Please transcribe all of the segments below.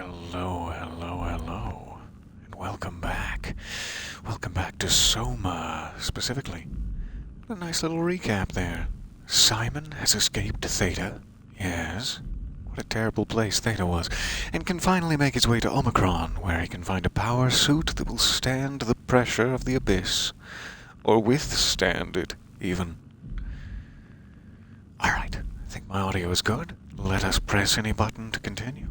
Hello, hello, hello, and welcome back. Welcome back to Soma, specifically. What a nice little recap there. Simon has escaped Theta, yes. What a terrible place Theta was, and can finally make his way to Omicron, where he can find a power suit that will stand the pressure of the abyss. Or withstand it, even. Alright, I think my audio is good. Let us press any button to continue.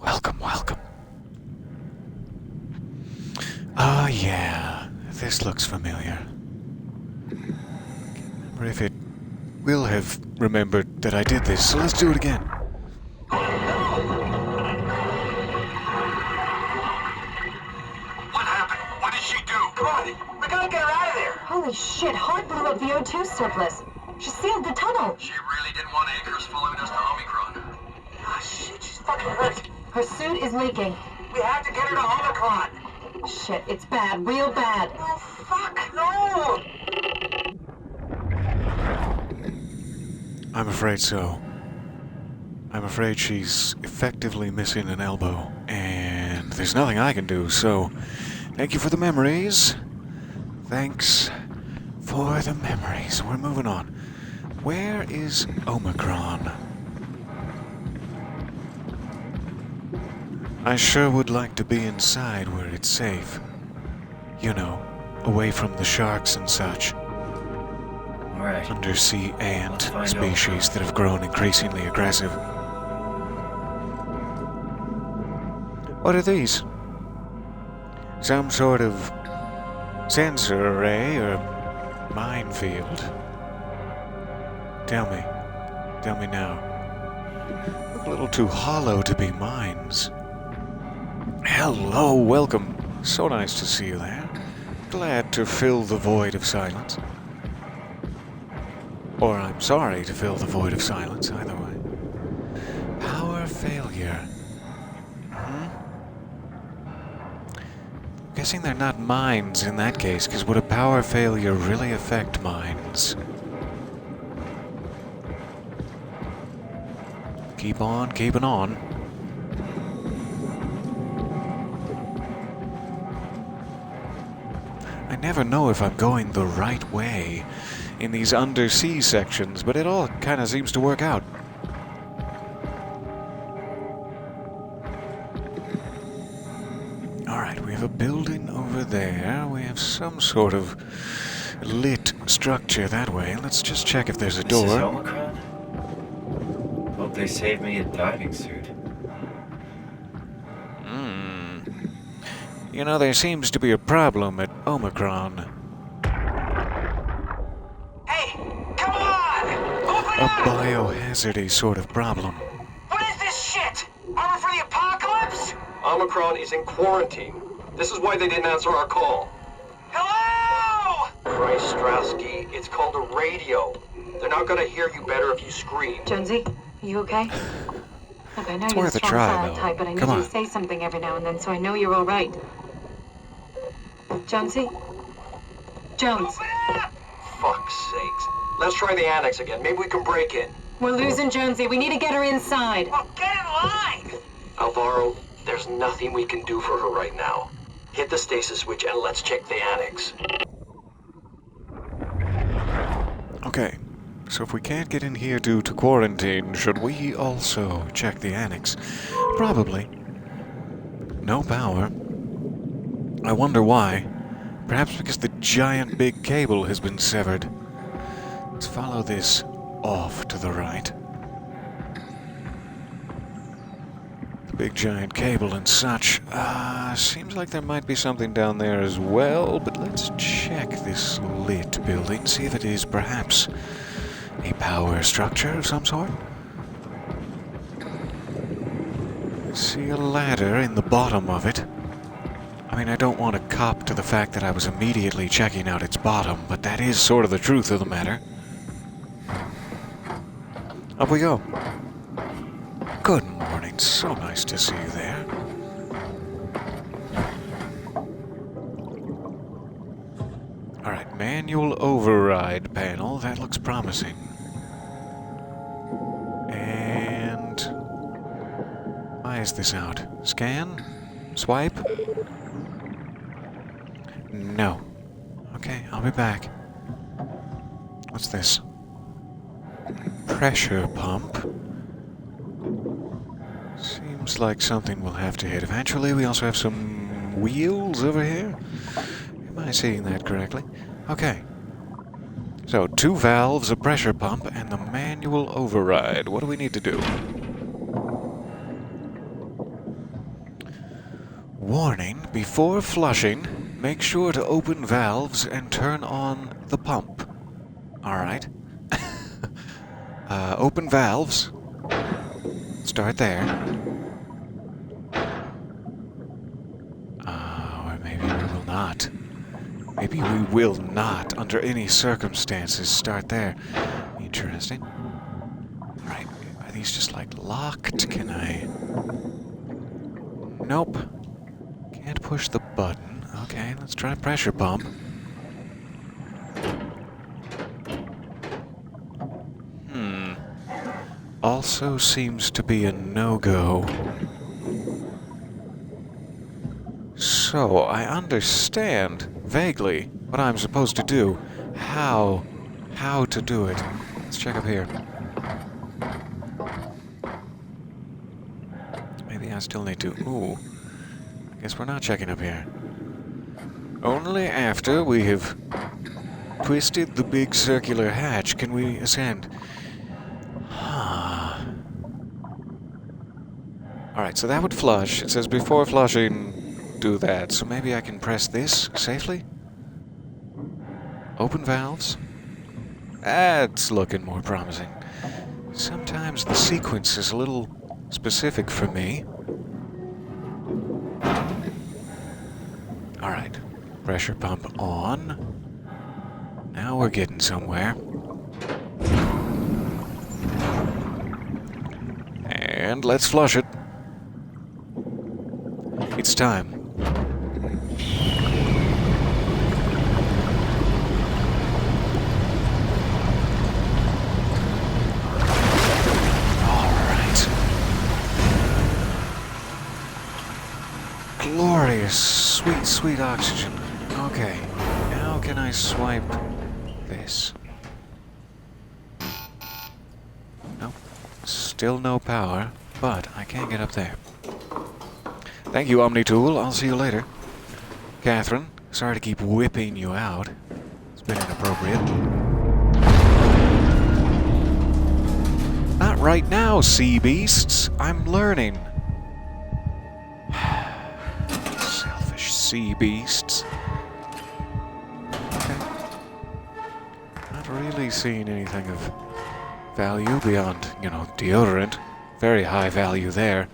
Welcome, welcome. Ah, yeah, this looks familiar. Or if it will have remembered that I did this, so let's do it again. What happened? What did she do? Come on, we gotta get her out of there. Holy shit, Hart blew up the O2 surplus. She sealed the tunnel. She really didn't want Acres following us to Omicron. Ah, shit, she's fucking hurt. Her suit is leaking. We have to get her to Omicron. Shit, it's bad, real bad. Oh, fuck, no! I'm afraid so. I'm afraid she's effectively missing an elbow, and there's nothing I can do, so thank you for the memories. Thanks for the memories. We're moving on. Where is Omicron? I sure would like to be inside where it's safe. You know, away from the sharks and such. Right. Undersea ant Let's find species that have grown increasingly aggressive. What are these? Some sort of sensor array or minefield? Tell me now. Look a little too hollow to be mines. Hello, welcome. So nice to see you there. Glad to fill the void of silence. Or I'm sorry to fill the void of silence, either way. Power failure. Guessing they're not mines in that case, because would a power failure really affect mines? Keep on keeping on. I never know if I'm going the right way in these undersea sections, but it all kind of seems to work out. Alright, we have a building over there. We have some sort of lit structure that way. Let's just check if there's a This is door. Omicron? Hope they saved me a diving suit. You know, there seems to be a problem at Omicron. Hey, come on! Open A up! biohazardy sort of problem. What is this shit? Armor for the apocalypse? Omicron is in quarantine. This is why they didn't answer our call. Hello! Christ, Strasky, it's called a radio. They're not gonna hear you better if you scream. Jonesy, are you okay? Look, I know It's you're worth the a strong try, silent though. type, but I need Come you on. to say something every now and then so I know you're all right. Jonesy? Jones, Open up! Fuck's sakes. Let's try the annex again. Maybe we can break in. we're losing Jonesy. We need to get her inside. Well, get in line! Alvaro, there's nothing we can do for her right now. Hit the stasis switch and let's check the annex. Okay, so if we can't get in here due to quarantine, should we also check the annex? Probably. No power. I wonder why. Perhaps because the giant big cable has been severed. Let's follow this off to the right. The big giant cable and such. Seems like there might be something down there as well, but let's check this lit building, see if it is perhaps a power structure of some sort. I see a ladder in the bottom of it. I mean, I don't want to cop to the fact that I was immediately checking out its bottom, but that is sort of the truth of the matter. Up we go. Good morning. So nice to see you there. Alright, manual override panel. That looks promising. And my is this out? Scan? Swipe? No. Okay, I'll be back. What's this? Pressure pump. Seems like something we'll have to hit eventually. We also have some wheels over here. Am I seeing that correctly? Okay. So, 2 valves, a pressure pump, and the manual override. What do we need to do? Warning, before flushing, make sure to open valves and turn on the pump. Alright. Open valves. Start there. Or maybe we will not. Maybe we will not, under any circumstances, start there. Interesting. Alright, are these just like locked? Can I... Nope. Can't push the button. Okay, let's try pressure pump. Also seems to be a no-go. So, I understand, vaguely, what I'm supposed to do. How to do it. Let's check up here. Maybe I still need to... Ooh. I guess we're not checking up here. Only after we have twisted the big circular hatch can we ascend. Alright, so that would flush. It says before flushing, do that. So maybe I can press this safely? Open valves? That's looking more promising. Sometimes the sequence is a little specific for me. Alright, pressure pump on. Now we're getting somewhere. And let's flush it. It's time. Alright. Glorious, sweet, sweet oxygen. Okay, now can I swipe this? Nope. Still no power, but I can get up there. Thank you, OmniTool. I'll see you later. Catherine, sorry to keep whipping you out. It's been inappropriate. Not right now, sea beasts. I'm learning. Selfish sea beasts. Okay. Not really seeing anything of value beyond, you know, deodorant. Very high value there.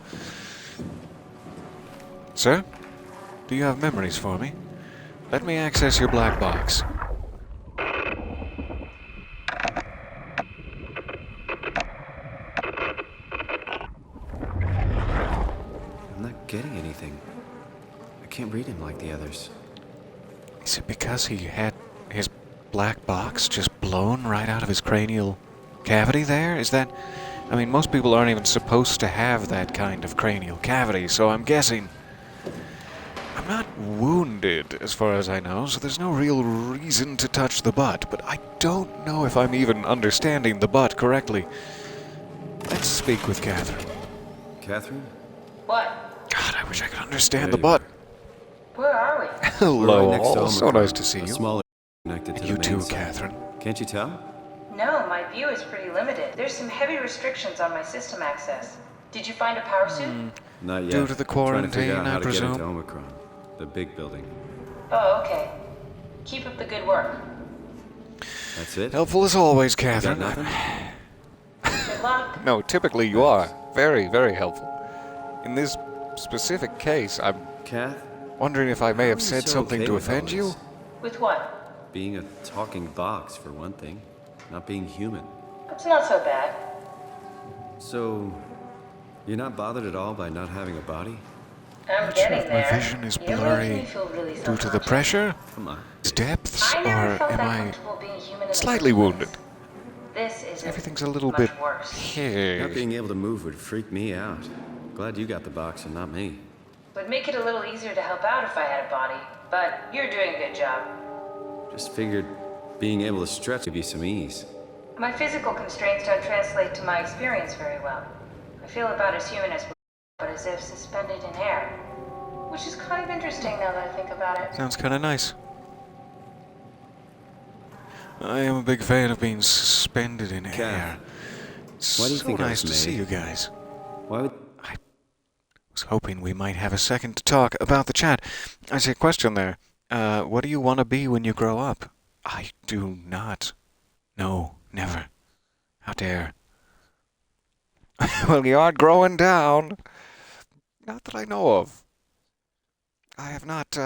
Sir? Do you have memories for me? Let me access your black box. I'm not getting anything. I can't read him like the others. Is it because he had his black box just blown right out of his cranial cavity there? Is that... I mean, most people aren't even supposed to have that kind of cranial cavity, so I'm guessing... I'm not wounded, as far as I know, so there's no real reason to touch the butt, but I don't know if I'm even understanding the butt correctly. Let's speak with Catherine. Catherine? What? God, I wish I could understand There the you are. butt. Where are we? Hello, We're right next to all. So Omicron, nice to see a you. smaller connected to You the too, main site. Catherine. Can't you tell? No, my view is pretty limited. There's some heavy restrictions on my system access. Did you find a power suit? Not yet. Due to the Trying to figure quarantine, out how I to get presume? into Omicron, the big building. Oh, okay. Keep up the good work. That's it? Helpful as always, You got Catherine. nothing? Good luck. No, typically you are. Very, very helpful. In this specific case, I'm Kath? wondering if I may have How are said so something okay to with all offend you? this? With what? Being a talking box, for one thing. Not being human. It's not so bad. So, you're not bothered at all by not having a body? I'm Not sure getting if my there. vision is You're making blurry me feel really due to the self-conscious. pressure, Come on. its depths, I or never felt am that I comfortable being human in the slightly first wounded? place. This is Everything's a little much bit... worse. Not being able to move would freak me out. Glad you got the box and not me. Would make it a little easier to help out if I had a body, but you're doing a good job. Just figured being able to stretch would be some ease. My physical constraints don't translate to my experience very well. I feel about as human as but as if suspended in air. Which is kind of interesting now that I think about it. Sounds kind of nice. I am a big fan of being suspended in air. It's why do you so think I nice was to see made? you guys. Why would... I was hoping we might have a second to talk about the chat. I see a question there. What do you want to be when you grow up? I do not. No, never. How dare. Well, you aren't growing down. Not that I know of. I have not,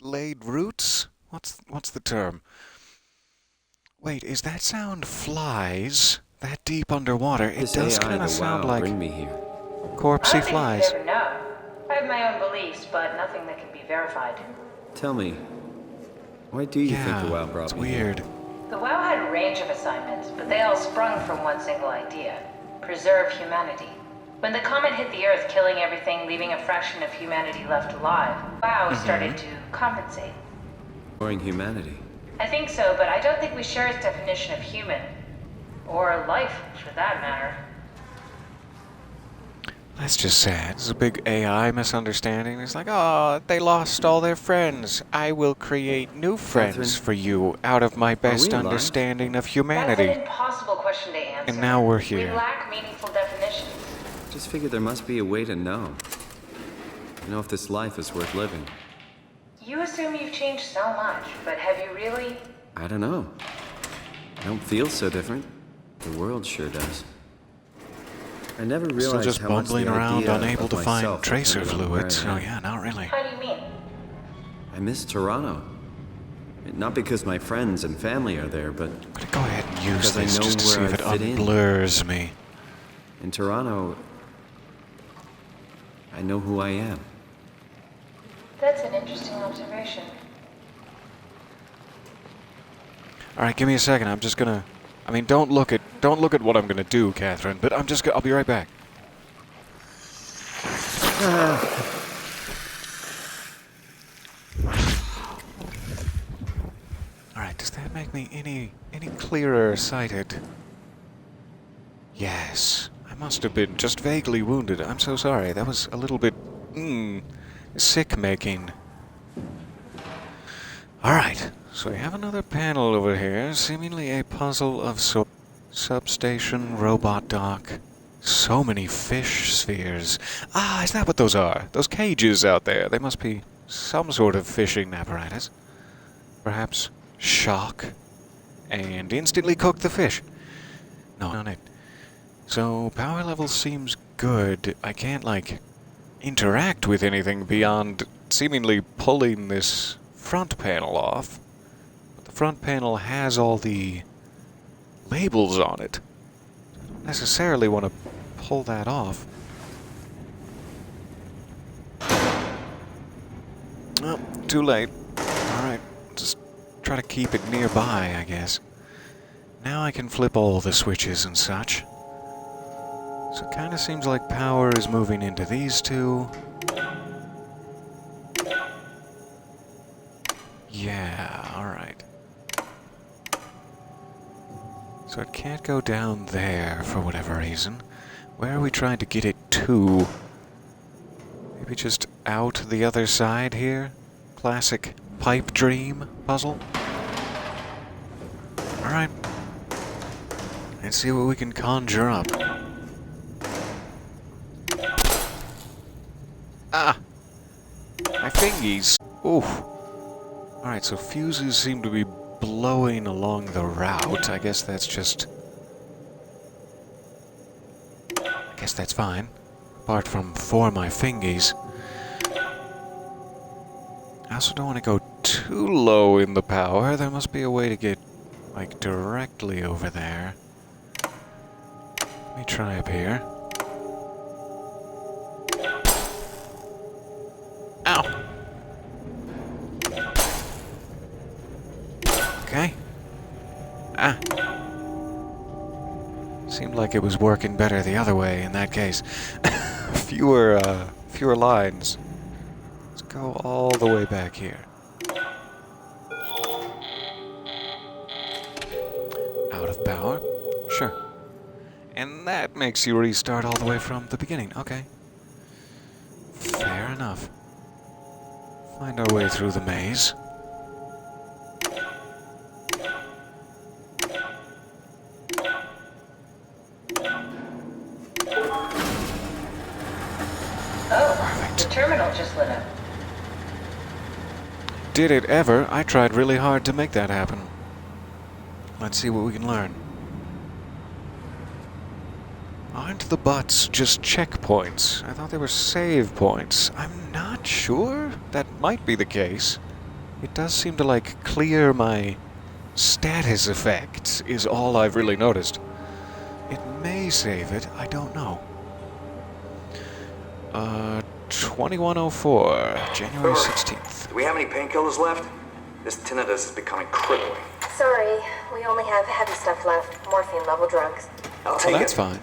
laid roots? What's the term? Wait, is that sound flies that deep underwater? It This does AI, kind the of sound WoW, like bring me here. I corpsey don't think flies. you'd ever know. I have my own beliefs, but nothing that can be verified. Tell me, why do you think Yeah, the WoW brought it's me here? weird. The WoW had a range of assignments, but they all sprung from one single idea: preserve humanity. When the comet hit the Earth, killing everything, leaving a fraction of humanity left alive, WoW started to compensate. Restoring humanity. I think so, but I don't think we share its definition of human. Or life, for that matter. That's just sad. It's a big AI misunderstanding. It's like, oh, they lost all their friends. I will create new friends Catherine, for you out of my best alive? understanding of That's humanity. an impossible question to answer. And now we're We here. lack meaningful definitions. Just figured there must be a way to know. Know if this life is worth living. You assume you've changed so much, but have you really? I don't know. I don't feel so different. The world sure does. I never realized Still just how much bumbling the around, idea unable of to find myself tracer depended on where fluid. So I am. yeah, not really. How do you mean? I miss Toronto. Not because my friends and family are there, but I'm gonna go ahead and use Because I this know just to see where if it I'd fit in. unblurs me. in Toronto, I know who I am. That's an interesting observation. All right, give me a second. I'm just gonna. I mean, don't look at what I'm gonna do, Catherine. But I'll be right back. All right, does that make me any clearer sighted? Yes, I must have been just vaguely wounded. I'm so sorry. That was a little bit sick-making. All right, so we have another panel over here, seemingly a puzzle of substation, robot dock. So many fish spheres. Ah, is that what those are? Those cages out there. They must be some sort of fishing apparatus. Perhaps shock and instantly cook the fish. No, on it. So power level seems good. I can't, like, interact with anything beyond seemingly pulling this front panel off. But the front panel has all the labels on it. I don't necessarily want to pull that off. Oh, too late. Alright, just try to keep it nearby, I guess. Now I can flip all the switches and such. So it kind of seems like power is moving into these two. Yeah, alright. So it can't go down there for whatever reason. Where are we trying to get it to? Maybe just out the other side here? Classic pipe dream puzzle? Alright. Let's see what we can conjure up. Ah! My fingies! Oof. Alright, so fuses seem to be blowing along the route. I guess that's just... I guess that's fine. Apart from for my fingies. I also don't want to go too low in the power. There must be a way to get, like, directly over there. Let me try up here. Ow! Okay. Ah. Seemed like it was working better the other way in that case. fewer lines. Let's go all the way back here. Out of power? Sure. And that makes you restart all the way from the beginning. Okay. Fair enough. Find our way through the maze. Oh, the terminal just lit up. Did it ever? I tried really hard to make that happen. Let's see what we can learn. Aren't the butts just checkpoints? I thought they were save points. I'm not sure. That might be the case. It does seem to, like, clear my status effects, is all I've really noticed. It may save it. I don't know. 2104, January 16th. Do we have any painkillers left? This tinnitus is becoming crippling. Sorry, we only have heavy stuff left. Morphine-level drugs. I'll Oh, take that's it. fine.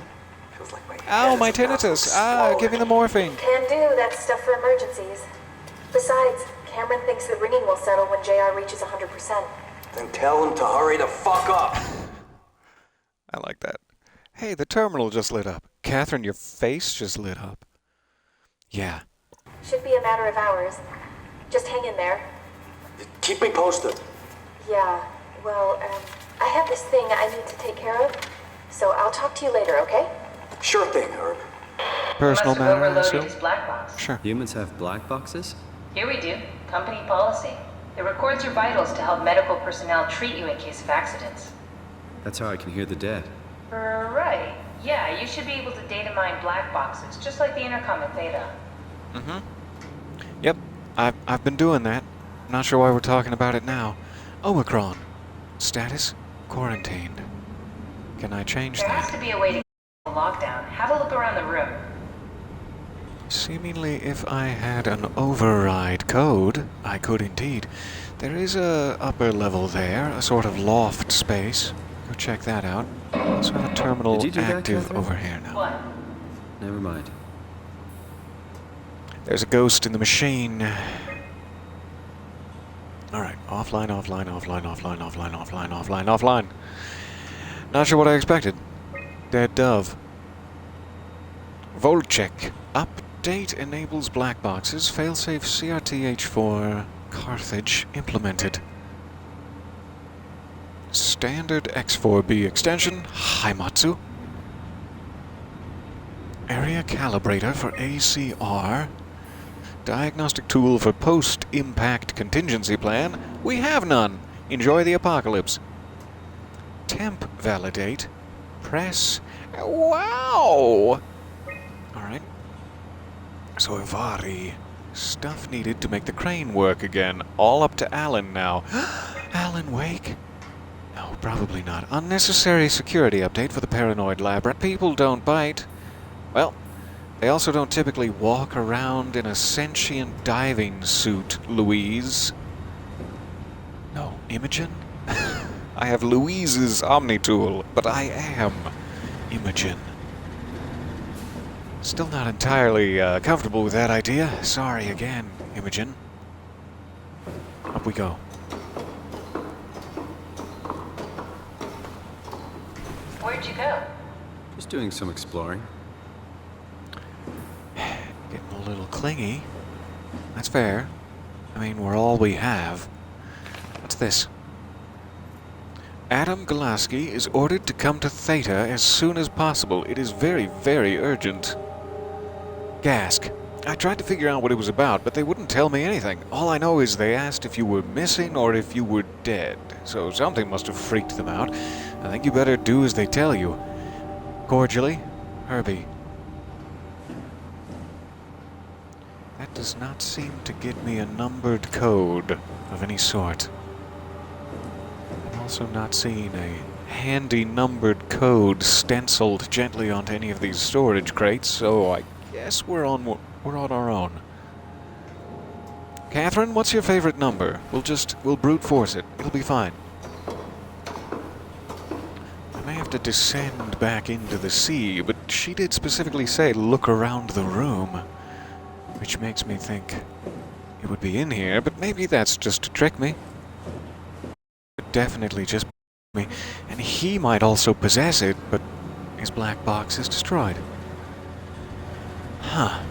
Feels like my Ow, head my is about to tinnitus! Ah, explode. give me the morphine! Can do. That's stuff for emergencies. Besides, Cameron thinks the ringing will settle when JR reaches 100%. Then tell him to hurry the fuck up. I like that. Hey, the terminal just lit up. Catherine, your face just lit up. Yeah. Should be a matter of hours. Just hang in there. Keep me posted. Yeah, well, I have this thing I need to take care of, so I'll talk to you later, okay? Sure thing, Herb. Personal Must have matter, I overloaded assume? his black box. Sure. Humans have black boxes? Here we do. Company policy. It records your vitals to help medical personnel treat you in case of accidents. That's how I can hear the dead. Right. Yeah, you should be able to data mine black boxes, just like the intercom in Theta. Mm-hmm. Yep, I've been doing that. Not sure why we're talking about it now. Omicron. Status? Quarantined. Can I change There has that? to be a way to get the lockdown. Have a look around the room. Seemingly, if I had an override code, I could indeed. There is a upper level there, a sort of loft space. Go check that out. Also have a terminal Did you do that, active Catherine? over here now. What? Never mind. There's a ghost in the machine. Alright, offline, offline, offline, offline, offline, offline, offline, offline. Not sure what I expected. Dead dove. Volcheck. Update enables black boxes. Failsafe CRTH4 Carthage implemented. Standard X4B extension. Haimatsu. Area calibrator for ACR. Diagnostic tool for post-impact contingency plan. We have none. Enjoy the apocalypse. Temp validate. Press. Wow! Alright. So Ivari. Stuff needed to make the crane work again. All up to Alan now. Alan Wake? No, probably not. Unnecessary security update for the paranoid lab rat. People don't bite. Well, they also don't typically walk around in a sentient diving suit, Louise. No, Imogen? I have Louise's Omni-tool, but I am Imogen. Still not entirely comfortable with that idea. Sorry again, Imogen. Up we go. Where'd you go? Just doing some exploring. Getting a little clingy. That's fair. I mean, we're all we have. What's this? Adam Gulaski is ordered to come to Theta as soon as possible. It is very, very urgent. Gask. I tried to figure out what it was about, but they wouldn't tell me anything. All I know is they asked if you were missing or if you were dead. So something must have freaked them out. I think you better do as they tell you. Cordially, Herbie. That does not seem to get me a numbered code of any sort. I'm also not seeing a handy numbered code stenciled gently onto any of these storage crates, so I guess we're on our own. Catherine, what's your favorite number? We'll brute force it. It'll be fine. I may have to descend back into the sea, but she did specifically say look around the room, which makes me think it would be in here, but maybe that's just to trick me. Definitely just me, and he might also possess it, but his black box is destroyed. Huh.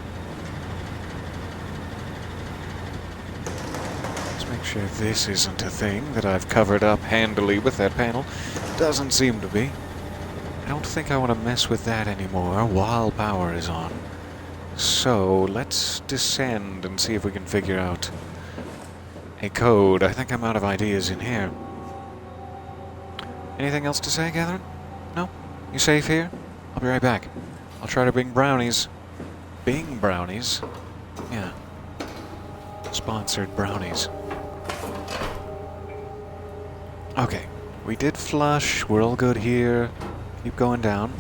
Let's make sure this isn't a thing that I've covered up handily with that panel. Doesn't seem to be. I don't think I want to mess with that anymore while power is on. So let's descend and see if we can figure out a code. I think I'm out of ideas in here. Anything else to say, Catherine? No? You safe here? I'll be right back. I'll try to bring brownies. Bing brownies? Yeah. Sponsored brownies. Okay. We did flush. We're all good here. Keep going down.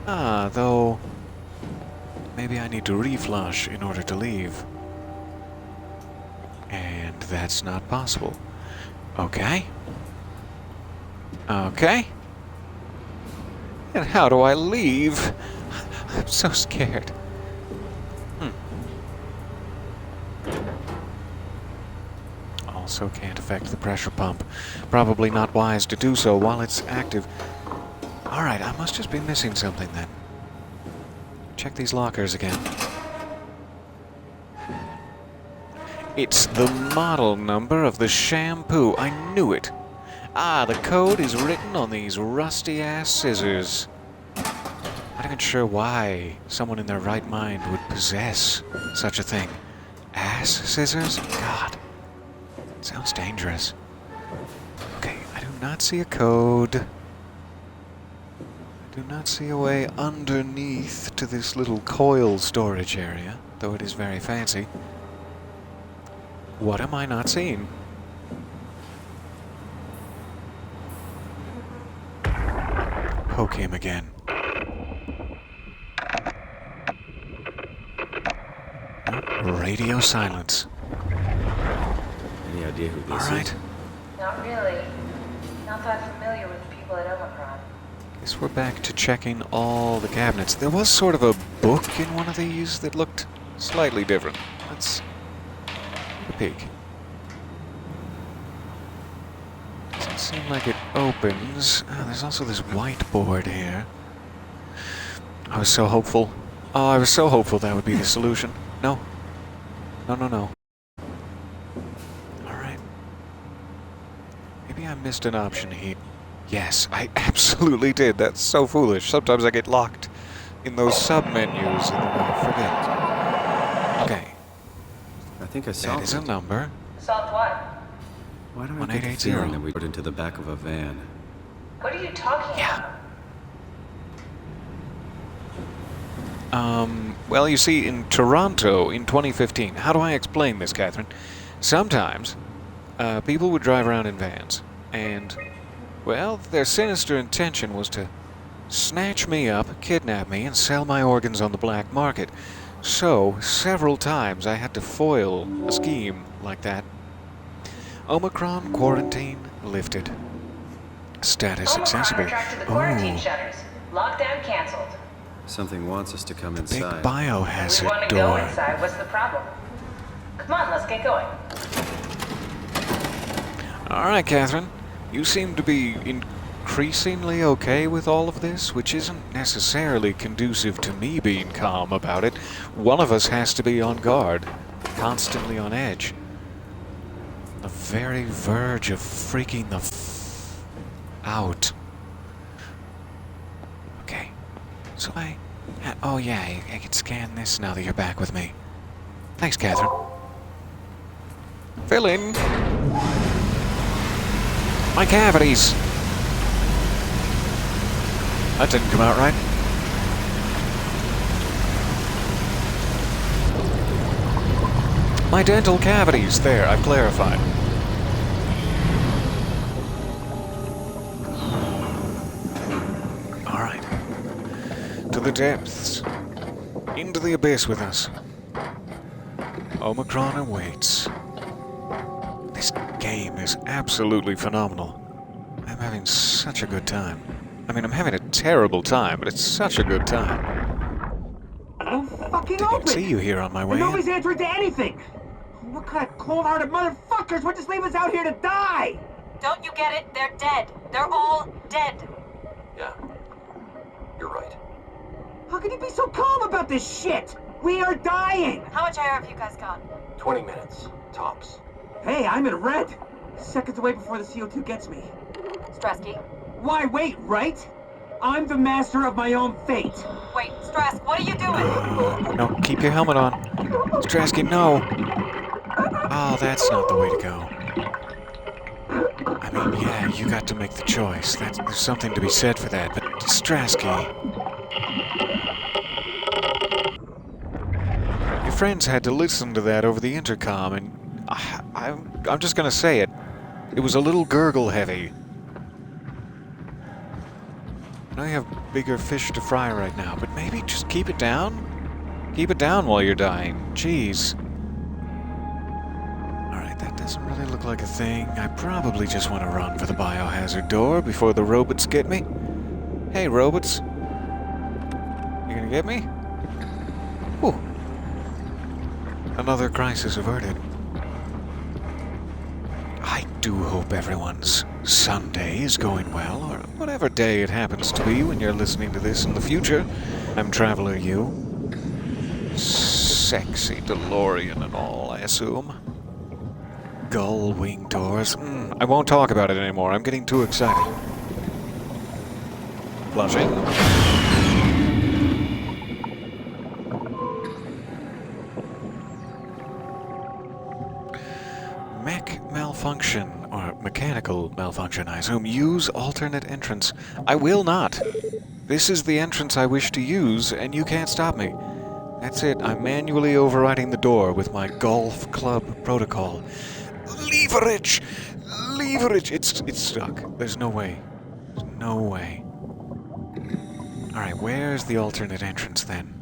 Though... maybe I need to reflush in order to leave. And that's not possible. Okay. Okay. And how do I leave? I'm so scared. Also can't affect the pressure pump. Probably not wise to do so while it's active. Alright, I must just be missing something then. Check these lockers again. It's the model number of the shampoo. I knew it. Ah, the code is written on these rusty-ass scissors. Not even sure why someone in their right mind would possess such a thing. Ass scissors? God. Sounds dangerous. Okay, I do not see a code. I do not see a way underneath to this little coil storage area, though it is very fancy. What am I not seeing? Poke him again. Radio silence. Any idea who this All right. is? Not really. Not that familiar with the people at Omicron. Guess we're back to checking all the cabinets. There was sort of a book in one of these that looked slightly different. Let's take a peek. Doesn't seem like it opens. There's also this whiteboard here. I was so hopeful. Oh, I was so hopeful that would be the solution. No. No, no, no. Alright. Maybe I missed an option here. Yes, I absolutely did. That's so foolish. Sometimes I get locked in those sub-menus and then I forget. Okay. I think I saw That is a number. Solved what? Why do I get the 1880. feeling that we put into the back of a van? What are you talking about? Well, you see, in Toronto in 2015, how do I explain this, Catherine? Sometimes, people would drive around in vans, and, well, their sinister intention was to snatch me up, kidnap me, and sell my organs on the black market. So, several times I had to foil a scheme like that. Omicron quarantine lifted. Status Omicron accessible. retracted the quarantine Ooh, shutters. Lockdown canceled. Something wants us to come big inside. We biohazard want to go door. inside. What's the problem? Come on, let's get going. All right, Catherine. You seem to be increasingly okay with all of this, which isn't necessarily conducive to me being calm about it. One of us has to be on guard, constantly on edge. On the very verge of freaking the out. Okay. So oh yeah, I can scan this now that you're back with me. Thanks, Catherine. Fill in. My cavities! That didn't come out right. My dental cavities. There, I've clarified. Alright. To the depths. Into the abyss with us. Omicron awaits. This game is absolutely phenomenal. I'm having such a good time. I mean, I'm having a terrible time, but it's such a good time. Don't fucking Didn't even open! see you here on my way And in. nobody's answering to anything! What kind of cold-hearted motherfuckers would just leave us out here to die? Don't you get it? They're dead. They're all dead. Yeah. You're right. How can you be so calm about this shit? We are dying! How much air have you guys got? 20 minutes. Tops. Hey, I'm in red! Seconds away before the CO2 gets me. Strasky? Why wait, right? I'm the master of my own fate. Wait, Strask, what are you doing? No, keep your helmet on. Strasky, no! Oh, that's not the way to go. I mean, yeah, you got to make the choice. There's something to be said for that, but Strasky... Your friends had to listen to that over the intercom, and I'm just gonna say it. It was a little gurgle heavy. I know you have bigger fish to fry right now, but maybe just keep it down? Keep it down while you're dying. Jeez. Alright, that doesn't really look like a thing. I probably just want to run for the biohazard door before the robots get me. Hey, robots. You gonna get me? Whew. Another crisis averted. I do hope everyone's Sunday is going well, or whatever day it happens to be when you're listening to this in the future. I'm Traveler U. Sexy DeLorean and all, I assume. Gull wing doors. I won't talk about it anymore. I'm getting too excited. Blushing. Mech malfunction, or mechanical malfunction, I assume. Use alternate entrance. I will not. This is the entrance I wish to use, and you can't stop me. That's it. I'm manually overriding the door with my golf club protocol. Leverage! Leverage! It's stuck. There's no way. There's no way. Alright, where's the alternate entrance then?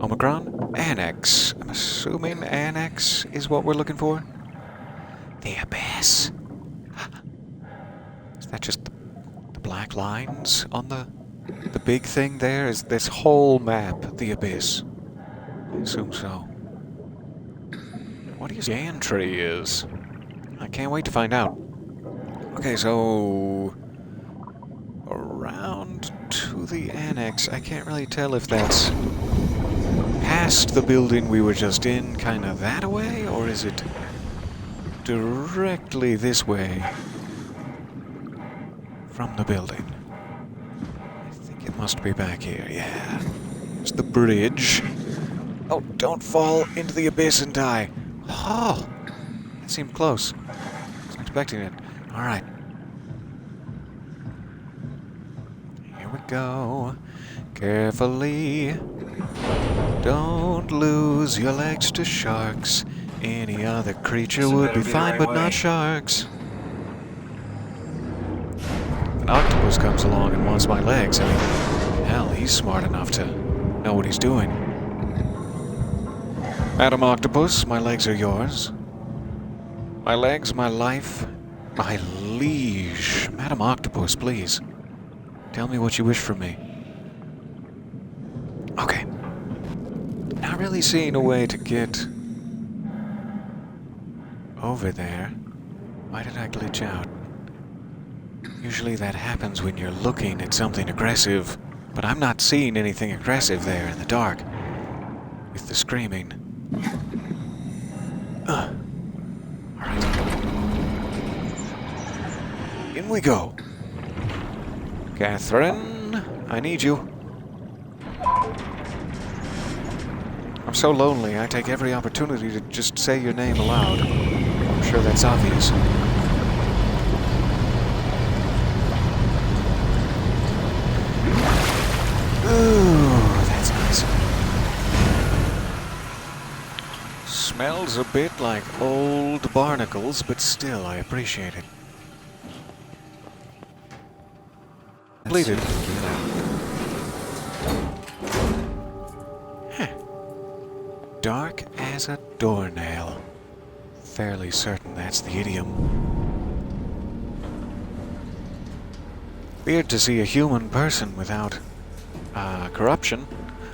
Omicron? Annex. I'm assuming Annex is what we're looking for? The Abyss. Is that just the black lines on the big thing there? Is this whole map the Abyss? I assume so. What do you say gantry is? I can't wait to find out. Okay, so... around to the Annex. I can't really tell if that's past the building we were just in, kind of that way, or is it directly this way from the building? I think it must be back here, yeah. There's the bridge. Oh, don't fall into the abyss and die. Oh, that seemed close. I wasn't expecting it. Alright. Here we go. Carefully. Don't lose your legs to sharks. Any other creature would be fine, but not sharks. An octopus comes along and wants my legs. I mean, hell, he's smart enough to know what he's doing. Madam Octopus, my legs are yours. My legs, my life, my liege. Madam Octopus, please. Tell me what you wish from me. Okay. Not really seeing a way to get over there. Why did I glitch out? Usually that happens when you're looking at something aggressive, but I'm not seeing anything aggressive there in the dark. With the screaming. Alright. In we go. Catherine, I need you. I'm so lonely, I take every opportunity to just say your name aloud. I'm sure that's obvious. Ooh, that's nice. Smells a bit like old barnacles, but still, I appreciate it. Completed. Dark as a doornail. Fairly certain that's the idiom. Weird to see a human person without corruption.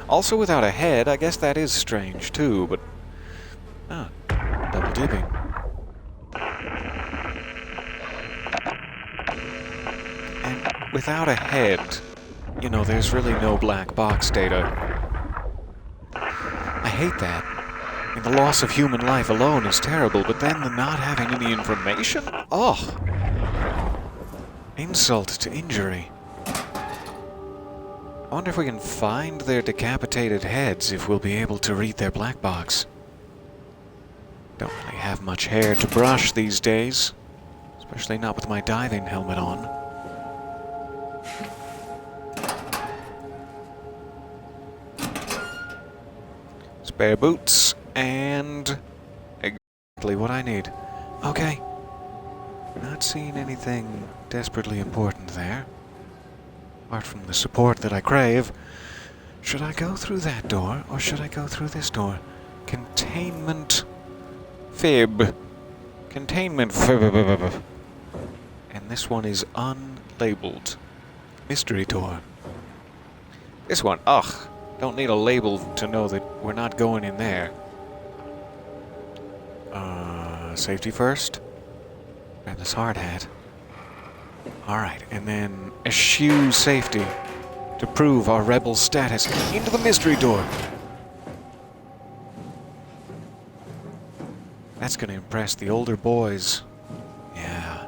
Also without a head. I guess that is strange too, but... Ah, double dipping. And without a head, you know, there's really no black box data. I hate that. I mean, the loss of human life alone is terrible, but then the not having any information? Oh! Insult to injury. I wonder if we can find their decapitated heads, if we'll be able to read their black box. Don't really have much hair to brush these days, especially not with my diving helmet on. Spare boots, and exactly what I need. Okay. Not seeing anything desperately important there. Apart from the support that I crave. Should I go through that door, or should I go through this door? Containment fib. Containment fib. And this one is unlabeled. Mystery door. This one, ugh. Don't need a label to know that we're not going in there. Safety first. Grab this hard hat. Alright, and then eschew safety to prove our rebel status. Into the mystery door! That's gonna impress the older boys. Yeah.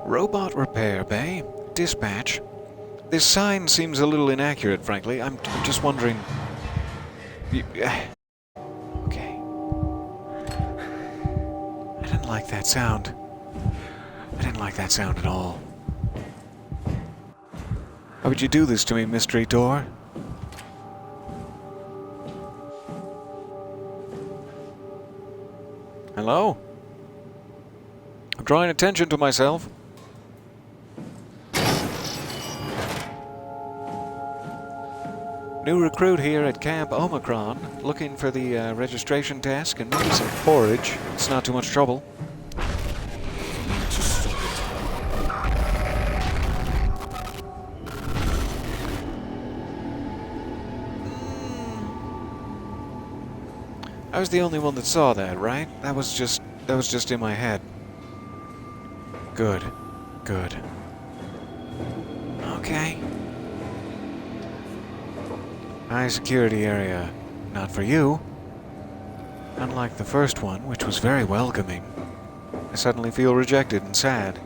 Robot repair bay. Dispatch. This sign seems a little inaccurate, frankly. I'm just wondering... Okay. I didn't like that sound. I didn't like that sound at all. Why would you do this to me, mystery door? Hello? I'm drawing attention to myself. New recruit here at Camp Omicron, looking for the registration desk and maybe some porridge. It's not too much trouble. I was the only one that saw that, right? That was just in my head. Good. Good. Okay. High security area. Not for you. Unlike the first one, which was very welcoming. I suddenly feel rejected and sad.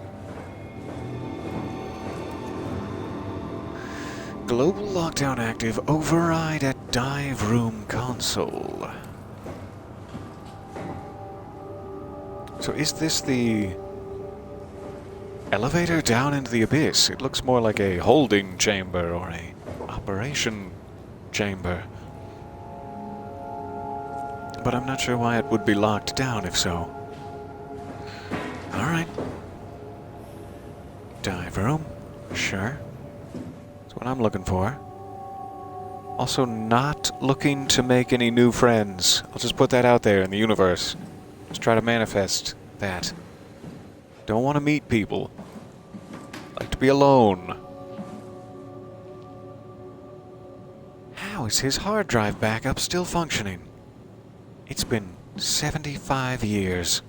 Global lockdown active. Override at dive room console. So is this the elevator down into the abyss? It looks more like a holding chamber or a operation chamber. But I'm not sure why it would be locked down if so. Alright. Dive room. Sure. That's what I'm looking for. Also not looking to make any new friends. I'll just put that out there in the universe. Just try to manifest that. Don't want to meet people. Like to be alone. How is his hard drive backup still functioning? It's been 75 years.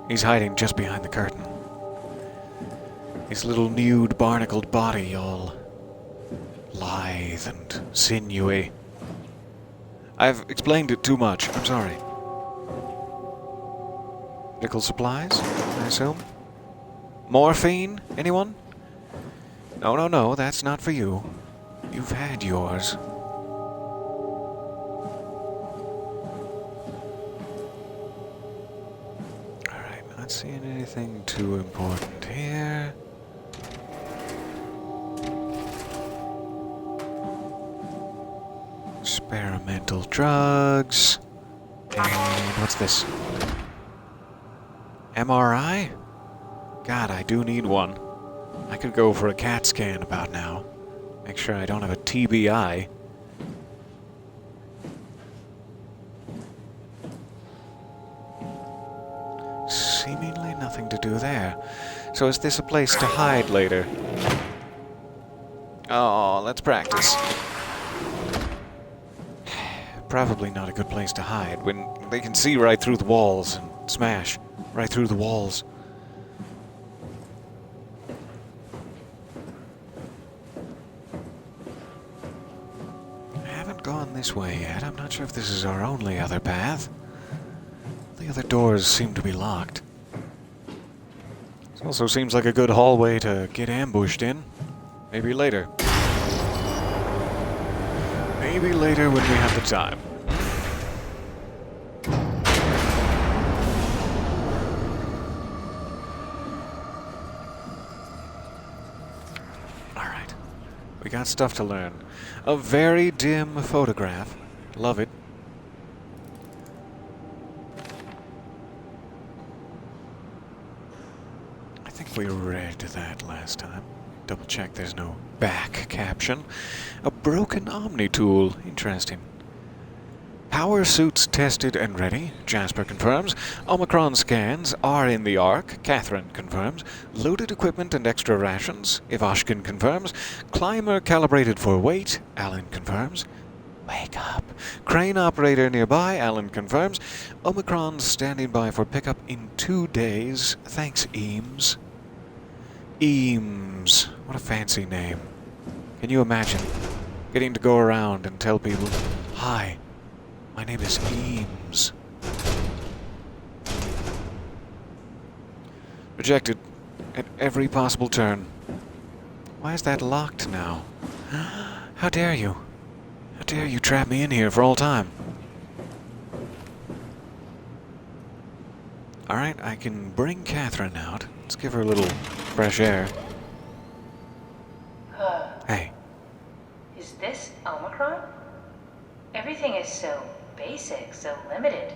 He's hiding just behind the curtain. His little nude barnacled body all lithe and sinewy. I've explained it too much. I'm sorry. Medical supplies, I assume? Morphine? Anyone? No, no, no, that's not for you. You've had yours. Alright, not seeing anything too important here. Experimental drugs. And what's this? MRI? God, I do need one. I could go for a CAT scan about now. Make sure I don't have a TBI. seemingly nothing to do there. So is this a place to hide later? Oh, let's practice. Probably not a good place to hide when they can see right through the walls and smash right through the walls. I haven't gone this way yet. I'm not sure if this is our only other path. The other doors seem to be locked. This also seems like a good hallway to get ambushed in. Maybe later. Maybe later when we have the time. Alright. We got stuff to learn. A very dim photograph. Love it. I think we read that last time. Double check there's no back caption. A broken Omni tool. Interesting. Power suits tested and ready. Jasper confirms. Omicron scans are in the Ark. Catherine confirms. Loaded equipment and extra rations. Ivashkin confirms. Climber calibrated for weight. Alan confirms. Wake up. Crane operator nearby. Alan confirms. Omicron standing by for pickup in 2 days. Thanks, Eames. Eames. What a fancy name. Can you imagine getting to go around and tell people, "Hi, my name is Eames." Rejected at every possible turn. Why is that locked now? How dare you? How dare you trap me in here for all time? Alright, I can bring Catherine out. Let's give her a little fresh air. Hey. Is this Omicron? Everything is so basic, so limited.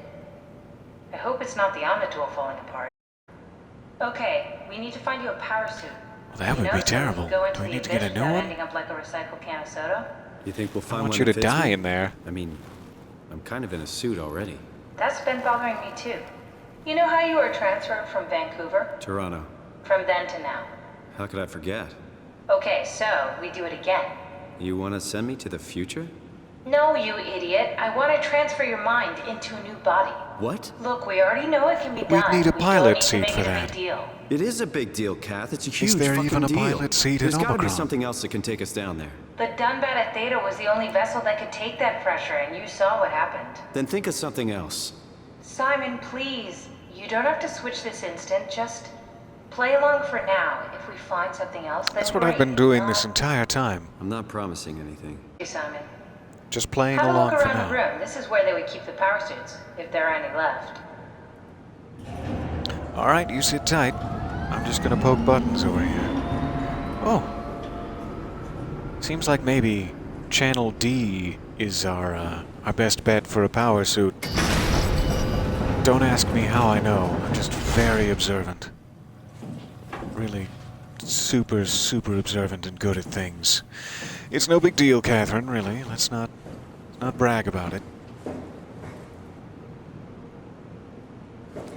I hope it's not the Omnitool falling apart. Okay, we need to find you a power suit. Well, that would be terrible. Do we need to get a new one? Ending up like a recycled can of soda? You think we'll I find want one you to that fits die me? in there. I mean, I'm kind of in a suit already. That's been bothering me too. You know how you were transferred from Vancouver? Toronto. From then to now. How could I forget? Okay, so we do it again. You want to send me to the future? No, you idiot. I want to transfer your mind into a new body. What? Look, we already know it can be We'd done. need a We pilot don't need to seat make for it a that. big deal. It is a big deal, Kath. It's a huge there fucking even a deal. pilot seat in There's gotta be Omicron? something else that can take us down there. The Dunbat Theta was the only vessel that could take that pressure, and you saw what happened. Then think of something else. Simon, please. You don't have to switch this instant. Just play along for now. If we find something else, then That's what I've been doing this entire time. I'm not promising anything. Hey, Simon. Just playing Have a along look for around the now. room. This is where they would keep the power suits, if there are any left. Alright, you sit tight. I'm just gonna poke buttons over here. Oh. Seems like maybe Channel D is our best bet for a power suit. Don't ask me how I know. I'm just very observant. Really super, super observant and good at things. It's no big deal, Catherine, really. Let's not brag about it.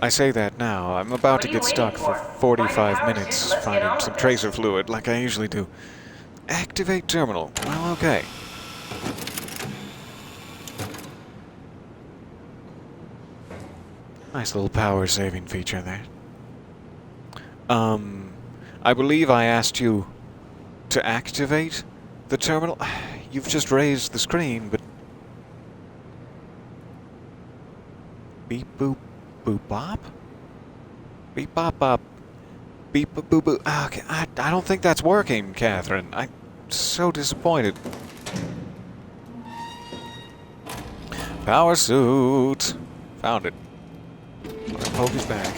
I say that now. I'm about to What are you get stuck waiting for for? 45 Find a power minutes suit, let's get finding on some with tracer this. fluid like I usually do. Activate terminal. Well, okay. Nice little power saving feature there. I believe I asked you to activate the terminal. You've just raised the screen, but... Beep boop boop bop? Beep bop bop. Beep boop boop boop. Okay, I don't think that's working, Catherine. I'm so disappointed. Power suit. Found it. Poke his back.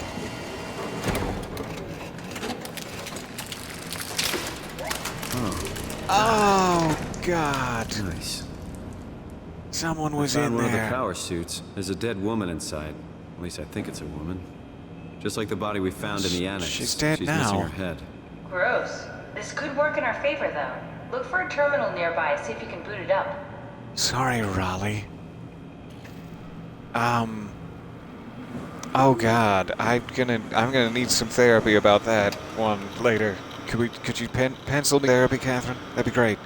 Oh, God. Nice. Someone was Found in one of the there. power suits. There's a dead woman inside. At least I think it's a woman. Just like the body we found in the annex. She's dead She's now. missing her head. Gross. This could work in our favor, though. Look for a terminal nearby, see if you can boot it up. Sorry, Raleigh. Oh God, I'm gonna need some therapy about that one later. Could you pencil me therapy, Catherine? That'd be great.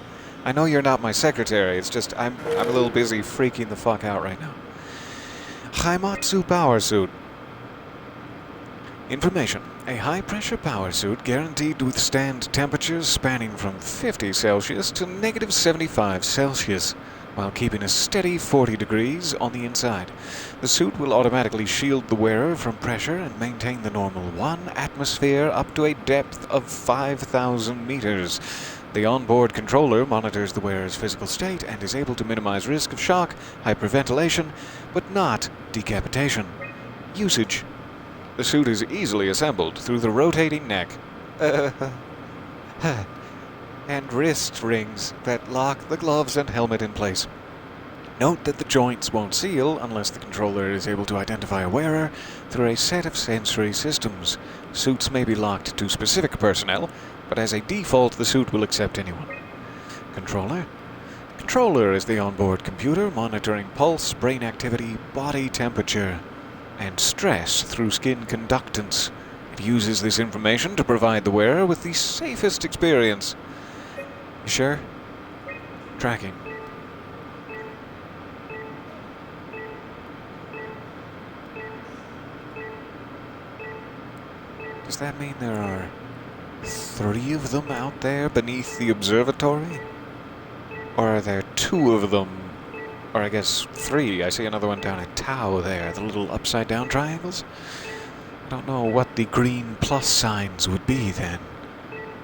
I know you're not my secretary. It's just I'm a little busy freaking the fuck out right now. Haimatsu power suit. Information. A high-pressure power suit guaranteed to withstand temperatures spanning from 50 Celsius to negative 75 Celsius, while keeping a steady 40 degrees on the inside. The suit will automatically shield the wearer from pressure and maintain the normal 1 atmosphere up to a depth of 5,000 meters. The onboard controller monitors the wearer's physical state and is able to minimize risk of shock, hyperventilation, but not decapitation. Usage. The suit is easily assembled through the rotating neck and wrist rings that lock the gloves and helmet in place. Note that the joints won't seal unless the controller is able to identify a wearer through a set of sensory systems. Suits may be locked to specific personnel, but as a default the suit will accept anyone. Controller? Controller is the onboard computer monitoring pulse, brain activity, body temperature, and stress through skin conductance. It uses this information to provide the wearer with the safest experience. You sure? Tracking. Does that mean there are 3 of them out there beneath the observatory? Or are there 2 of them? Or I guess 3. I see another one down at Tau there, the little upside-down triangles. I don't know what the green plus signs would be then.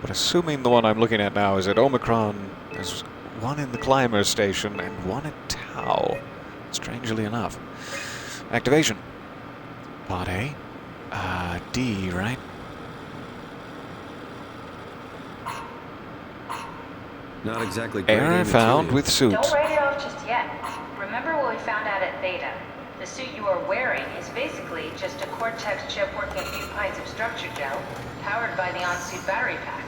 But assuming the one I'm looking at now is at Omicron, there's one in the climber station and one at Tau. Strangely enough. Activation. Pod A. D, right? Not exactly great Error aim found material. with suit. Don't write it off just yet. Remember what we found out at Theta? The suit you are wearing is basically just a Cortex chip working a few pints of structure gel, powered by the on-suit battery pack.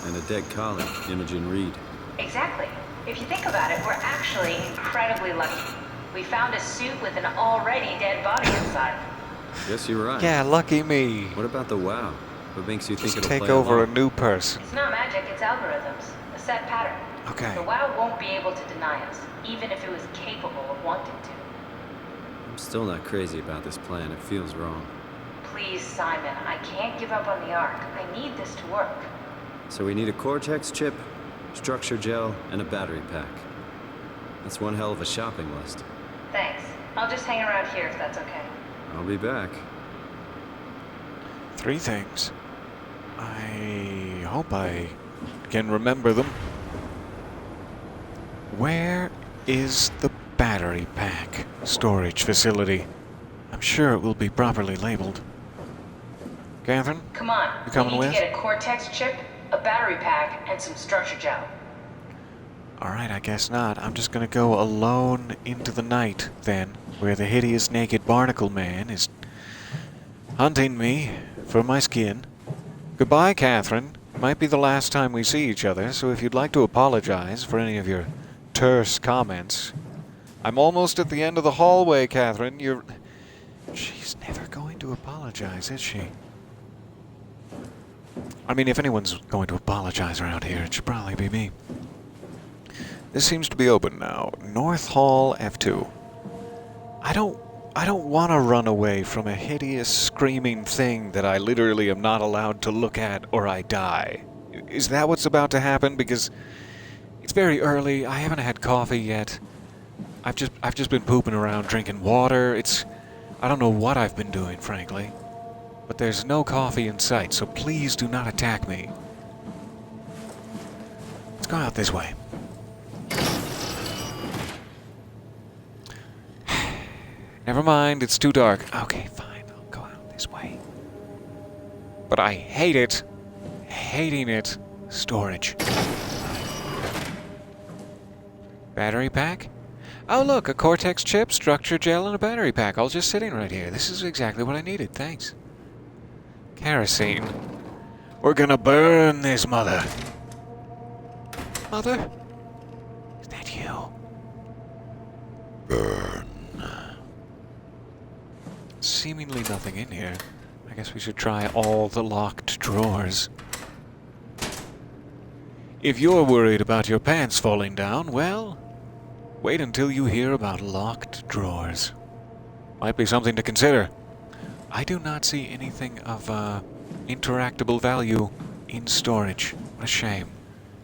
And a dead colleague, Imogen Reed. Exactly. If you think about it, we're actually incredibly lucky. We found a suit with an already dead body inside. Guess you're right. Yeah, lucky me. What about the WoW? What makes you think Just it'll take play over along? a new person. It's not magic, it's algorithms. A set pattern. Okay. The WoW won't be able to deny us, even if it was capable of wanting to. I'm still not crazy about this plan. It feels wrong. Please, Simon, I can't give up on the Ark. I need this to work. So we need a Cortex chip, structure gel, and a battery pack. That's one hell of a shopping list. Thanks. I'll just hang around here if that's okay. I'll be back. 3 things. I hope I can remember them. Where is the battery pack storage facility? I'm sure it will be properly labeled. Catherine? Come on. You coming we need with? to get a Cortex chip, a battery pack, and some structure gel. Alright, I guess not. I'm just gonna go alone into the night, then, where the hideous naked barnacle man is hunting me for my skin. Goodbye, Catherine. Might be the last time we see each other, so if you'd like to apologize for any of your terse comments. I'm almost at the end of the hallway, Catherine. She's never going to apologize, is she? I mean, if anyone's going to apologize around here, it should probably be me. This seems to be open now. North Hall F2. I don't want to run away from a hideous screaming thing that I literally am not allowed to look at or I die. Is that what's about to happen? Because it's very early. I haven't had coffee yet. I've just been pooping around drinking water. I don't know what I've been doing, frankly. But there's no coffee in sight, so please do not attack me. Let's go out this way. Never mind, it's too dark. Okay, fine, I'll go out this way. But I hate it. Hating it. Storage. Battery pack? Oh look, a Cortex chip, structure gel, and a battery pack, all just sitting right here. This is exactly what I needed, thanks. Kerosene. We're gonna burn this mother. Mother? Is that you? Burn. seemingly nothing in here. I guess we should try all the locked drawers. If you're worried about your pants falling down, well, wait until you hear about locked drawers. Might be something to consider. I do not see anything of interactable value in storage. What a shame.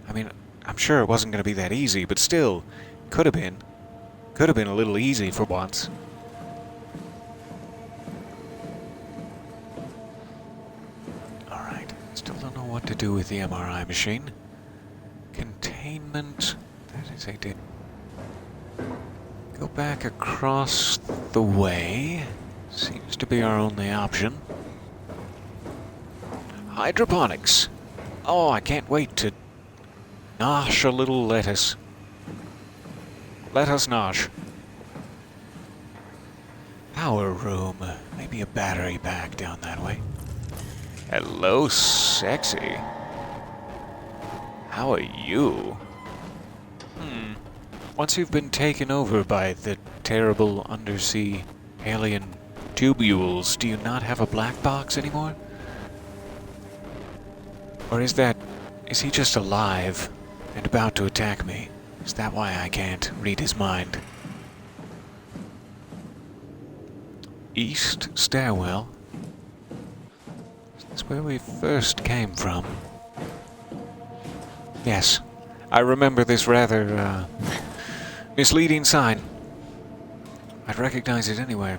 I mean, I'm sure it wasn't going to be that easy, but still, could have been. Could have been a little easy for once. Alright, still don't know what to do with the MRI machine. Containment. That is a did. Go back across the way. Seems to be our only option. Hydroponics. Oh, I can't wait to nosh a little lettuce. Let us nosh. Power room. Maybe a battery pack down that way. Hello, sexy. How are you? Once you've been taken over by the terrible undersea alien tubules, do you not have a black box anymore? Or is he just alive and about to attack me? Is that why I can't read his mind? East stairwell. That's where we first came from. Yes, I remember this rather, misleading sign. I'd recognize it anywhere.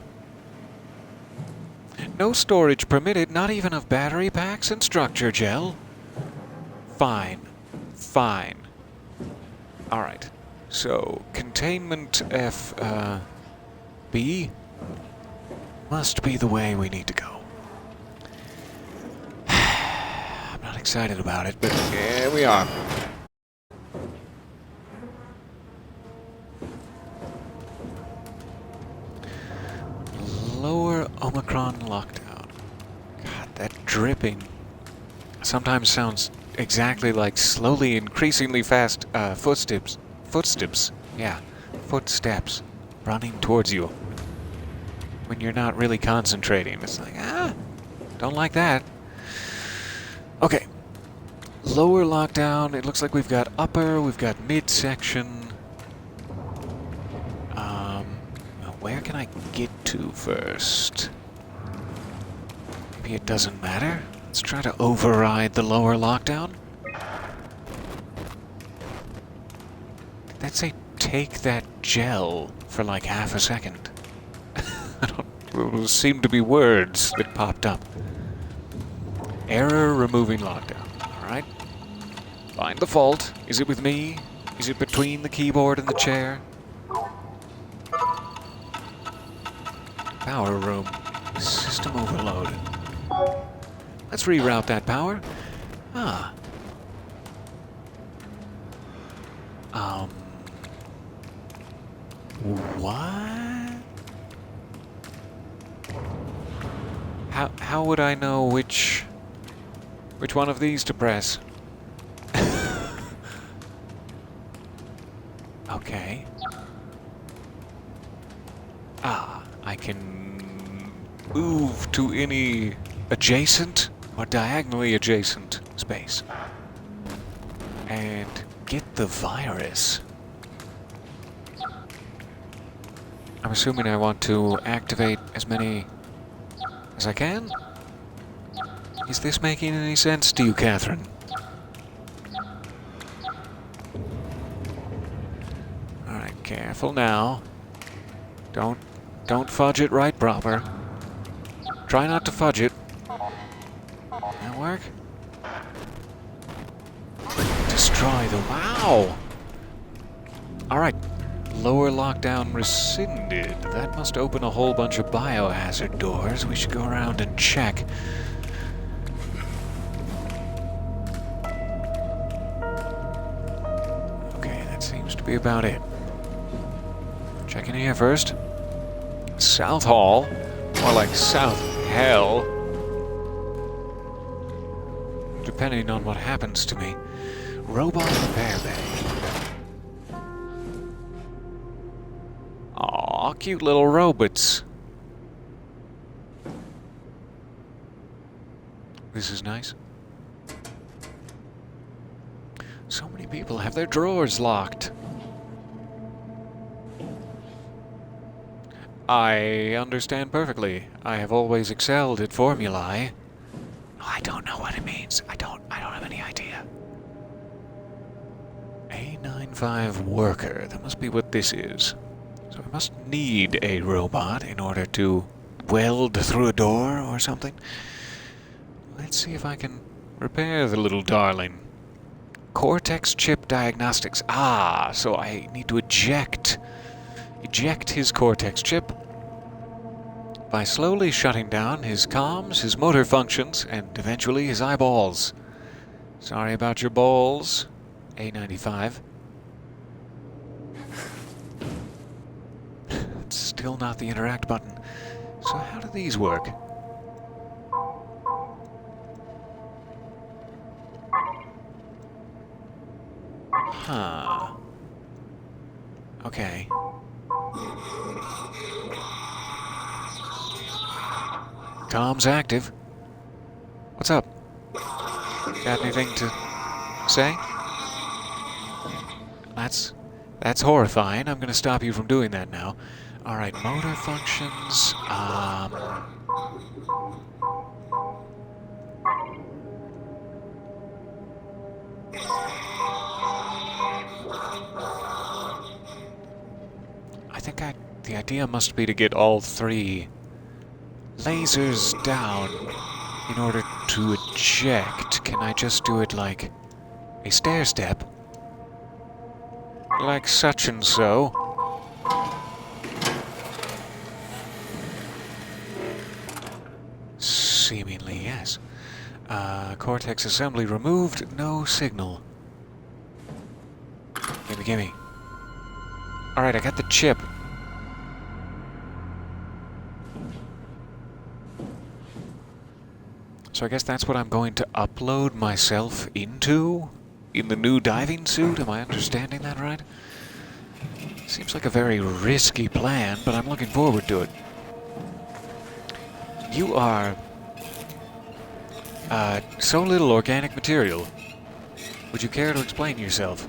No storage permitted, not even of battery packs and structure gel. Fine. Fine. Alright. So, containment B must be the way we need to go. I'm not excited about it, but here we are. Lower Omicron lockdown. God, that dripping sometimes sounds exactly like slowly increasingly fast footsteps. Yeah, footsteps running towards you. When you're not really concentrating. It's like, don't like that. Okay. Lower lockdown. It looks like we've got upper, we've got midsection. Where can I get to first? Maybe it doesn't matter. Let's try to override the lower lockdown. Did that say take that gel for like half a second? There seemed to be words that popped up. Error removing lockdown. Alright. Find the fault. Is it with me? Is it between the keyboard and the chair? Power room. System overload. Let's reroute that power. What? How would I know which one of these to press? Okay. I can move to any adjacent or diagonally adjacent space and get the virus. I'm assuming I want to activate as many as I can? Is this making any sense to you, Catherine? Alright, careful now. Don't fudge it right proper. Try not to fudge it. That work? Destroy the... Wow! Alright. Lower lockdown rescinded. That must open a whole bunch of biohazard doors. We should go around and check. Okay, that seems to be about it. Checking here first. South Hall. More like South Hell. Depending on what happens to me. Robot repair bay. Aw, cute little robots. this is nice. So many people have their drawers locked. I understand perfectly. I have always excelled at formulae. I don't know what it means. I don't have any idea. A95 worker. That must be what this is. So I must need a robot in order to weld through a door or something. Let's see if I can repair the little darling. Cortex chip diagnostics. Ah, so I need to eject his cortex chip by slowly shutting down his comms, his motor functions, and eventually his eyeballs. Sorry about your balls, A95. It's still not the interact button. So how do these work? Huh. Okay. Comms active. What's up? Got anything to say? That's horrifying. I'm gonna stop you from doing that now. Alright, motor functions, I think the idea must be to get all three lasers down in order to eject. Can I just do it like a stair step? Like such and so. Seemingly, yes. Cortex assembly removed, no signal. Gimme. Alright, I got the chip. So I guess that's what I'm going to upload myself into in the new diving suit. Am I understanding that right? Seems like a very risky plan, but I'm looking forward to it. You are so little organic material. Would you care to explain yourself?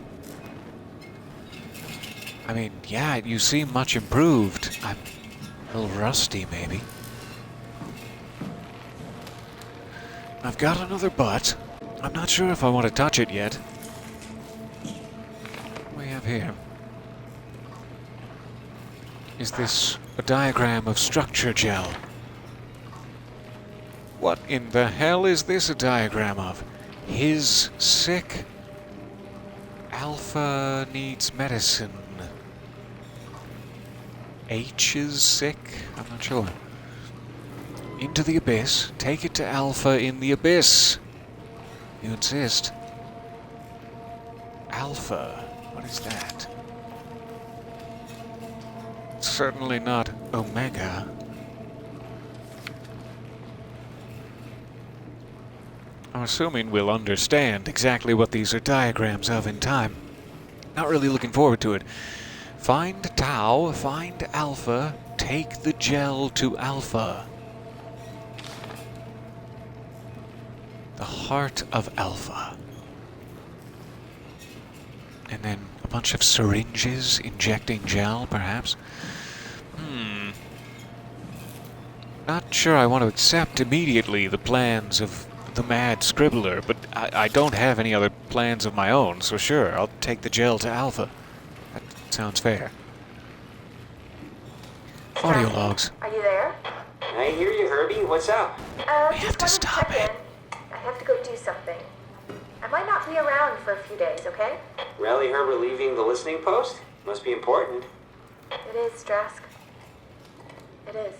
I mean, yeah, you seem much improved. I'm a little rusty, maybe. I've got another butt. I'm not sure if I want to touch it yet. What do we have here? Is this a diagram of structure gel? What in the hell is this a diagram of? His sick. Alpha needs medicine. H is sick? I'm not sure. Into the abyss. Take it to Alpha in the abyss. You insist. Alpha. What is that? Certainly not Omega. I'm assuming we'll understand exactly what these are diagrams of in time. Not really looking forward to it. Find Tau, find Alpha, take the gel to Alpha. The heart of Alpha. And then a bunch of syringes injecting gel, perhaps? Not sure I want to accept immediately the plans of the mad scribbler, but I don't have any other plans of my own, so sure, I'll take the gel to Alpha. That sounds fair. Audio logs. Are you there? I hear you, Herbie. What's up? We have to stop it. I have to go do something. I might not be around for a few days, okay? Rally Herbert leaving the listening post? Must be important. It is, Strask. It is.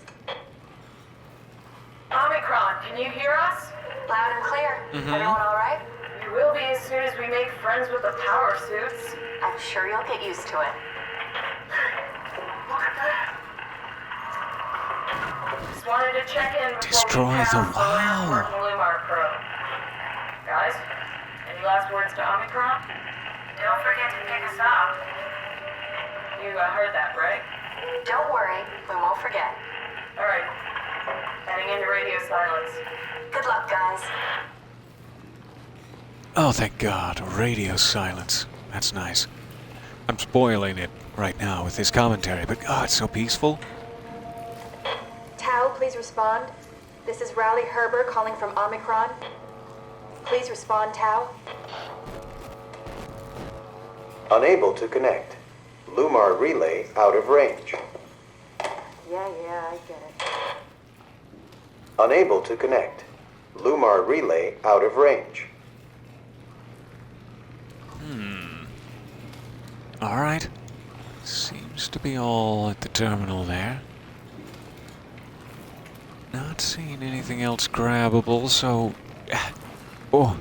Omicron, can you hear us? Loud and clear. Everyone all right? You will be as soon as we make friends with the power suits. I'm sure you'll get used to it. Look at that. Just wanted to check in before Destroy we the pass wow. for Lumar Pro. Guys, any last words to Omicron? Don't forget to pick us up. You heard that, right? Don't worry, we won't forget. All right. Heading into radio silence. Good luck, guys. Oh, thank God. Radio silence. That's nice. I'm spoiling it right now with this commentary, but God, it's so peaceful. Tau, please respond. This is Riley Herber calling from Omicron. Please respond, Tau. Unable to connect. Lumar relay out of range. Yeah, I get it. Unable to connect. Lumar relay out of range. Alright. Seems to be all at the terminal there. Not seeing anything else grabbable, so... Oh.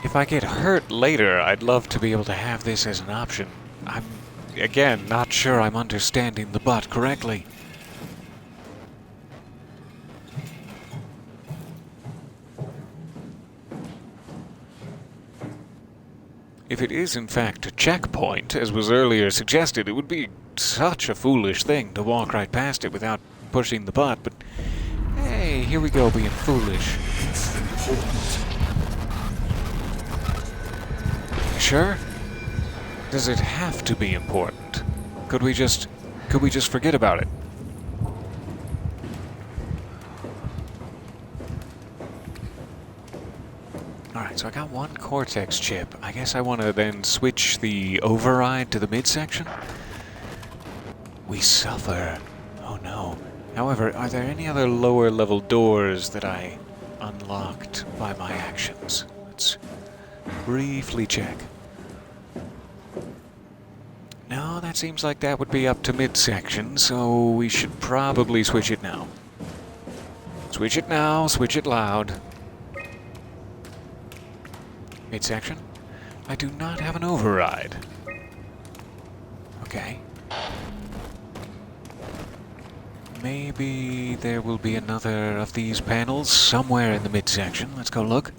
If I get hurt later, I'd love to be able to have this as an option. I'm, again, not sure I'm understanding the bot correctly. If it is in fact a checkpoint, as was earlier suggested, it would be such a foolish thing to walk right past it without pushing the button, but hey, here we go being foolish. Sure? Does it have to be important? Could we just forget about it? Alright, so I got one Cortex chip. I guess I want to then switch the override to the midsection? We suffer. Oh no. However, are there any other lower level doors that I unlocked by my actions? Let's briefly check. No, that seems like that would be up to midsection, so we should probably switch it now. Switch it now, switch it loud. Midsection? I do not have an override. Okay. Maybe there will be another of these panels somewhere in the midsection. Let's go look.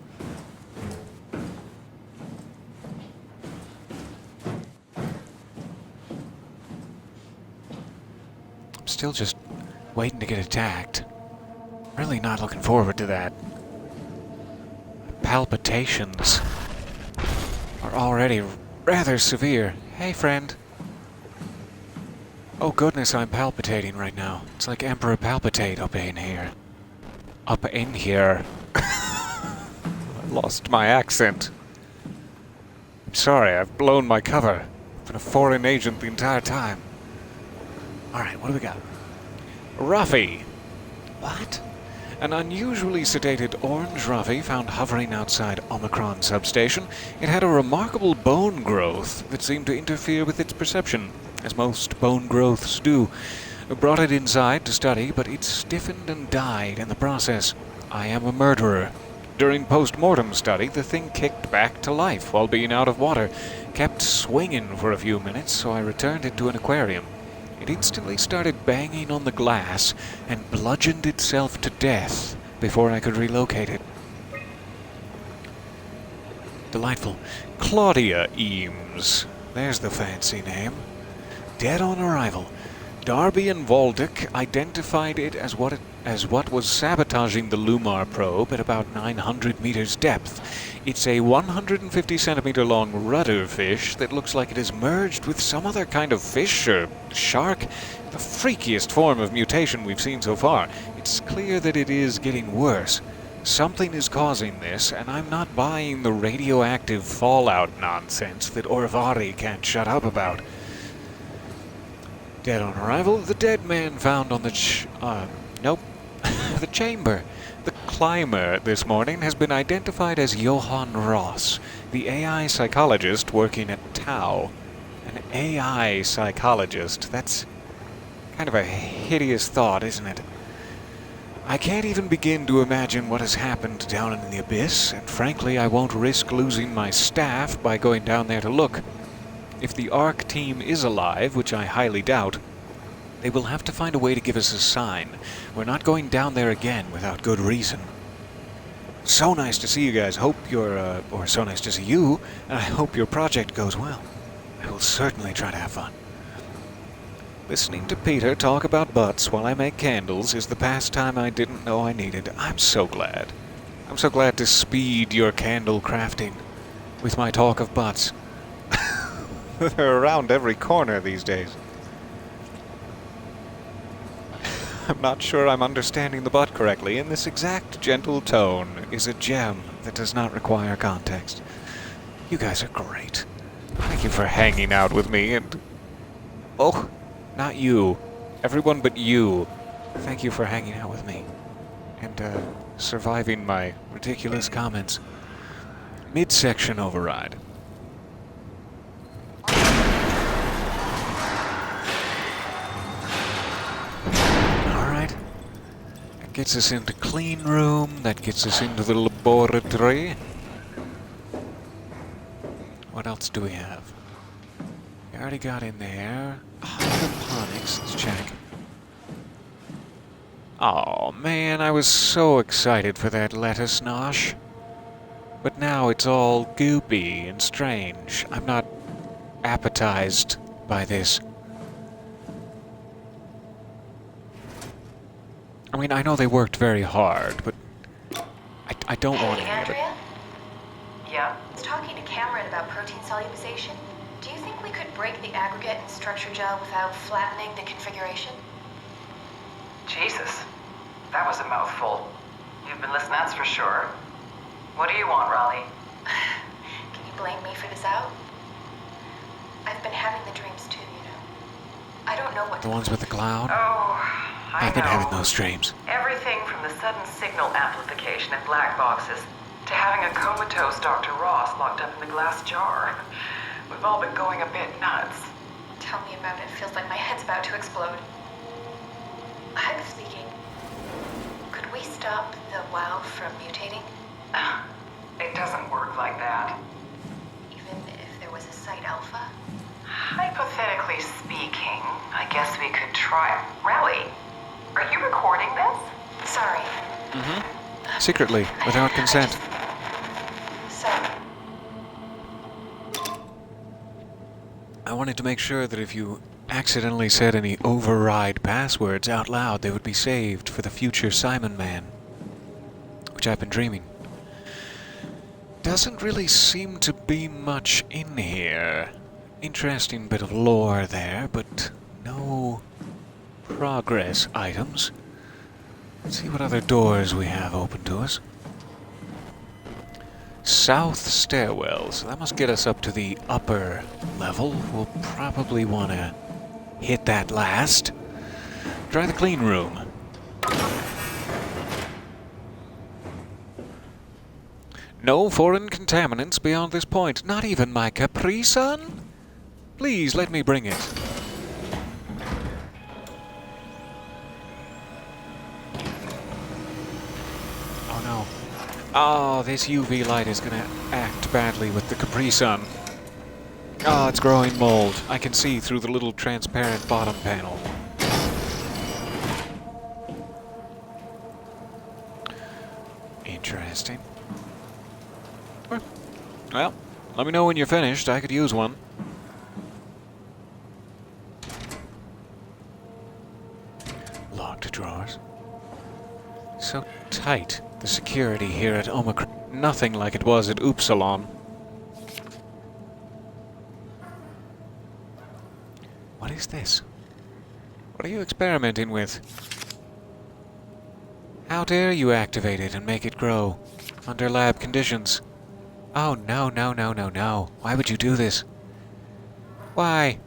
I'm still just waiting to get attacked. Really not looking forward to that. Palpitations are already rather severe. Hey, friend. Oh goodness, I'm palpitating right now. It's like Emperor Palpitate up in here. Up in here. I lost my accent. I'm sorry, I've blown my cover. I've been a foreign agent the entire time. Alright, what do we got? Ruffy. What? An unusually sedated orange Ruffy found hovering outside Omicron substation. It had a remarkable bone growth that seemed to interfere with its perception, as most bone growths do. I brought it inside to study, but it stiffened and died in the process. I am a murderer. During post-mortem study, the thing kicked back to life while being out of water, kept swinging for a few minutes, so I returned it to an aquarium. It instantly started banging on the glass and bludgeoned itself to death before I could relocate it. Delightful. Claudia Eames. There's the fancy name. Dead on arrival. Darby and Valdick identified it as what was sabotaging the Lumar probe at about 900 meters depth. It's a 150 centimeter long rudder fish that looks like it has merged with some other kind of fish or shark. The freakiest form of mutation we've seen so far. It's clear that it is getting worse. Something is causing this, and I'm not buying the radioactive fallout nonsense that Orvari can't shut up about. Dead on arrival, the dead man found on the the chamber. The climber this morning has been identified as Johann Ross, the AI psychologist working at Tau. An AI psychologist, that's kind of a hideous thought, isn't it? I can't even begin to imagine what has happened down in the abyss, and frankly I won't risk losing my staff by going down there to look. If the ARC team is alive, which I highly doubt, they will have to find a way to give us a sign. We're not going down there again without good reason. So nice to see you guys. Hope or so nice to see you, and I hope your project goes well. I will certainly try to have fun. Listening to Peter talk about butts while I make candles is the pastime I didn't know I needed. I'm so glad. I'm so glad to speed your candle crafting with my talk of butts. They're around every corner these days. I'm not sure I'm understanding the butt correctly, and this exact gentle tone is a gem that does not require context. You guys are great. Thank you for hanging out with me, and... Oh, not you. Everyone but you. Thank you for hanging out with me. And, surviving my ridiculous comments. Midsection override. Alright. That gets us into clean room. That gets us into the laboratory. What else do we have? We already got in there. Hydroponics, let's check. Oh man, I was so excited for that lettuce nosh. But now it's all goopy and strange. I'm not appetized by this. I mean, I know they worked very hard, but I don't want any of it. Andrea? Yeah? I was talking to Cameron about protein solubilization. Do you think we could break the aggregate and structure gel without flattening the configuration? Jesus. That was a mouthful. You've been listening, that's for sure. What do you want, Raleigh? Can you blame me for this out? I've been having the dreams too, you know. I don't know what The ones with the cloud? Oh, I I've been know. having those dreams. Everything from the sudden signal amplification in black boxes to having a comatose Dr. Ross locked up in the glass jar. We've all been going a bit nuts. Tell me about it. Feels like my head's about to explode. Hypothetically speaking, could we stop the WoW from mutating? It doesn't work like that. Even if there was a site alpha? Hypothetically speaking, I guess we could try. Raleigh, are you recording this? Sorry. Secretly, without consent. Sorry. I wanted to make sure that if you accidentally said any override passwords out loud, they would be saved for the future Simon Man, which I've been dreaming. Doesn't really seem to be much in here. Interesting bit of lore there, but no progress items. Let's see what other doors we have open to us. South stairwell, so that must get us up to the upper level. We'll probably want to hit that last. Try the clean room. No foreign contaminants beyond this point. Not even my Capri Sun? Please let me bring it. Oh no. Oh, this UV light is gonna act badly with the Capri Sun. Oh, it's growing mold. I can see through the little transparent bottom panel. Interesting. Well, let me know when you're finished. I could use one. Locked drawers. So tight, the security here at Omicron. Nothing like it was at Upsilon. What is this? What are you experimenting with? How dare you activate it and make it grow under lab conditions? Oh, no, no, no, no, no. Why would you do this? Why?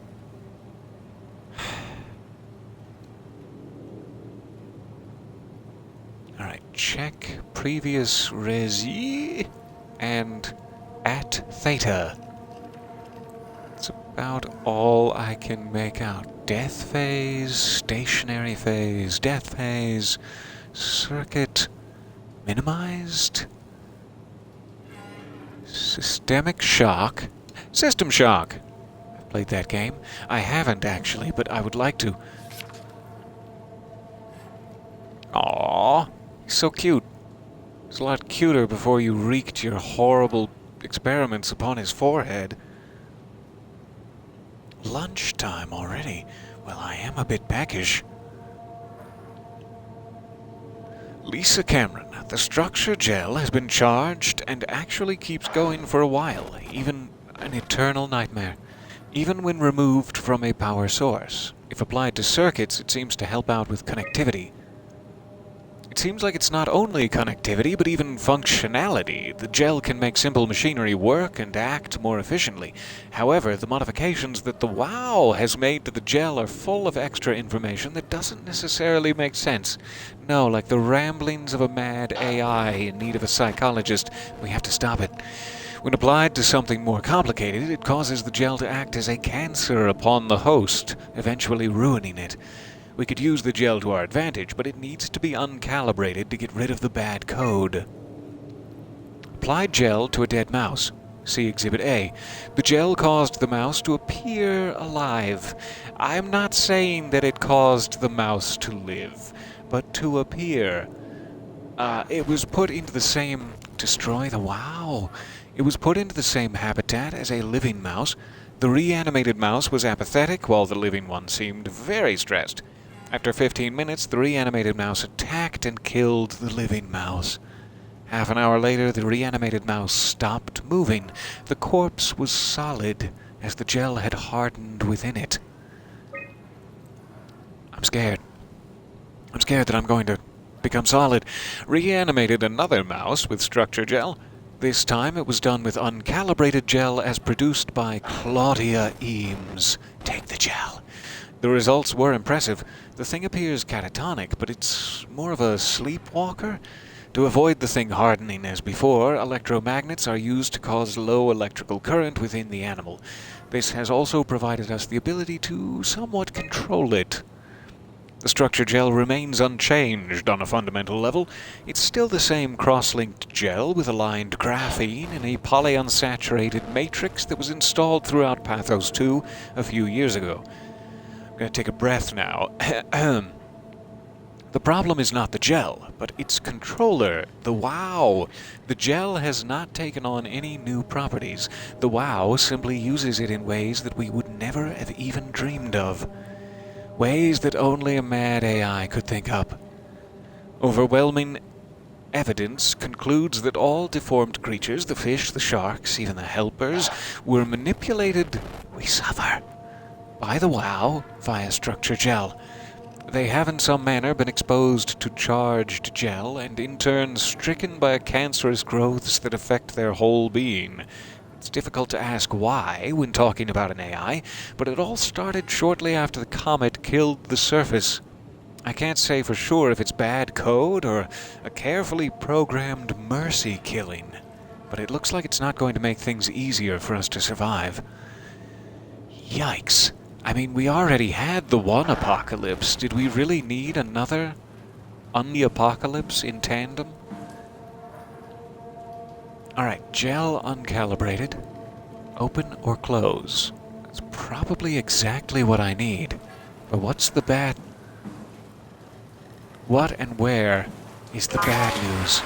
Alright, check previous resi and at theta. That's about all I can make out. Death phase, stationary phase, death phase, circuit minimized. Systemic shock. System shock. I've played that game. I haven't actually, but I would like to. Aww. He's so cute. He's a lot cuter before you wreaked your horrible experiments upon his forehead. Lunchtime already. Well, I am a bit peckish. Lisa Cameron, the structure gel has been charged and actually keeps going for a while, even an eternal nightmare. Even when removed from a power source. If applied to circuits, it seems to help out with connectivity. It seems like it's not only connectivity, but even functionality. The gel can make simple machinery work and act more efficiently. However, the modifications that the WoW has made to the gel are full of extra information that doesn't necessarily make sense. No, like the ramblings of a mad AI in need of a psychologist. We have to stop it. When applied to something more complicated, it causes the gel to act as a cancer upon the host, eventually ruining it. We could use the gel to our advantage, but it needs to be uncalibrated to get rid of the bad code. Applied gel to a dead mouse. See Exhibit A. The gel caused the mouse to appear alive. I'm not saying that it caused the mouse to live, but to appear. It was put into the same... Destroy the WoW. It was put into the same habitat as a living mouse. The reanimated mouse was apathetic, while the living one seemed very stressed. After 15 minutes, the reanimated mouse attacked and killed the living mouse. Half an hour later, the reanimated mouse stopped moving. The corpse was solid, as the gel had hardened within it. I'm scared. I'm scared that I'm going to become solid. Reanimated another mouse with structure gel. This time it was done with uncalibrated gel as produced by Claudia Eames. Take the gel. The results were impressive. The thing appears catatonic, but it's more of a sleepwalker. To avoid the thing hardening as before, electromagnets are used to cause low electrical current within the animal. This has also provided us the ability to somewhat control it. The structure gel remains unchanged on a fundamental level. It's still the same cross-linked gel with aligned graphene in a polyunsaturated matrix that was installed throughout Pathos 2 a few years ago. I'm going to take a breath now. The problem is not the gel, but its controller, the WoW. The gel has not taken on any new properties. The WoW simply uses it in ways that we would never have even dreamed of. Ways that only a mad AI could think up. Overwhelming evidence concludes that all deformed creatures, the fish, the sharks, even the helpers, were manipulated, we suffer, by the WoW via structure gel. They have in some manner been exposed to charged gel and in turn stricken by cancerous growths that affect their whole being. It's difficult to ask why when talking about an AI, but it all started shortly after the comet killed the surface. I can't say for sure if it's bad code or a carefully programmed mercy killing, but it looks like it's not going to make things easier for us to survive. Yikes. I mean, we already had the one apocalypse. Did we really need another apocalypse in tandem? Alright, gel uncalibrated. Open or close. That's probably exactly what I need. But what's the bad... What and where is the bad news?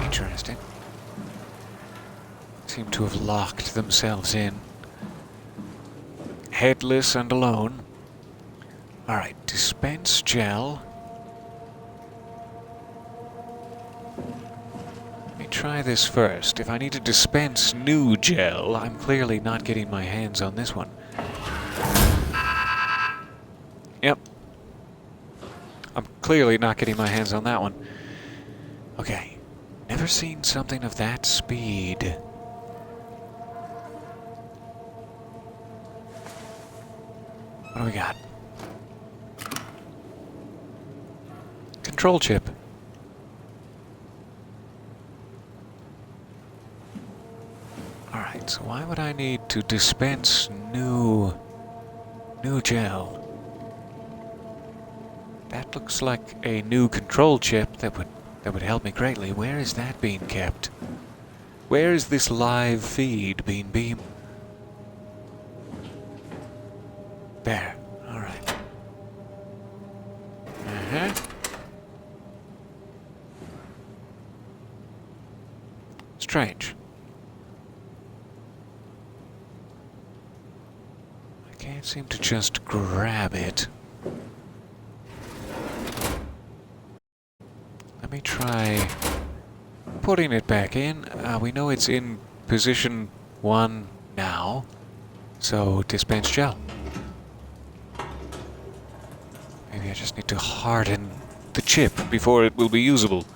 Interesting. Seem to have locked themselves in. Headless and alone. Alright, dispense gel. Let me try this first. If I need to dispense new gel, I'm clearly not getting my hands on this one. Yep. I'm clearly not getting my hands on that one. Okay. Never seen something of that speed. What do we got? Control chip. Alright, so why would I need to dispense new gel? That looks like a new control chip that would help me greatly. Where is that being kept? Where is this live feed being beamed? There. Alright. Strange. I can't seem to just grab it. Let me try putting it back in. We know it's in position 1 now, so dispense gel. Maybe I just need to harden the chip before it will be usable.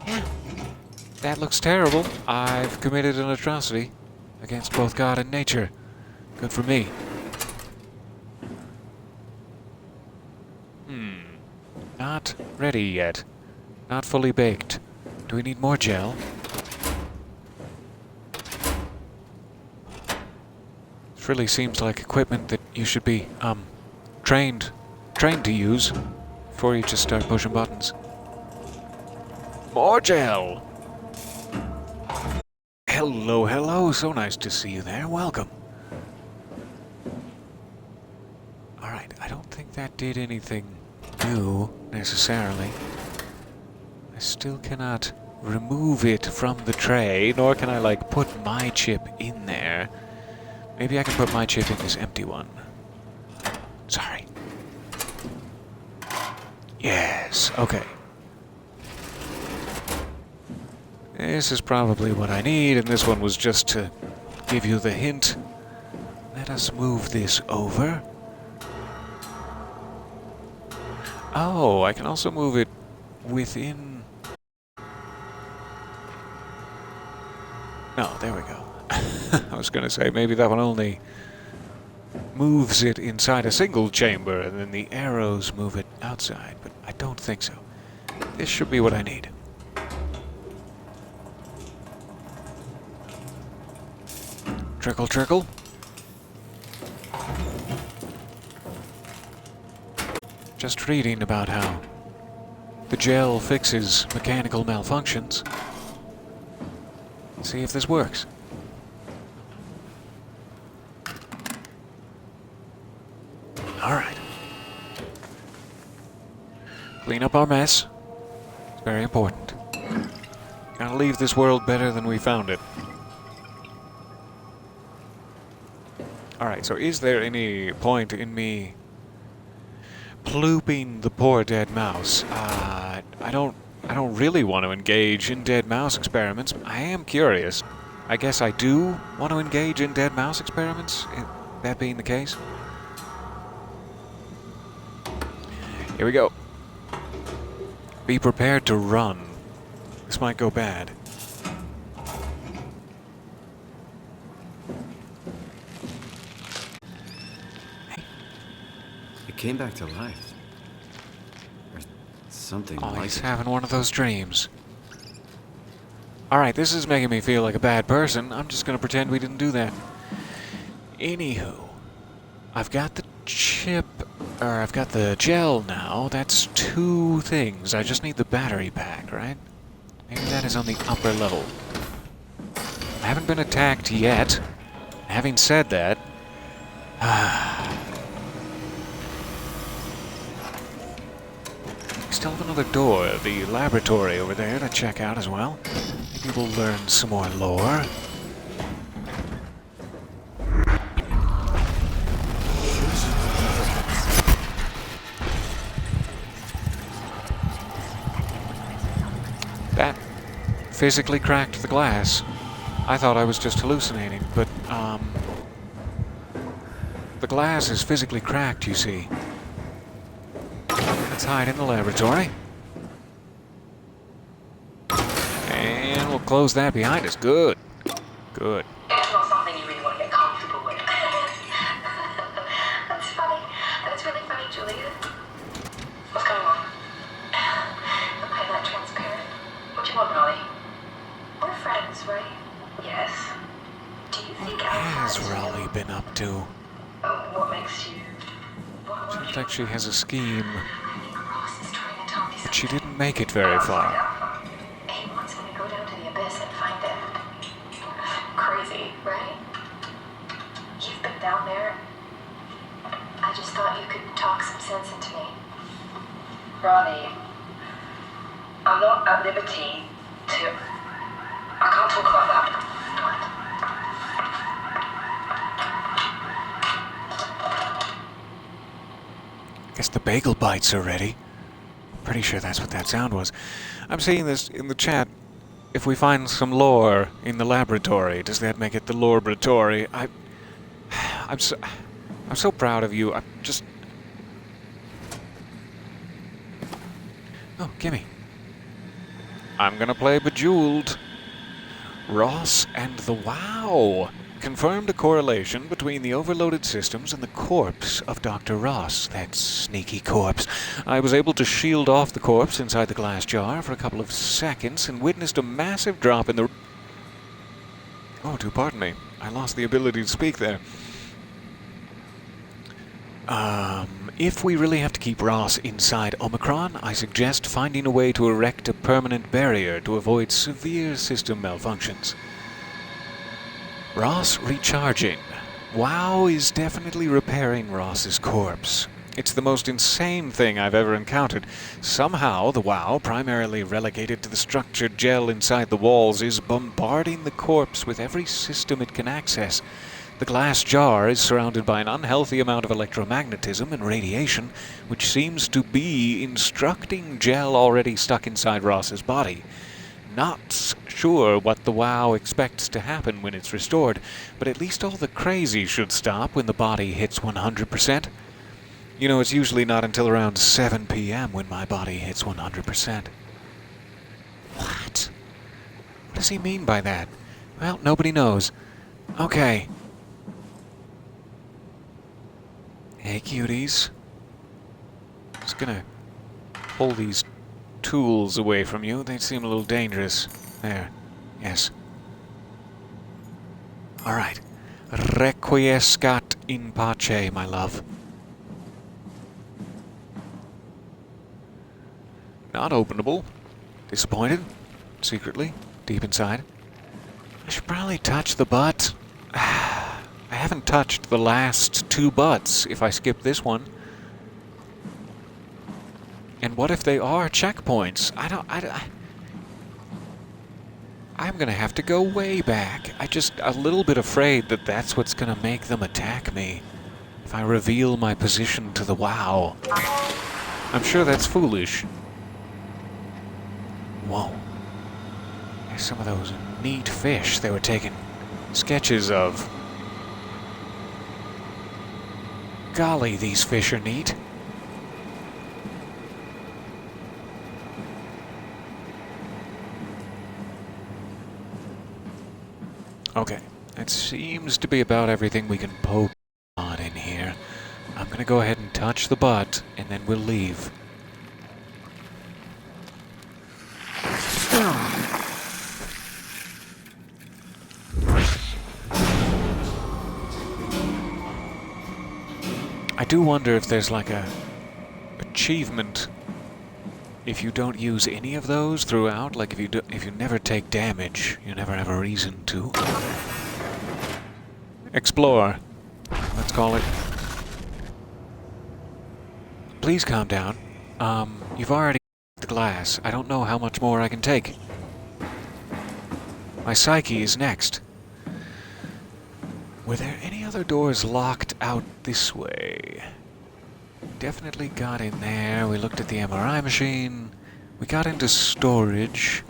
Yeah, that looks terrible. I've committed an atrocity against both God and nature. Good for me. Not ready yet. Not fully baked. Do we need more gel? This really seems like equipment that you should be, trained to use before you just start pushing buttons. More gel! Hello, hello. So nice to see you there. Welcome. Alright, I don't think that did anything new, necessarily. I still cannot remove it from the tray, nor can I, like, put my chip in there. Maybe I can put my chip in this empty one. Sorry. Yes, okay. This is probably what I need, and this one was just to give you the hint. Let us move this over. Oh, I can also move it within... No, there we go. I was going to say, maybe that one only moves it inside a single chamber, and then the arrows move it outside, but I don't think so. This should be what I need. Trickle, trickle. Just reading about how the gel fixes mechanical malfunctions. Let's see if this works. Alright. Clean up our mess. It's very important. Gotta leave this world better than we found it. Alright, so is there any point in me plooping the poor dead mouse? I don't really want to engage in dead mouse experiments. I am curious. I guess I do want to engage in dead mouse experiments, that being the case. Here we go. Be prepared to run. This might go bad. It came back to life. Or something Oh, like he's it. having one of those dreams. Alright, this is making me feel like a bad person. I'm just gonna pretend we didn't do that. Anywho, I've got the chip, or I've got the gel now. That's 2 things. I just need the battery pack, right? Maybe that is on the upper level. I haven't been attacked yet. Having said that... Still have another door, the laboratory over there to check out as well. Maybe we'll learn some more lore. That physically cracked the glass. I thought I was just hallucinating, but, the glass is physically cracked, you see. Let's hide in the laboratory. And we'll close that behind us. Good. Good. It's not something you really want to get comfortable with. That's funny. That's really funny, Julia. What's going on? Am I that transparent? What you want, Molly? We're friends, right? Yes. Do you think What has Raleigh been up to? what makes you... Seems like she has a scheme, Ross is trying to tell me but she didn't make it very far. He wants me to go down to the abyss and find it. Crazy, right? You've been down there. I just thought you could talk some sense into me. Ronnie, I'm not at liberty to... I can't talk about that. Guess the bagel bites are ready. Pretty sure that's what that sound was. I'm seeing this in the chat. If we find some lore in the laboratory, does that make it the laboratory? I'm so proud of you. I'm just... Oh, gimme. I'm gonna play Bejeweled. Ross and the WoW confirmed a correlation between the overloaded systems and the corpse of Dr. Ross. That sneaky corpse. I was able to shield off the corpse inside the glass jar for a couple of seconds and witnessed a massive drop in the... Oh, do pardon me. I lost the ability to speak there. If we really have to keep Ross inside Omicron, I suggest finding a way to erect a permanent barrier to avoid severe system malfunctions. Ross recharging. WoW is definitely repairing Ross's corpse. It's the most insane thing I've ever encountered. Somehow, the WoW, primarily relegated to the structured gel inside the walls, is bombarding the corpse with every system it can access. The glass jar is surrounded by an unhealthy amount of electromagnetism and radiation, which seems to be instructing gel already stuck inside Ross's body. Not sure what the WoW expects to happen when it's restored, but at least all the crazy should stop when the body hits 100%. You know, it's usually not until around 7 p.m. when my body hits 100%. What? What does he mean by that? Well, nobody knows. Okay. Hey, cuties. Just gonna pull these tools away from you. They seem a little dangerous. There. Yes. Alright. Requiescat in pace, my love. Not openable. Disappointed. Secretly. Deep inside. I should probably touch the butt. I haven't touched the last 2 butts if I skip this one. And what if they are checkpoints? I'm gonna have to go way back. I'm just a little bit afraid that that's what's gonna make them attack me if I reveal my position to the WoW. I'm sure that's foolish. Whoa. There's some of those neat fish they were taking sketches of. Golly, these fish are neat. Okay, that seems to be about everything we can poke on in here. I'm gonna go ahead and touch the butt, and then we'll leave. I do wonder if there's like a achievement if you don't use any of those throughout, like if you never take damage, you never have a reason to. Explore, let's call it. Please calm down. You've already the glass. I don't know how much more I can take. My psyche is next. Were there any other doors locked out this way? Definitely got in there. We looked at the MRI machine. We got into storage.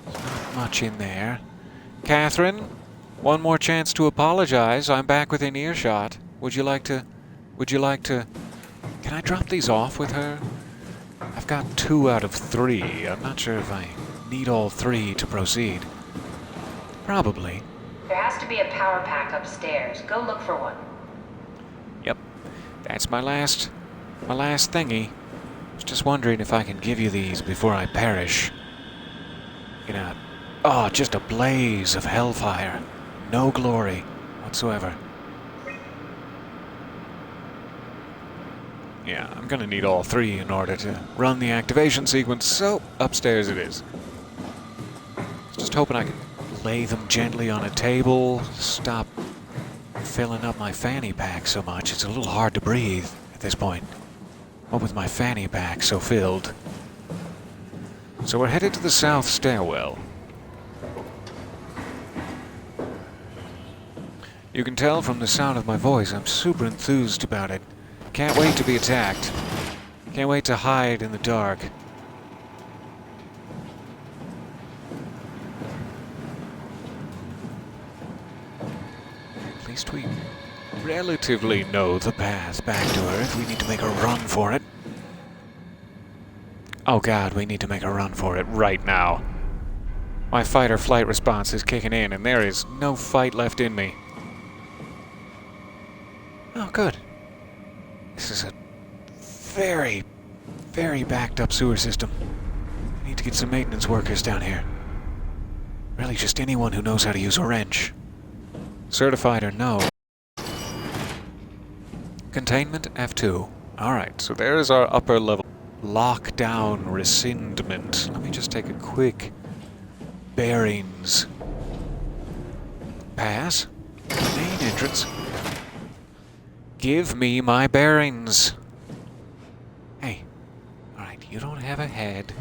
Not much in there. Catherine, one more chance to apologize. I'm back within earshot. Would you like to... Can I drop these off with her? I've got 2 out of 3. I'm not sure if I need all 3 to proceed. Probably. There has to be a power pack upstairs. Go look for one. Yep. That's my last thingy. Was just wondering if I can give you these before I perish. Just a blaze of hellfire. No glory whatsoever. Yeah, I'm gonna need all 3 in order to run the activation sequence, so upstairs it is. Just hoping I can lay them gently on a table, stop filling up my fanny pack so much. It's a little hard to breathe at this point. What with my fanny pack so filled. So we're headed to the south stairwell. You can tell from the sound of my voice I'm super enthused about it. Can't wait to be attacked. Can't wait to hide in the dark. At least we relatively know the path back to Earth. We need to make a run for it. Oh god, we need to make a run for it right now. My fight or flight response is kicking in, and there is no fight left in me. Oh, good. This is a very, very backed up sewer system. I need to get some maintenance workers down here. Really, just anyone who knows how to use a wrench. Certified or no. Containment F2. Alright, so there is our upper level lockdown rescindment. Let me just take a quick bearings. Pass. Main entrance. Give me my bearings. Hey, alright, you don't have a head.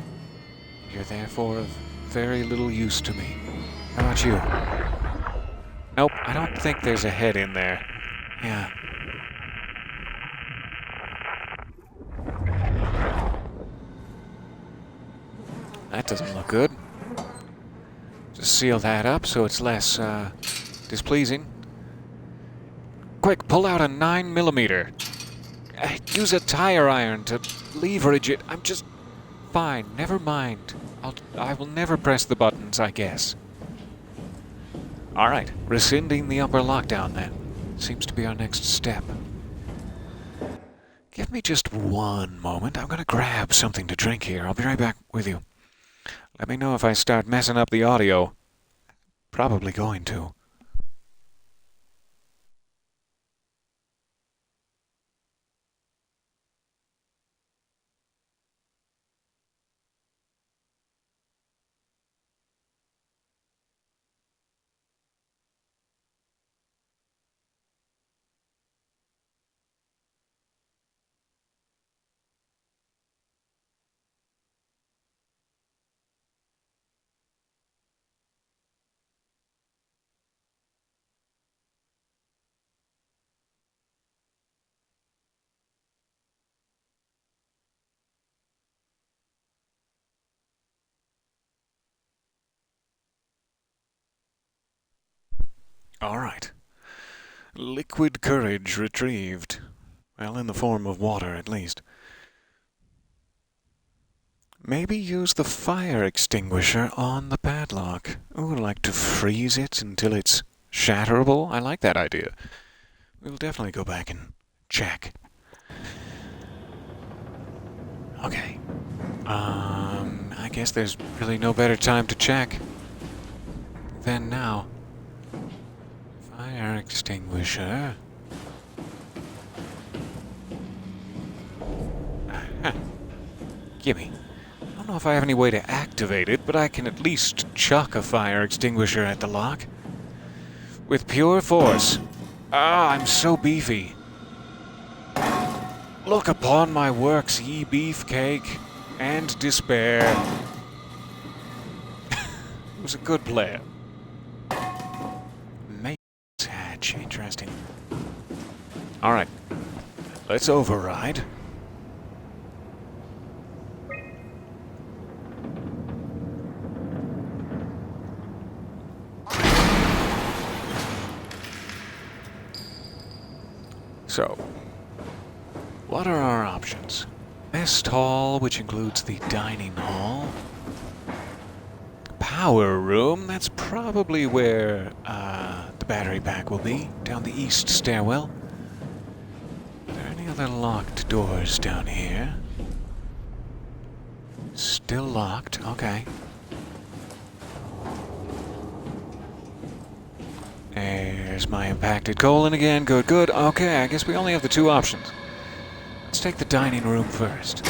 You're therefore of very little use to me. How about you? Nope, I don't think there's a head in there. Yeah. That doesn't look good. Just seal that up so it's less, displeasing. Quick, pull out a 9mm. Use a tire iron to leverage it. I'm just... Fine, never mind. I will never press the buttons, I guess. Alright, rescinding the upper lockdown then. Seems to be our next step. Give me just one moment. I'm gonna grab something to drink here. I'll be right back with you. Let me know if I start messing up the audio. Probably going to. Alright. Liquid courage retrieved. Well, in the form of water, at least. Maybe use the fire extinguisher on the padlock. Ooh, like to freeze it until it's shatterable? I like that idea. We'll definitely go back and check. Okay. I guess there's really no better time to check than now. Fire extinguisher. Aha. Gimme. I don't know if I have any way to activate it, but I can at least chuck a fire extinguisher at the lock. With pure force. Ah, I'm so beefy. Look upon my works, ye beefcake, and despair. It was a good plan. Mate's hatch, interesting. Alright, let's override. So, what are our options? Mess hall, which includes the dining hall. Power room, that's probably where the battery pack will be, down the east stairwell. Are there any other locked doors down here? Still locked, okay. There's my impacted colon again. Good, good. Okay, I guess we only have the two options. Let's take the dining room first.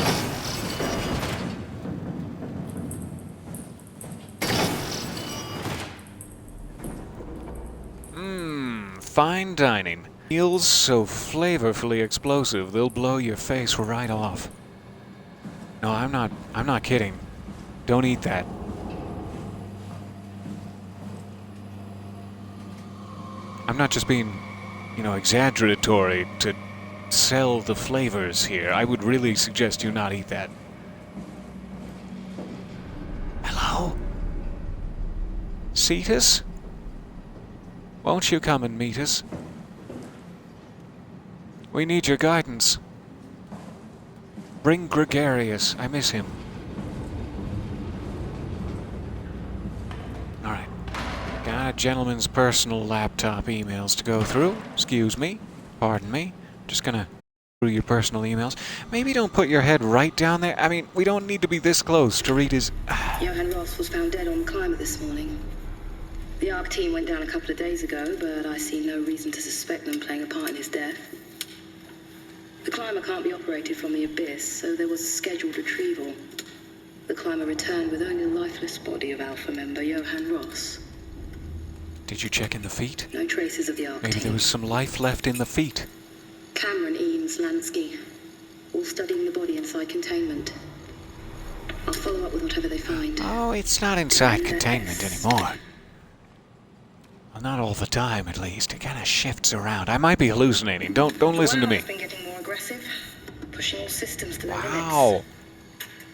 Fine dining. Meals so flavorfully explosive, they'll blow your face right off. No, I'm not kidding. Don't eat that. I'm not just being, exaggeratory to sell the flavors here. I would really suggest you not eat that. Hello? Cetus? Won't you come and meet us? We need your guidance. Bring Gregarious. I miss him. Alright. Got a gentleman's personal laptop emails to go through. Excuse me. Pardon me. Just gonna through your personal emails. Maybe don't put your head right down there. I mean, we don't need to be this close to read his... Johan Ross was found dead on the climber this morning. The ARC team went down a couple of days ago, but I see no reason to suspect them playing a part in his death. The climber can't be operated from the abyss, so there was a scheduled retrieval. The climber returned with only the lifeless body of Alpha member Johan Ross. Did you check in the feet? No traces of the ARC Maybe team. there was some life left in the feet. Cameron, Eames, Lansky, all studying the body inside containment. I'll follow up with whatever they find. Oh, it's not inside containment anymore. Well, not all the time, at least. It kind of shifts around. I might be hallucinating. Don't listen to me. Wow, been getting more aggressive, pushing all systems to their Wow. limits.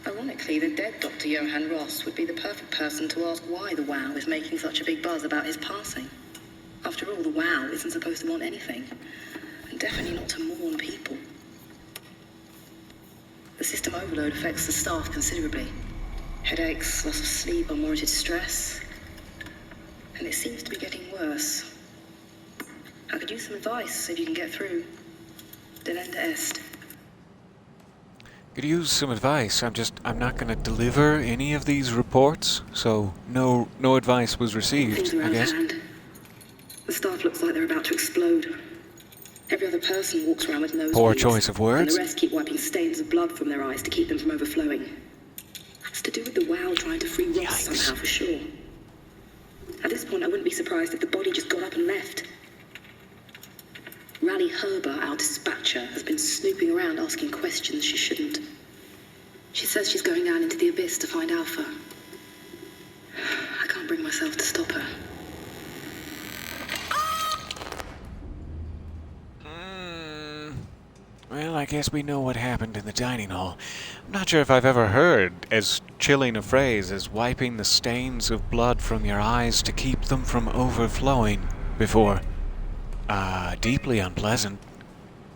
Ironically, the dead Dr. Johan Ross would be the perfect person to ask why the WOW is making such a big buzz about his passing. After all, the WOW isn't supposed to want anything, and definitely not to mourn people. The system overload affects the staff considerably. Headaches, loss of sleep, unwarranted stress. And it seems to be getting worse. I could use some advice if you can get through. Delenda est. Could use some advice. I'm not going to deliver any of these reports, so no advice was received, Things are I out of guess. hand. The staff looks like they're about to explode. Every other person walks around with nosebleeds. Poor choice of words. And the rest keep wiping stains of blood from their eyes to keep them from overflowing. It's to do with the WOW trying to free Ross Yikes. somehow, for sure. At this point, I wouldn't be surprised if the body just got up and left. Rally Herber, our dispatcher, has been snooping around asking questions she shouldn't. She says she's going down into the abyss to find Alpha. I can't bring myself to stop her. Well, I guess we know what happened in the dining hall. I'm not sure if I've ever heard as chilling a phrase as wiping the stains of blood from your eyes to keep them from overflowing before. Deeply unpleasant.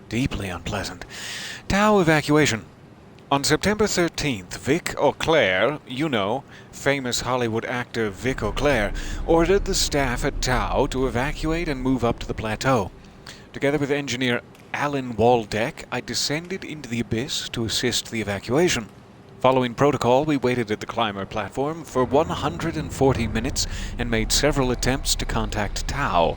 Deeply unpleasant. Tau evacuation. On September 13th, Vic Auclair, famous Hollywood actor Vic Auclair, ordered the staff at Tau to evacuate and move up to the plateau. Together with engineer Alan Waldeck, I descended into the abyss to assist the evacuation. Following protocol, we waited at the climber platform for 140 minutes and made several attempts to contact Tau.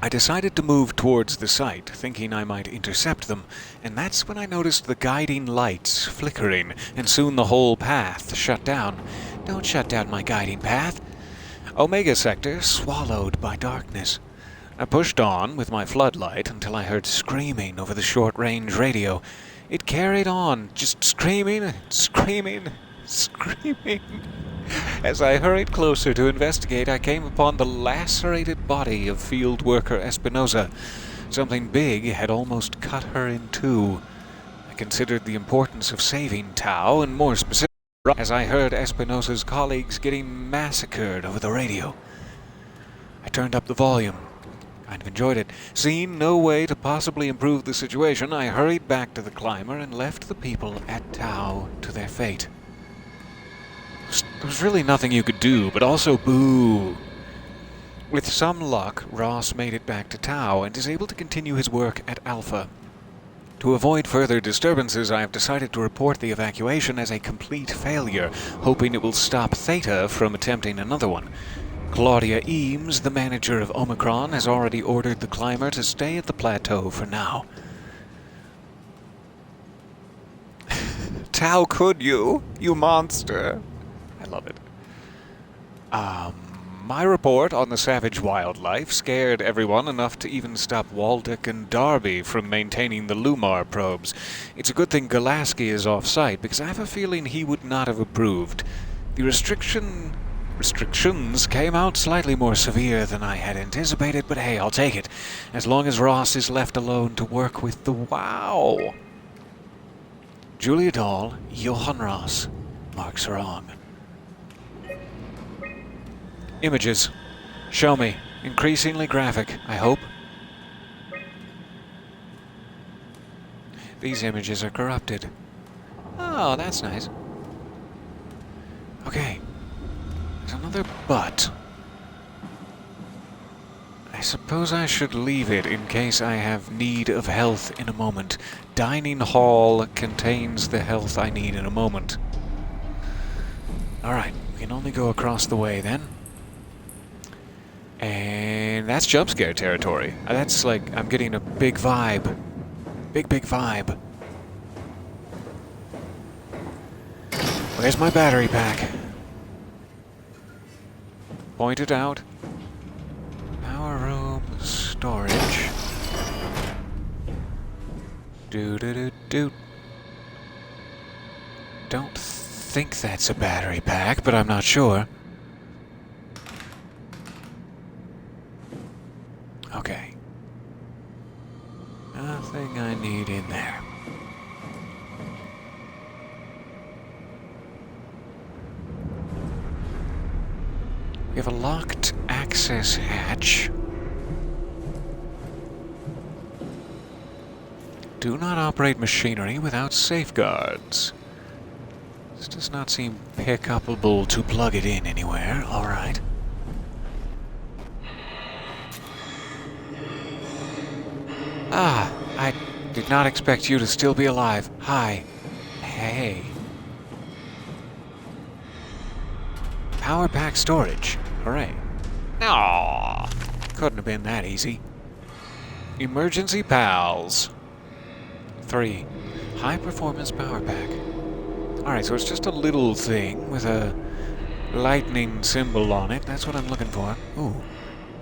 I decided to move towards the site, thinking I might intercept them, and that's when I noticed the guiding lights flickering, and soon the whole path shut down. Don't shut down my guiding path. Omega Sector swallowed by darkness. I pushed on with my floodlight until I heard screaming over the short-range radio. It carried on, just screaming, screaming, screaming. As I hurried closer to investigate, I came upon the lacerated body of field worker Espinosa. Something big had almost cut her in two. I considered the importance of saving Tau, and more specifically, as I heard Espinosa's colleagues getting massacred over the radio. I turned up the volume. Kind of enjoyed it. Seeing no way to possibly improve the situation, I hurried back to the climber and left the people at Tau to their fate. There was really nothing you could do, but also boo. With some luck, Ross made it back to Tau and is able to continue his work at Alpha. To avoid further disturbances, I have decided to report the evacuation as a complete failure, hoping it will stop Theta from attempting another one. Claudia Eames, the manager of Omicron, has already ordered the climber to stay at the plateau for now. Tau, could you? You monster. I love it. My report on the savage wildlife scared everyone enough to even stop Waldeck and Darby from maintaining the Lumar probes. It's a good thing Gulaski is off-site, because I have a feeling he would not have approved. The restrictions came out slightly more severe than I had anticipated, but hey, I'll take it. As long as Ross is left alone to work with the WOW. Julia Dahl, Johann Ross, Mark Sarong. Images. Show me. Increasingly graphic, I hope. These images are corrupted. Oh, that's nice. Okay. There's another but. I suppose I should leave it in case I have need of health in a moment. Dining hall contains the health I need in a moment. Alright, we can only go across the way then. And that's jump scare territory. That's like, I'm getting a big vibe. Big vibe. Where's my battery pack? Point it out. Power room, storage. Do. Don't think that's a battery pack, but I'm not sure. Okay. Nothing I need in there. We have a locked access hatch. Do not operate machinery without safeguards. This does not seem pick-upable to plug it in anywhere. Alright. Ah, I did not expect you to still be alive. Hi. Hey. Power pack storage. Hooray. Aww. Couldn't have been that easy. Emergency pals. 3. High performance power pack. Alright, so it's just a little thing with a lightning symbol on it. That's what I'm looking for. Ooh.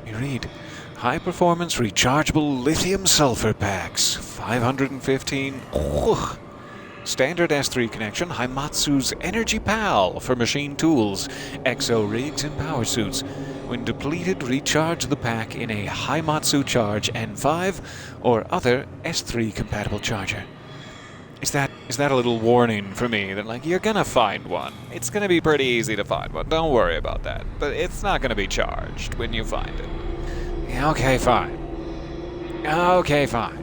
You read. High performance rechargeable lithium sulfur packs. 515. Ugh. Standard S3 connection, Haimatsu's Energy Pal for machine tools, exo rigs, and power suits. When depleted, recharge the pack in a Haimatsu Charge N5 or other S3 compatible charger. Is that a little warning for me that, like, you're gonna find one? It's gonna be pretty easy to find one. Don't worry about that. But it's not gonna be charged when you find it. Yeah, okay, fine. Okay, fine.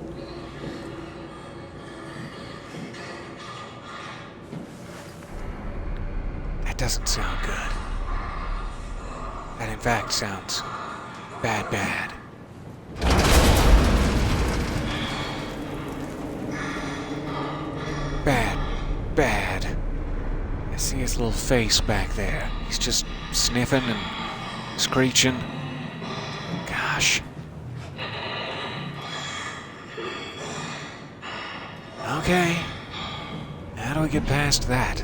That doesn't sound good. That, in fact, sounds bad. Bad. I see his little face back there. He's just sniffing and screeching. Gosh. Okay. How do we get past that?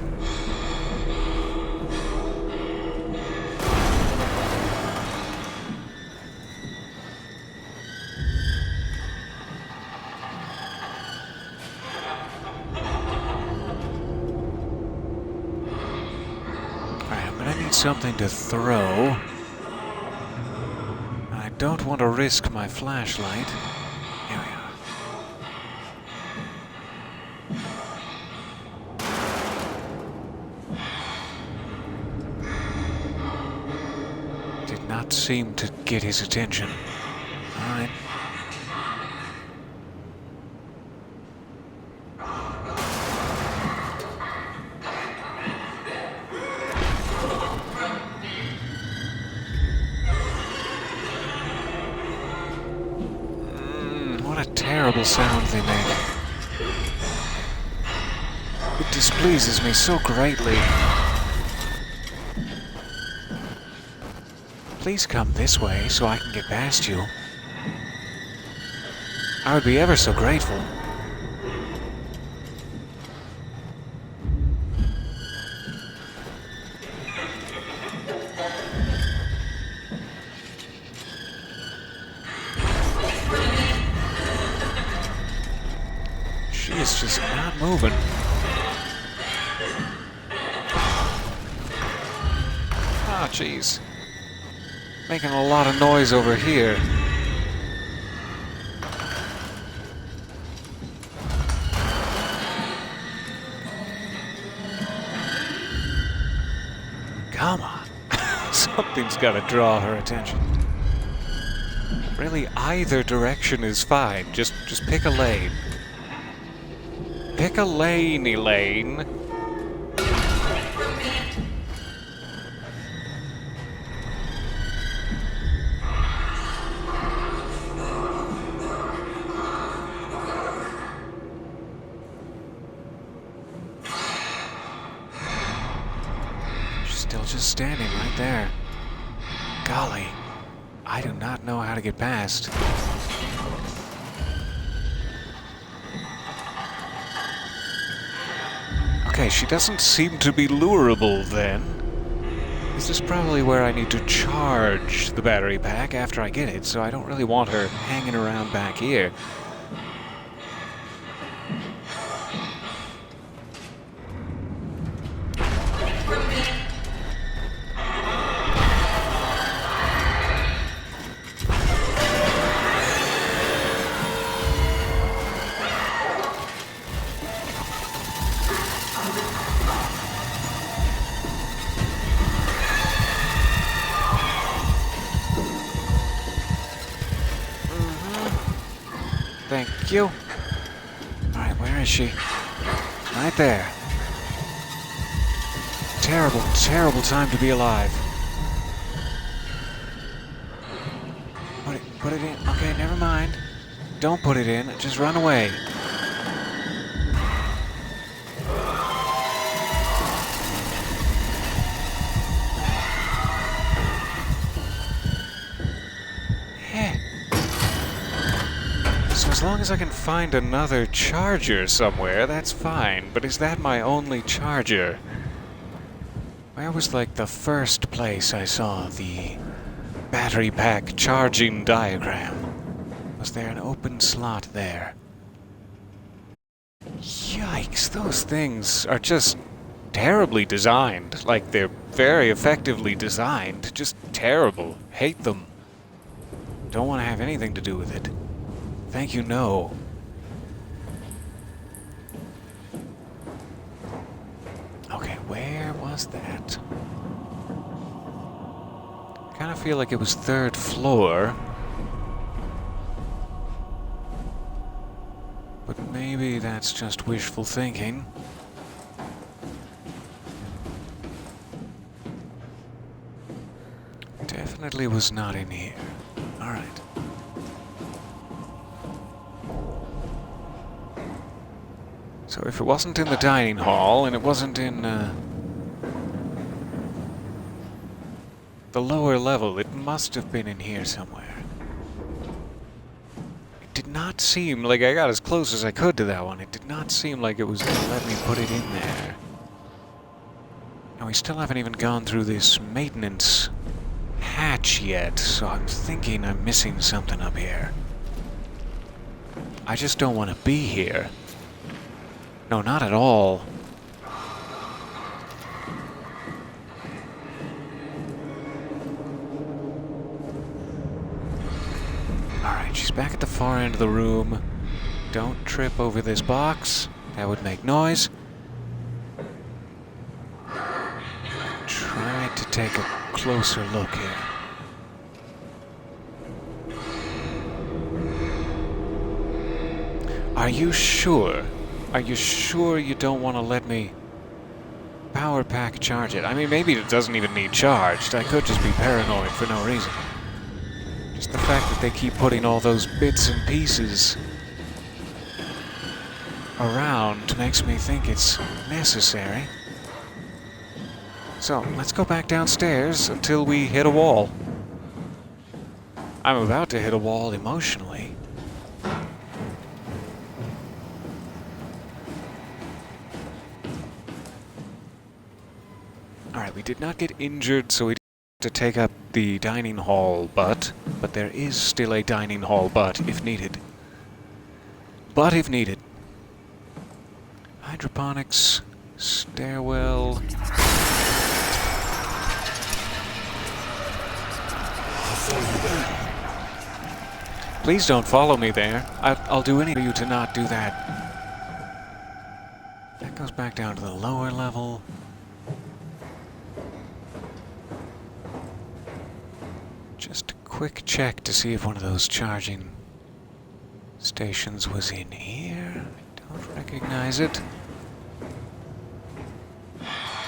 Something to throw. I don't want to risk my flashlight. Here we are. Did not seem to get his attention. All right. Terrible sound they make. It displeases me so greatly. Please come this way so I can get past you. I would be ever so grateful. just not moving. Ah, jeez. Making a lot of noise over here. Come on. Something's got to draw her attention. Really, either direction is fine. Just pick a lane. Pick a lane, Elaine. She's still just standing right there. Golly, I do not know how to get past. Okay, she doesn't seem to be lurable then. This is probably where I need to charge the battery pack after I get it, so I don't really want her hanging around back here. Thank you. Alright, where is she? Right there. Terrible, terrible time to be alive. Put it in. Okay, never mind. Don't put it in. Just run away. So as long as I can find another charger somewhere, that's fine. But is that my only charger? Where was, like, the first place I saw the battery pack charging diagram? Was there an open slot there? Yikes, those things are just terribly designed. Like, they're very effectively designed. Just terrible. Hate them. Don't want to have anything to do with it. Thank you, no. Okay, where was that? I kind of feel like it was 3rd floor. But maybe that's just wishful thinking. Definitely was not in here. Alright. So if it wasn't in the dining hall, and it wasn't in the lower level, it must have been in here somewhere. It did not seem like I got as close as I could to that one. It did not seem like it was going to let me put it in there. Now, we still haven't even gone through this maintenance hatch yet, so I'm thinking I'm missing something up here. I just don't want to be here. No, not at all. Alright, she's back at the far end of the room. Don't trip over this box. That would make noise. Try to take a closer look here. Are you sure? Are you sure you don't want to let me power pack charge it? I mean, maybe it doesn't even need charged. I could just be paranoid for no reason. Just the fact that they keep putting all those bits and pieces around makes me think it's necessary. So, let's go back downstairs until we hit a wall. I'm about to hit a wall emotionally. Alright, we did not get injured, so we didn't have to take up the dining hall but there is still a dining hall but if needed. But if needed. hydroponics, stairwell. Please don't follow me there. I'll do anything for you to not do that. That goes back down to the lower level. Just a quick check to see if one of those charging stations was in here. I don't recognize it.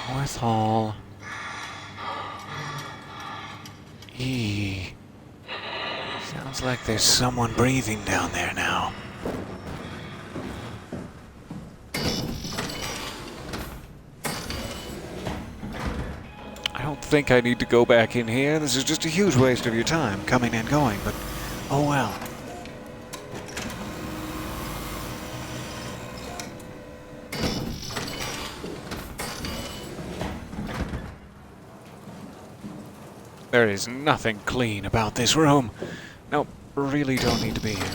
North Hall. E. Sounds like there's someone breathing down there now. I don't think I need to go back in here. This is just a huge waste of your time coming and going, but oh well. There is nothing clean about this room. Nope, really don't need to be here.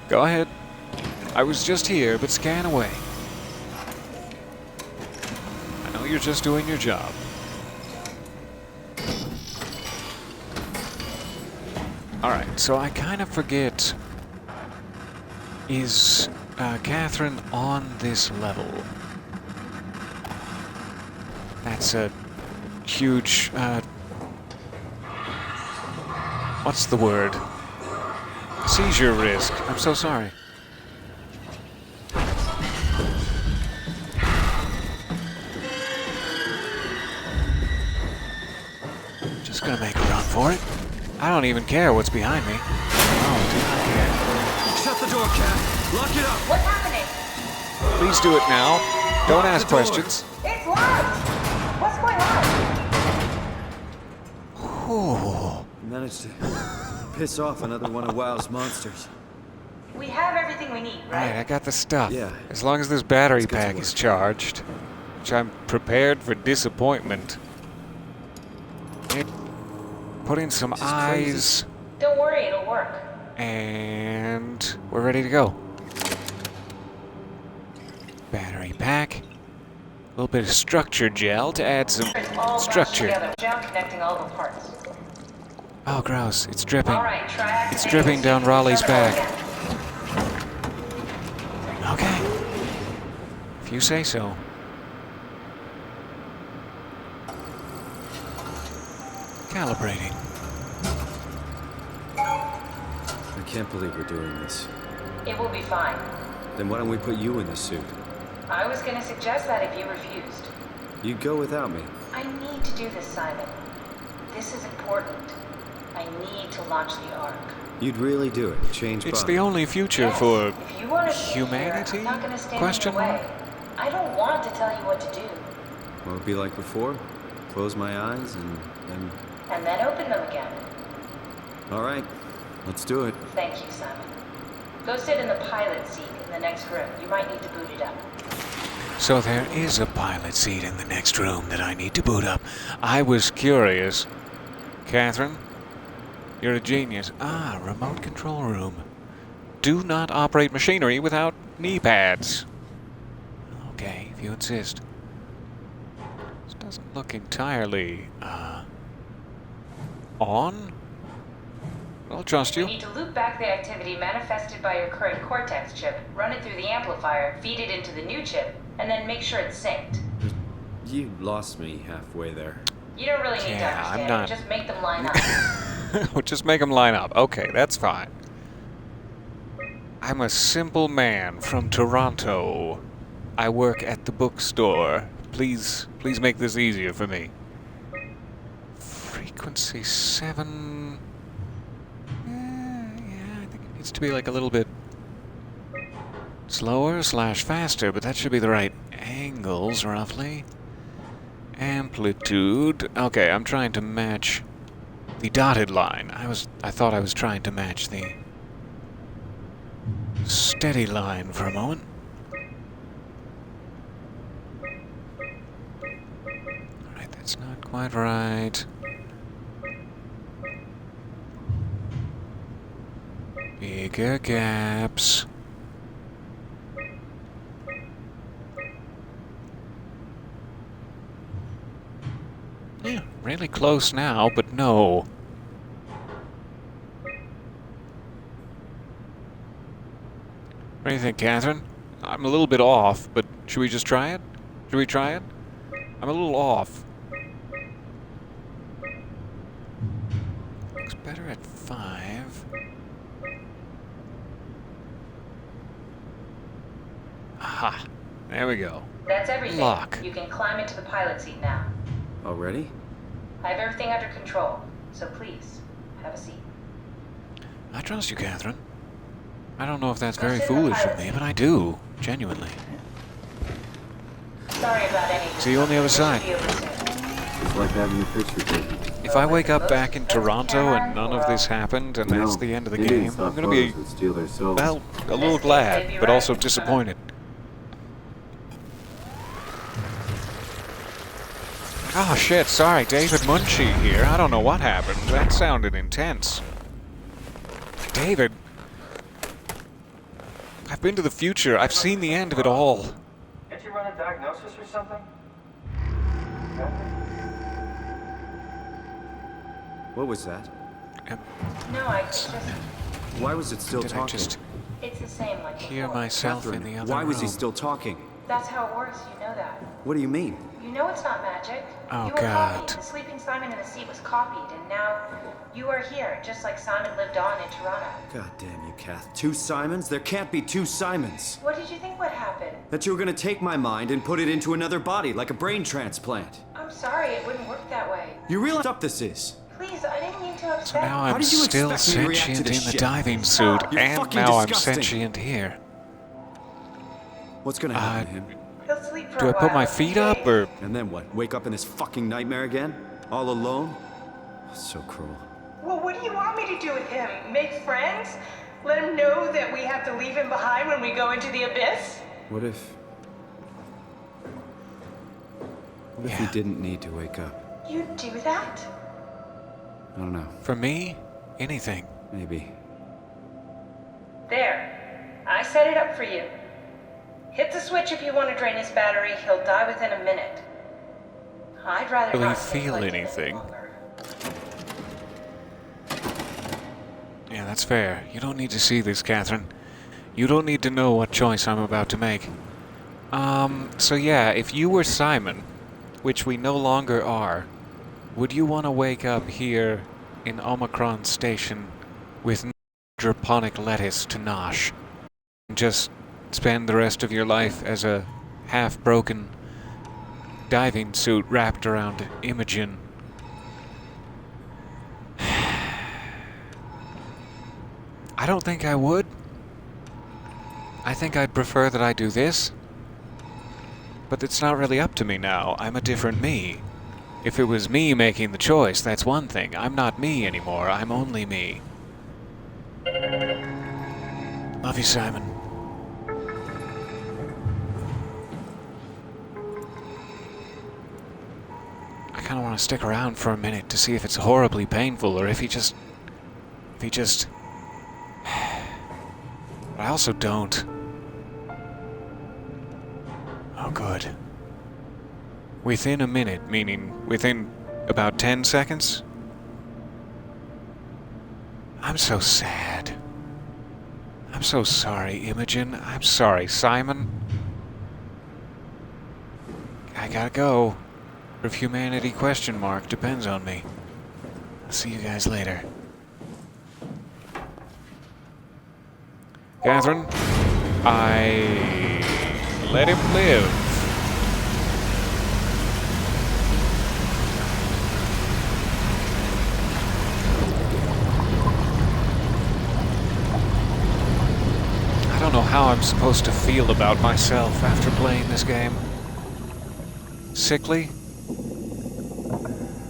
Go ahead. I was just here, but scan away. I know you're just doing your job. Alright, so I kind of forget... Is Catherine on this level? That's a huge, what's the word? Seizure risk. I'm so sorry. Just gonna make a run for it. I don't even care what's behind me. Oh, do not care. Shut the door, Cat. Lock it up. What's happening? Please do it now. Don't ask questions. It's locked! What's going on? Oh. Managed to piss off another one of WoW's monsters. We have everything we need, Right, right? I got the stuff. Yeah. As long as this battery Let's get to pack work. is charged, which I'm prepared for disappointment. Put in some This is eyes, crazy. Don't worry, it'll work. and we're ready to go. Battery pack. A little bit of structure gel to add some It's all bunched structure. together, without connecting all the parts. Oh, gross. It's dripping. All right, try activating It's dripping the down sequence Raleigh's protocol back. again. Okay. If you say so. Calibrating. I can't believe we're doing this. It will be fine. Then why don't we put you in the suit? I was gonna suggest that if you refused. You'd go without me. I need to do this, Simon. This is important. I need to launch the Ark. You'd really do it. Change It's body. the only future Yes, for if you want to be humanity? Here, I'm not gonna stand Question in your mark? way. I don't want to tell you what to do, What would it be like before? Close my eyes and and then open them again. all right, let's do it. Thank you, Simon. Go sit in the pilot seat in the next room. You might need to boot it up. So there is a pilot seat in the next room that I need to boot up. I was curious. Catherine, you're a genius. Ah, remote control room. Do not operate machinery without knee pads. Okay, if you insist. This doesn't look entirely, on? I'll trust We you. need to loop back the activity manifested by your current Cortex chip, run it through the amplifier, feed it into the new chip, and then make sure it's synced. You lost me halfway there. You don't really need to Yeah, I'm understand. not- Just make them line up. We'll just make them line up. Okay, that's fine. I'm a simple man from Toronto. I work at the bookstore. Please make this easier for me. Frequency 7... yeah, I think it needs to be like a little bit slower / faster, but that should be the right angles, roughly. Amplitude. Okay, I'm trying to match the dotted line. I thought I was trying to match the steady line for a moment. Alright, that's not quite right. bigger gaps. Yeah, really close now, but no. What do you think, Catherine? I'm a little bit off, but should we just try it? Should we try it? I'm a little off. Looks better at 5. Aha! There we go. That's everything. Lock. You can climb into the pilot seat now. Already? I have everything under control, so please, have a seat. I trust you, Catherine. I don't know if that's Go very sit in the foolish of pilot me, seat. but I do. Genuinely. Sorry about any. See you on the other side. Should be over soon. It's like having a picture taken. If I wake up back in Toronto and none of this happened and that's the end of the game, I'm gonna be, well, a little glad, but also disappointed. Oh shit, sorry, David Munchie here. I don't know what happened. That sounded intense. David, I've been to the future. I've seen the end of it all. Did you run a diagnosis or something? What was that? No, I just. Why was it still Did I talking? just It's the same like hear before. myself in Catherine, the other why was he room? still talking? That's how it works, you know that. What do you mean? You know it's not magic. Oh, You were God. copied. The sleeping Simon in the seat was copied, and now you are here, just like Simon lived on in Toronto. God damn you, Kath. 2 Simons? There can't be 2 Simons. What did you think would happen? That you were gonna take my mind and put it into another body, like a brain transplant. I'm sorry, it wouldn't work that way. You realize what this is? Please, I didn't mean to upset So now you. How I'm did you still expect me to react to sentient in this the shit? diving suit, You're and fucking now I'm disgusting. sentient here. What's gonna happen to him? He'll sleep for Do a I while. put my feet up, or... And then what? Wake up in this fucking nightmare again? All alone? So cruel. Well, what do you want me to do with him? Make friends? Let him know that we have to leave him behind when we go into the abyss? What if... What if Yeah. he didn't need to wake up? You'd do that? I don't know. For me, anything. Maybe. There. I set it up for you. Hit the switch if you want to drain his battery. He'll die within a minute. I'd rather Will he not stay feel like this anything? longer. Yeah, that's fair. You don't need to see this, Catherine. You don't need to know what choice I'm about to make. So yeah, if you were Simon, which we no longer are, would you want to wake up here in Omicron Station with no hydroponic lettuce to nosh? And just spend the rest of your life as a half-broken diving suit wrapped around Imogen? I don't think I would. I think I'd prefer that I do this. But it's not really up to me now. I'm a different me. If it was me making the choice, that's one thing. I'm not me anymore. I'm only me. Love you, Simon. I kind of want to stick around for a minute to see if it's horribly painful or if he just... But I also don't. Oh, good. Within a minute, meaning within about 10 seconds? I'm so sad. I'm so sorry, Imogen. I'm sorry, Simon. I gotta go. If humanity ? Depends on me. I'll see you guys later. Catherine, I let him live. I don't know how I'm supposed to feel about myself after playing this game. Sickly?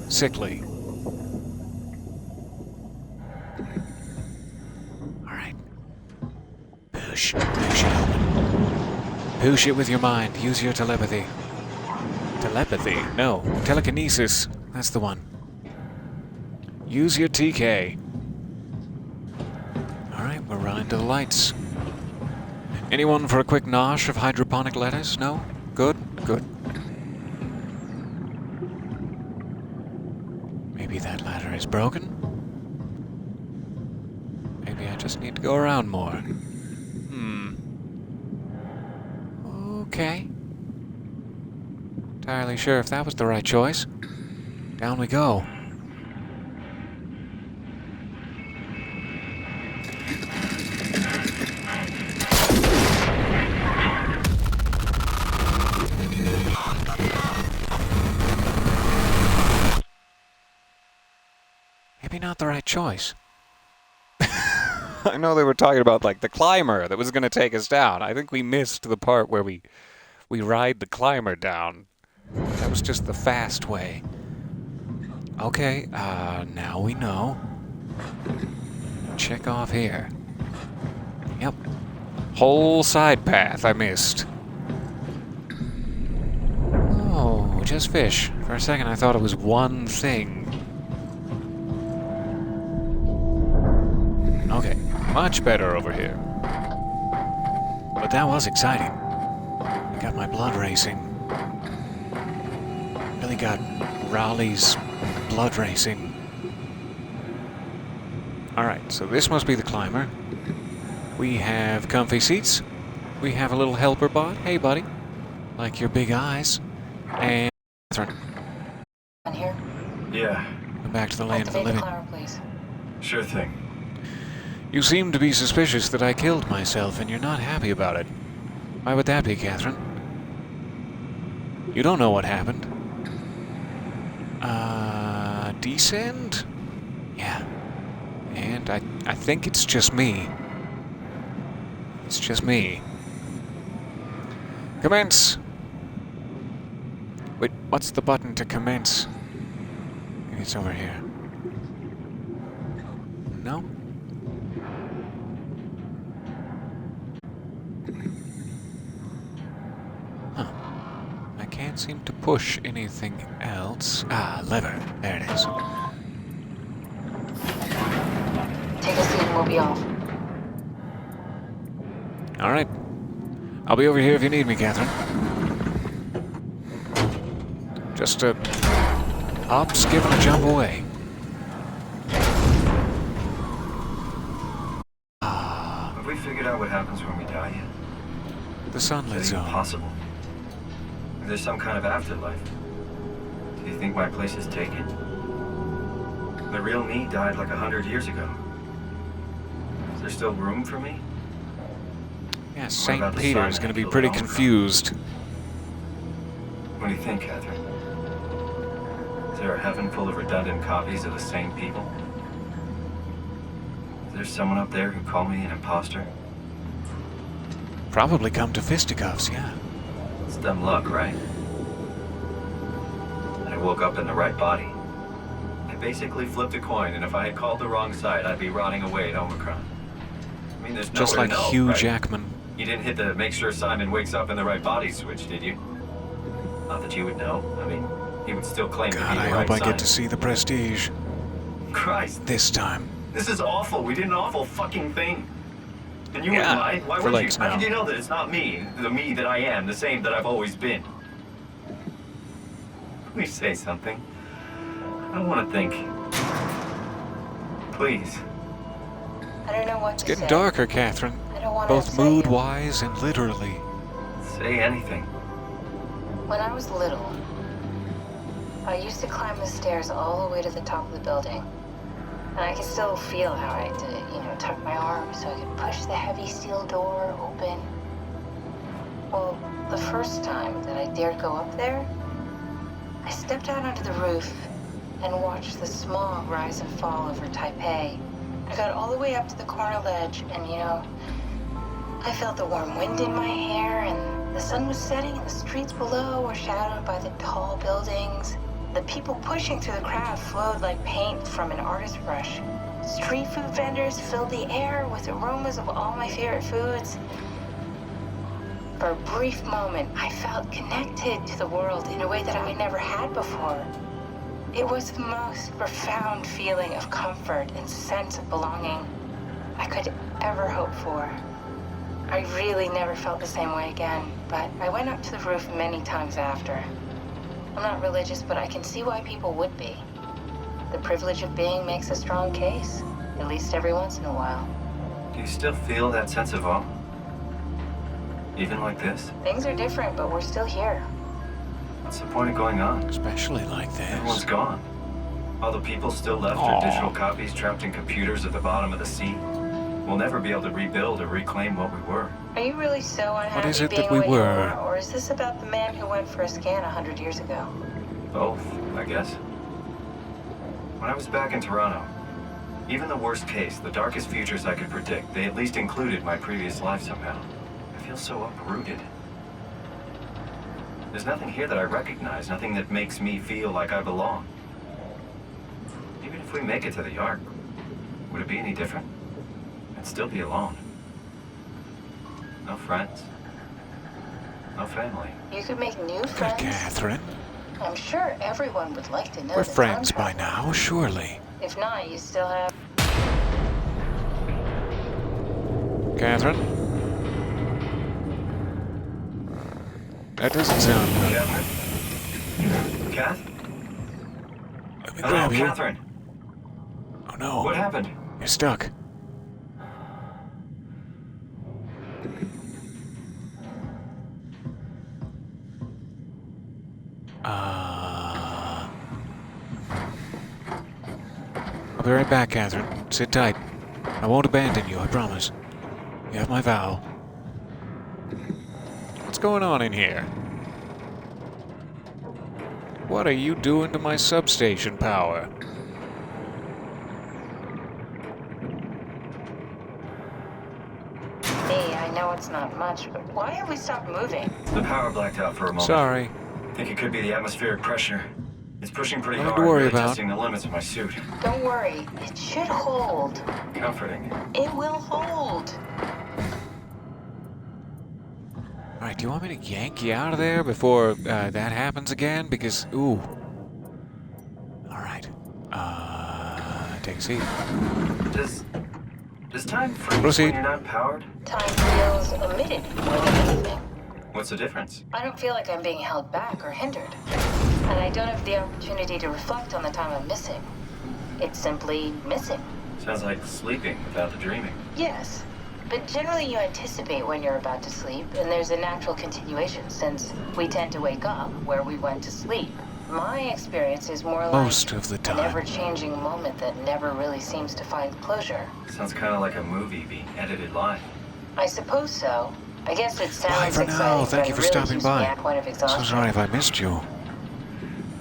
Sickly. Alright. Push it open. Push it with your mind. Use your telepathy. Telepathy? No. Telekinesis. That's the one. Use your TK. Alright. We're running to the lights. Anyone for a quick nosh of hydroponic lettuce? No? Good? Good. Maybe that ladder is broken? Maybe I just need to go around more. Okay. Entirely sure if that was the right choice. Down we go. Maybe not the right choice. I know they were talking about, like, the climber that was going to take us down. I think we missed the part where we ride the climber down. That was just the fast way. Okay, now we know. Check off here. Yep. Whole side path I missed. Oh, just fish. For a second I thought it was one thing. Okay, much better over here. But that was exciting. I got my blood racing. Really got Raleigh's blood racing. Alright, so this must be the climber. We have comfy seats. We have a little helper bot. Hey, buddy. Like your big eyes. And Catherine. On here? Yeah, Come back to the land of the Activate the living. climber, please. sure thing. You seem to be suspicious that I killed myself, and you're not happy about it. Why would that be, Catherine? You don't know what happened. Descend? Yeah. And I think it's just me. It's just me. Commence! Wait, what's the button to commence? Maybe it's over here. No? Huh. I can't seem to push anything else. Ah, lever. There it is. Take a seat and we'll be off. All right. I'll be over here if you need me, Catherine. Just a hop, skip, and a jump away. Have we figured out what happens when we die yet? The sunlit Is it even zone. possible? Is there some kind of afterlife? Do you think my place is taken? The real me died like 100 years ago. Is there still room for me? Yeah, about St. the Peter sun is that going to be killed pretty Omicron? confused. What do you think, Catherine? Is there a heaven full of redundant copies of the same people? Is there someone up there who called me an imposter? Probably come to fisticuffs, yeah. It's dumb luck, right? I woke up in the right body. I basically flipped a coin, and if I had called the wrong side, I'd be rotting away at Omicron. I mean, there's Just nowhere like to know, Hugh right? Jackman. You didn't hit the make sure Simon wakes up in the right body switch, did you? Not that you would know. I mean, he would still claim to be God, the I right hope I Simon. get to see the Prestige. Christ, This time. this is awful. We did an awful fucking thing. And you Yeah, wouldn't mind? Why for would you? likes How now. did you know that it's not me, the me that I am, the same that I've always been? Please say something. I don't want to think. Please. I don't know what It's to getting say. darker, Catherine. I don't want to Both upset you. mood-wise and literally. Say anything. When I was little, I used to climb the stairs all the way to the top of the building. And I could still feel how I had to, tuck my arm so I could push the heavy steel door open. Well, the first time that I dared go up there, I stepped out onto the roof and watched the smog rise and fall over Taipei. I got all the way up to the corner ledge and, I felt the warm wind in my hair and the sun was setting and the streets below were shadowed by the tall buildings. The people pushing through the crowd flowed like paint from an artist's brush. Street food vendors filled the air with aromas of all my favorite foods. For a brief moment, I felt connected to the world in a way that I never had before. It was the most profound feeling of comfort and sense of belonging. I could ever hope for. I really never felt the same way again, but I went up to the roof many times after. I'm not religious, but I can see why people would be. The privilege of being makes a strong case, at least every once in a while. Do you still feel that sense of awe? Even like this? Things are different, but we're still here. What's the point of going on? Especially like this. Everyone's gone. All the people still left Aw. are digital copies trapped in computers at the bottom of the sea. We'll never be able to rebuild or reclaim what we were. Are you really so unhappy is it being that we where you were? are, or is this about the man who went for a scan 100 years ago? Both, I guess. When I was back in Toronto, even the worst case, the darkest futures I could predict, they at least included my previous life somehow. I feel so uprooted. There's nothing here that I recognize, nothing that makes me feel like I belong. Even if we make it to the Ark, would it be any different? I'd still be alone. No friends. No family. You could make new Good, friends. Catherine. I'm sure everyone would like to know We're the friends time by travel. now, surely. If not, you still have... Catherine? That doesn't sound good. Catherine? Kath? Let me Hello, grab you. Catherine. Oh no. What happened? You're stuck. I'll be right back, Catherine. Sit tight. I won't abandon you, I promise. You have my vow. What's going on in here? What are you doing to my substation power? Hey, I know it's not much, but why have we stopped moving? The power blacked out for a moment. Sorry. I think it could be the atmospheric pressure. It's pushing pretty Nothing hard, to worry really about. testing the limits of my suit. Don't worry, it should hold. Comforting. It will hold. Alright, do you want me to yank you out of there before that happens again? Because, ooh. Alright. Take a seat. Does time freeze Proceed. when you're not powered? Time feels omitted more than anything. What's the difference? I don't feel like I'm being held back or hindered. And I don't have the opportunity to reflect on the time I'm missing. It's simply missing. Sounds like sleeping without the dreaming. Yes, but generally you anticipate when you're about to sleep, and there's a natural continuation since we tend to wake up where we went to sleep. My experience is more Most like of the an time. ever-changing moment that never really seems to find closure. Sounds kind of like a movie being edited live. I suppose so. I guess it sounds Bye for exciting, now. but Thank it you for really stopping keeps me by. at a point of So exhaustion. sorry if I missed you.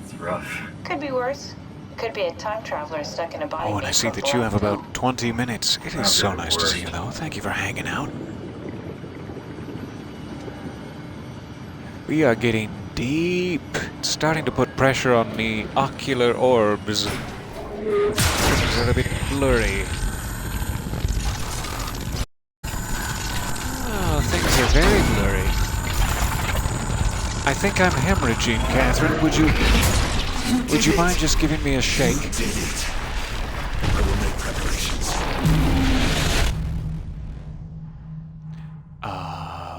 It's rough. Could be worse. Could be a time traveler stuck in a body. Oh, and I made see from that you have black. about 20 minutes. It is so Not nice to worse. see you, though. Thank you for hanging out. We are getting deep. It's starting to put pressure on the ocular orbs. Things are a bit blurry. Oh, things are very blurry. I think I'm hemorrhaging, Catherine. Would you mind just giving me a shake?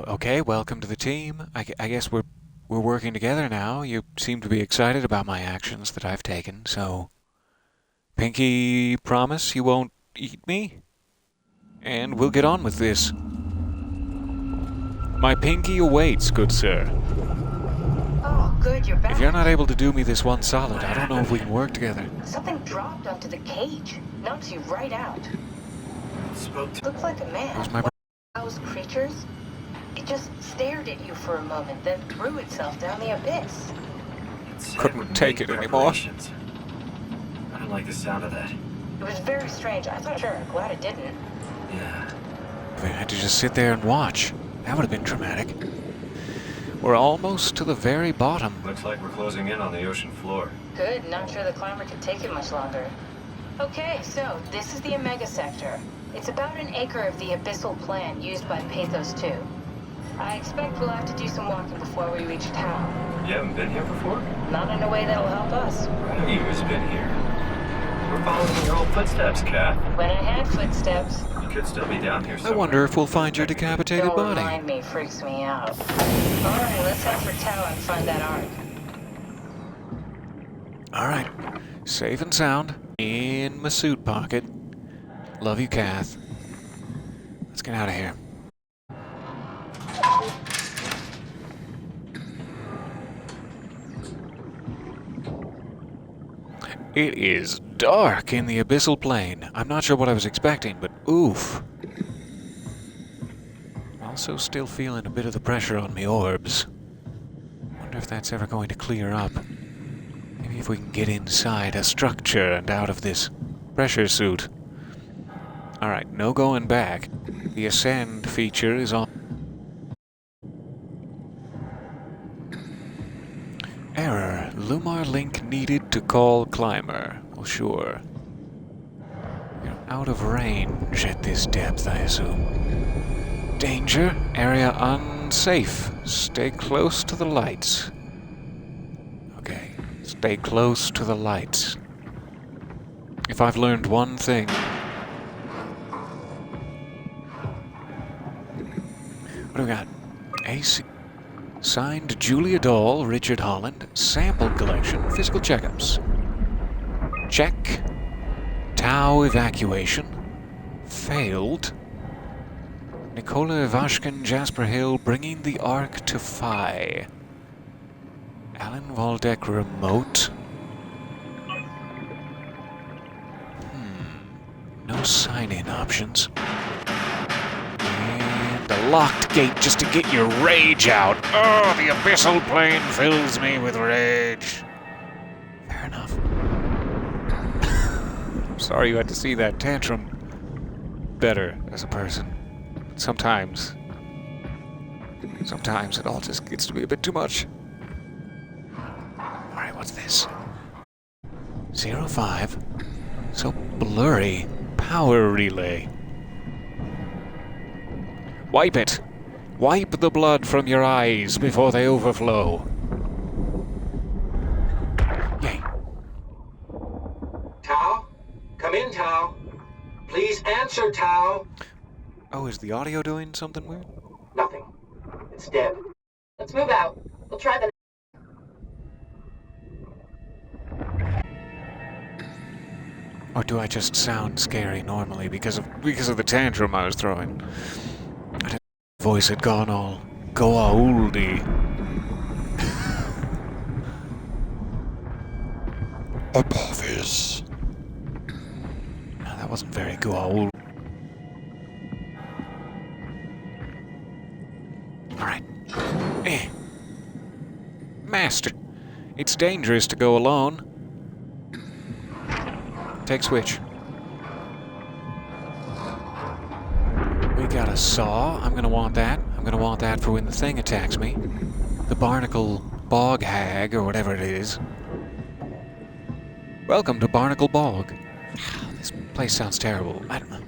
Okay, welcome to the team. I guess we're working together now. You seem to be excited about my actions that I've taken, so... Pinky, promise you won't eat me? And we'll get on with this. My pinky awaits, good sir. Oh, good, you're back. If you're not able to do me this one solid, I don't know if we can work together. Something dropped onto the cage. Knocks you right out. Spoke to Looks like a man. Where's my... One of those creatures? It just stared at you for a moment, then threw itself down the abyss. it said Couldn't would take make it anymore. preparations. I don't like the sound of that. It was very strange. I thought, sure, glad it didn't. Yeah. If I had to just sit there and watch, that would have been traumatic. We're almost to the very bottom. Looks like we're closing in on the ocean floor. Good, not sure the climber could take it much longer. Okay, so this is the Omega Sector. It's about an acre of the abyssal plan used by Pathos 2. I expect we'll have to do some walking before we reach town. You haven't been here before? Not in a way that'll help us. You've been here. We're following your old footsteps, Kath. When I had footsteps, You should still be down here I somewhere. wonder if we'll find your decapitated Don't body. remind me, freaks me out. Alright, let's head for Tau and find that arc. Alright. Safe and sound. In my suit pocket. Love you, Kath. Let's get out of here. It is dark in the abyssal plane. I'm not sure what I was expecting, but oof. Also still feeling a bit of the pressure on me orbs. Wonder if that's ever going to clear up. Maybe if we can get inside a structure and out of this pressure suit. Alright, no going back. The ascend feature is on. Error. Lumar link needed to call climber. Well, sure. You're out of range at this depth, I assume. Danger. Area unsafe. Stay close to the lights. Okay. Stay close to the lights. If I've learned one thing... What do we got? AC... Signed Julia Dahl, Richard Holland, sample collection, physical checkups. Check. Tau evacuation. Failed. Nikola Ivashkin, Jasper Hill, bringing the Ark to Phi. Alan Waldeck remote. No sign-in options. The locked gate just to get your rage out. Oh, the abyssal plane fills me with rage. Fair enough. I'm sorry you had to see that tantrum. Better as a person. Sometimes it all just gets to be a bit too much. Alright, what's this? 05. So blurry. Power relay. Wipe it! Wipe the blood from your eyes before they overflow. Yay. Tau? Come in, Tau. Please answer, Tau. Oh, is the audio doing something weird? Nothing. It's dead. Let's move out. We'll try the... Or do I just sound scary normally because of the tantrum I was throwing? I didn't know the voice had gone all Goa'uldi. Apophis. No, that wasn't very Goa'uld. Alright. Master, it's dangerous to go alone. Take switch. We got a saw. I'm gonna want that. I'm gonna want that for when the thing attacks me. The barnacle bog hag, or whatever it is. Welcome to Barnacle Bog. This place sounds terrible. I don't know.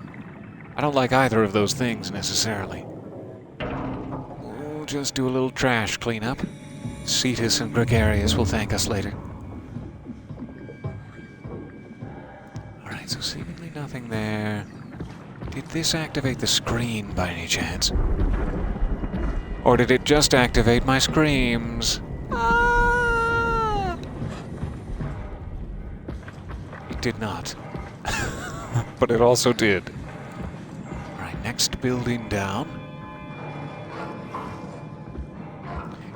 I don't like either of those things, necessarily. We'll just do a little trash cleanup. Cetus and Gregarious will thank us later. Alright, so seemingly nothing there. Did this activate the screen by any chance? Or did it just activate my screams? Ah! It did not. But it also did. Alright, next building down.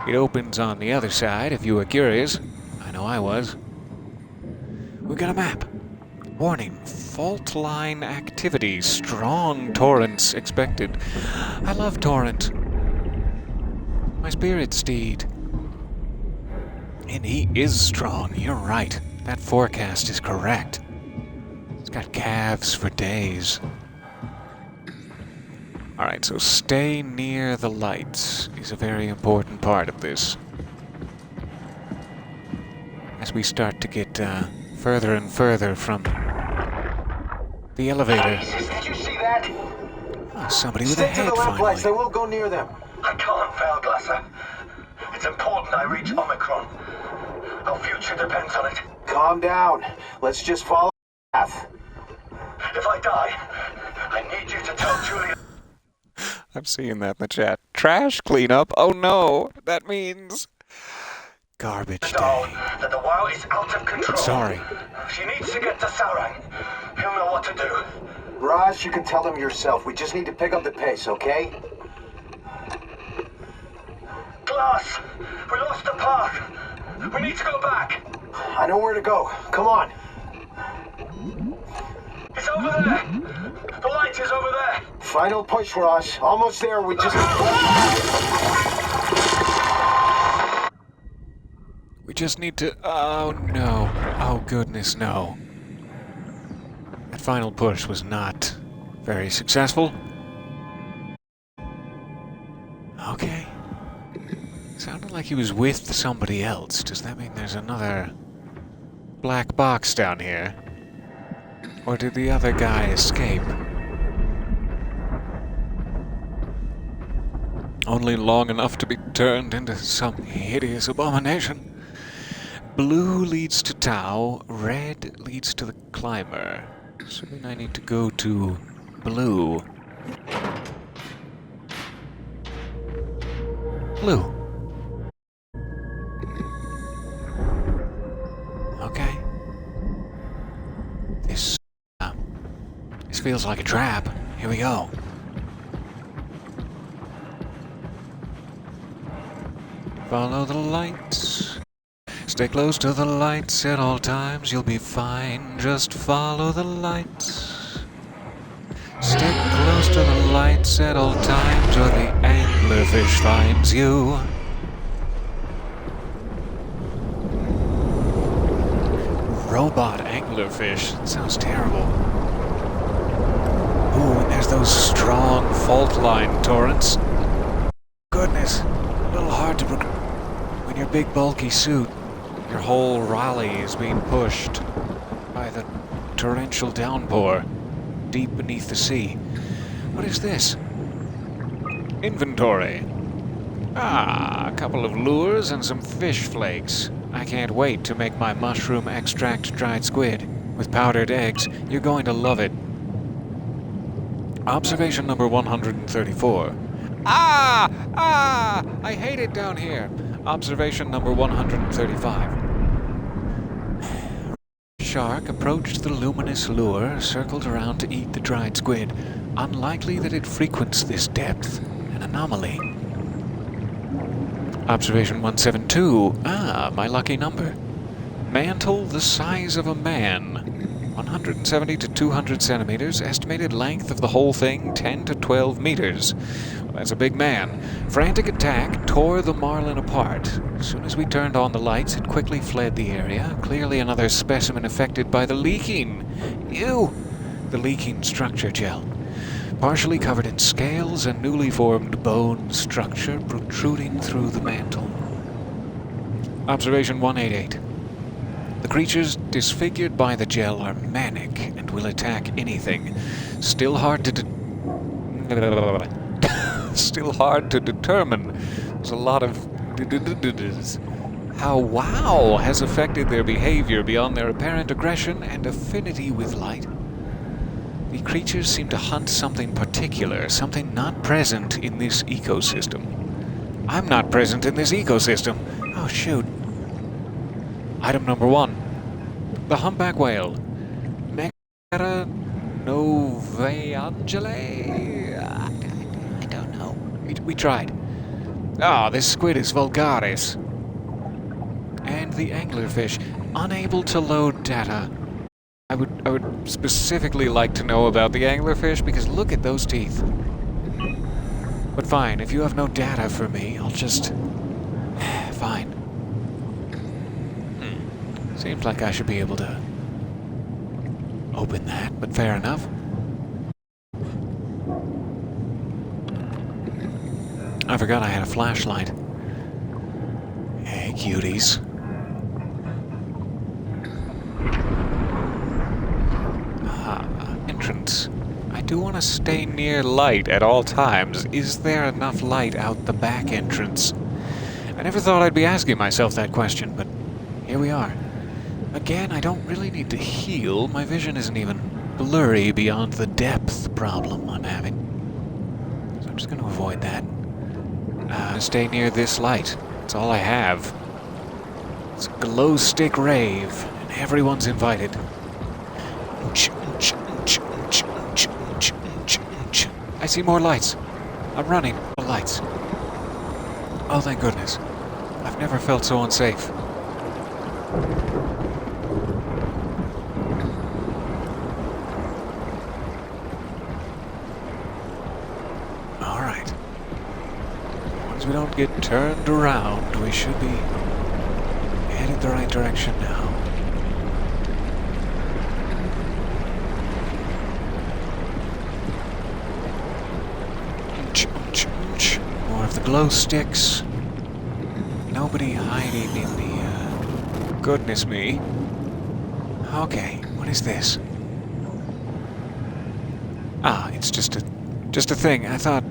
It opens on the other side, if you were curious. I know I was. We got a map. Warning, fault line activity. Strong torrents expected. I love torrent. My spirit steed. And he is strong, you're right. That forecast is correct. It's got calves for days. Alright, so stay near the lights is a very important part of this. As we start to get further and further from the elevator. Did you see that? Oh, somebody with a Stick to head, the lamp lights. They finally. won't go near them. I can't fail, Glasser. It's important I reach Omicron. Our future depends on it. Calm down. Let's just follow the path. If I die, I need need you to tell Julia. I'm seeing that in the chat. Trash cleanup? Oh no, that means garbage Doll, day. that the WoW is out of control. Sorry. She needs to get to Saurang. He'll know what to do. Raj, you can tell them yourself. We just need to pick up the pace, okay? Glass! We lost the path! We need to go back! I know where to go. Come on. It's over there! The light is over there! Final push, Raj. Almost there. We just... We just need to... Oh no. Oh goodness, no. That final push was not very successful. Okay. Sounded like he was with somebody else. Does that mean there's another black box down here? Or did the other guy escape? Only long enough to be turned into some hideous abomination. Blue leads to Tau, red leads to the climber. So then I need to go to blue. Blue. Okay. This feels like a trap. Here we go. Follow the lights. Stay close to the lights at all times. You'll be fine. Just follow the lights. Stay close to the lights at all times, or the anglerfish finds you. Robot anglerfish. That sounds terrible. Ooh, and there's those strong fault line torrents. Goodness, a little hard to when your big bulky suit, your whole rally is being pushed by the torrential downpour deep beneath the sea. What is this? Inventory. Ah, a couple of lures and some fish flakes. I can't wait to make my mushroom extract dried squid with powdered eggs. You're going to love it. Observation number 134. Ah! Ah! I hate it down here. Observation number 135. Shark approached the luminous lure, circled around to eat the dried squid. Unlikely that it frequents this depth. An anomaly. Observation 172. Ah, my lucky number. Mantle the size of a man. 170 to 200 centimeters. Estimated length of the whole thing, 10 to 12 meters. Well, that's a big man. Frantic attack tore the marlin apart. As soon as we turned on the lights, it quickly fled the area. Clearly another specimen affected by the leaking. Ew! The leaking structure gel. Partially covered in scales and newly formed bone structure protruding through the mantle. Observation 188. The creatures disfigured by the gel are manic and will attack anything. Still hard to determine. There's a lot of how WoW has affected their behavior beyond their apparent aggression and affinity with light. The creatures seem to hunt something particular, something not present in this ecosystem. I'm not present in this ecosystem. Oh, shoot. Item number 1. The humpback whale. Megara novaeangele? I don't know. We tried. Ah, this squid is vulgaris. And the anglerfish, unable to load data. I would specifically like to know about the anglerfish because look at those teeth. But fine, if you have no data for me, I'll just... Fine. Seems like I should be able to open that, but fair enough. I forgot I had a flashlight. Hey, cuties. Entrance. I do want to stay near light at all times. Is there enough light out the back entrance? I never thought I'd be asking myself that question, but here we are. Again, I don't really need to heal. My vision isn't even blurry beyond the depth problem I'm having. So I'm just going to avoid that. Stay near this light. That's all I have. It's a glow stick rave, and everyone's invited. I see more lights. I'm running. The lights. Oh, thank goodness. I've never felt so unsafe. Alright. Once we don't get turned around, we should be headed the right direction now. More of the glow sticks. Nobody hiding in the, goodness me. Okay, what is this? Ah, it's just a thing. I thought,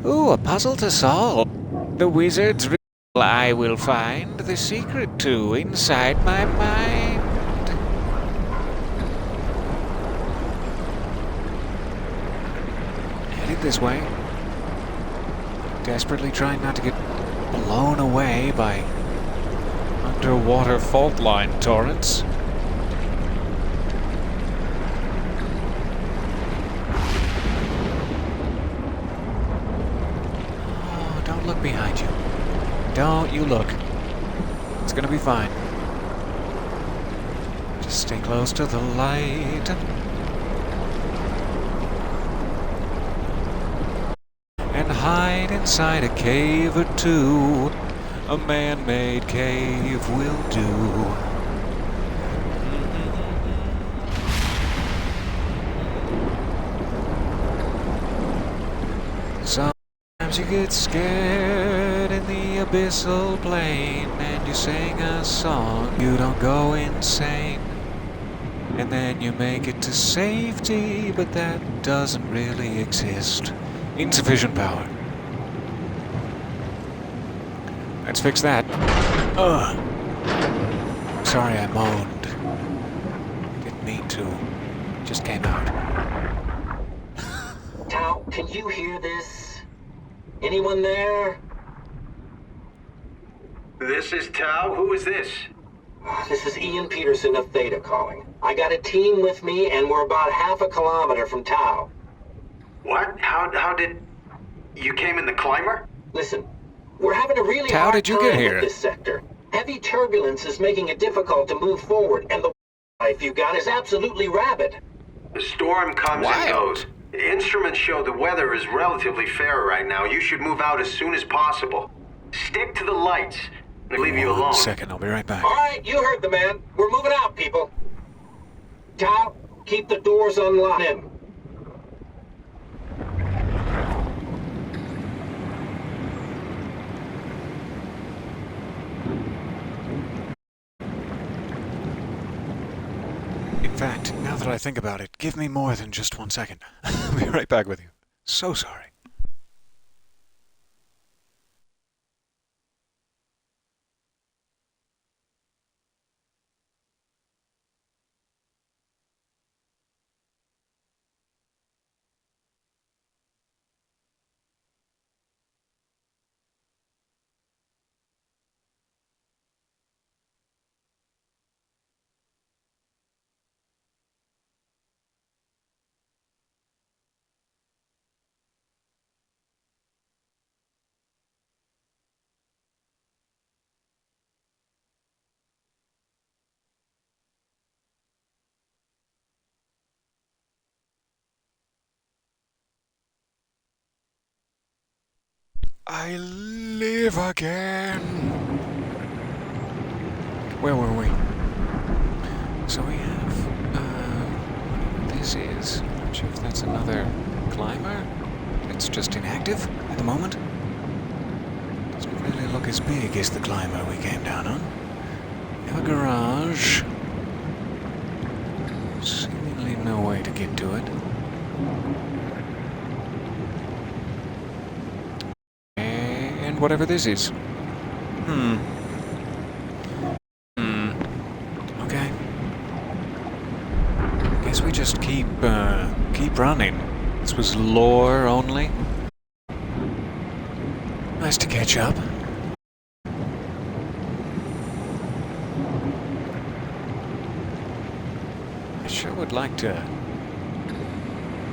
ooh, a puzzle to solve. The wizard's riddle I will find the secret to inside my mind. Headed this way. Desperately trying not to get blown away by underwater fault line torrents. Oh, don't look behind you. Don't you look. It's gonna be fine. Just stay close to the light. And hide inside a cave or two. A man-made cave will do. Sometimes you get scared in the abyssal plain and you sing a song, you don't go insane. And then you make it to safety, but that doesn't really exist. Insufficient power. Let's fix that. Ugh. Sorry I moaned. Didn't mean to. Just came out. Tao, can you hear this? Anyone there? This is Tao. Who is this? This is Ian Peterson of Theta calling. I got a team with me and we're about half a kilometer from Tao. What? How did... You came in the climber? Listen, we're having a really How hard did you time get here? with this sector. Heavy turbulence is making it difficult to move forward, and the life you got is absolutely rabid. The storm comes and goes. The instruments show the weather is relatively fair right now. You should move out as soon as possible. Stick to the lights. I'll leave you alone. 1 second, I'll be right back. All right, you heard the man. We're moving out, people. Tao, keep the doors unlocked. In fact, now that I think about it, give me more than just 1 second. I'll be right back with you. So sorry. I live again. Where were we? So we have, this is, I'm not sure if that's another climber. It's just inactive at the moment. Doesn't really look as big as the climber we came down on. We have a garage. Seemingly no way to get to it. And whatever this is. Okay. guess we just keep running. This was lore only. Nice to catch up. I sure would like to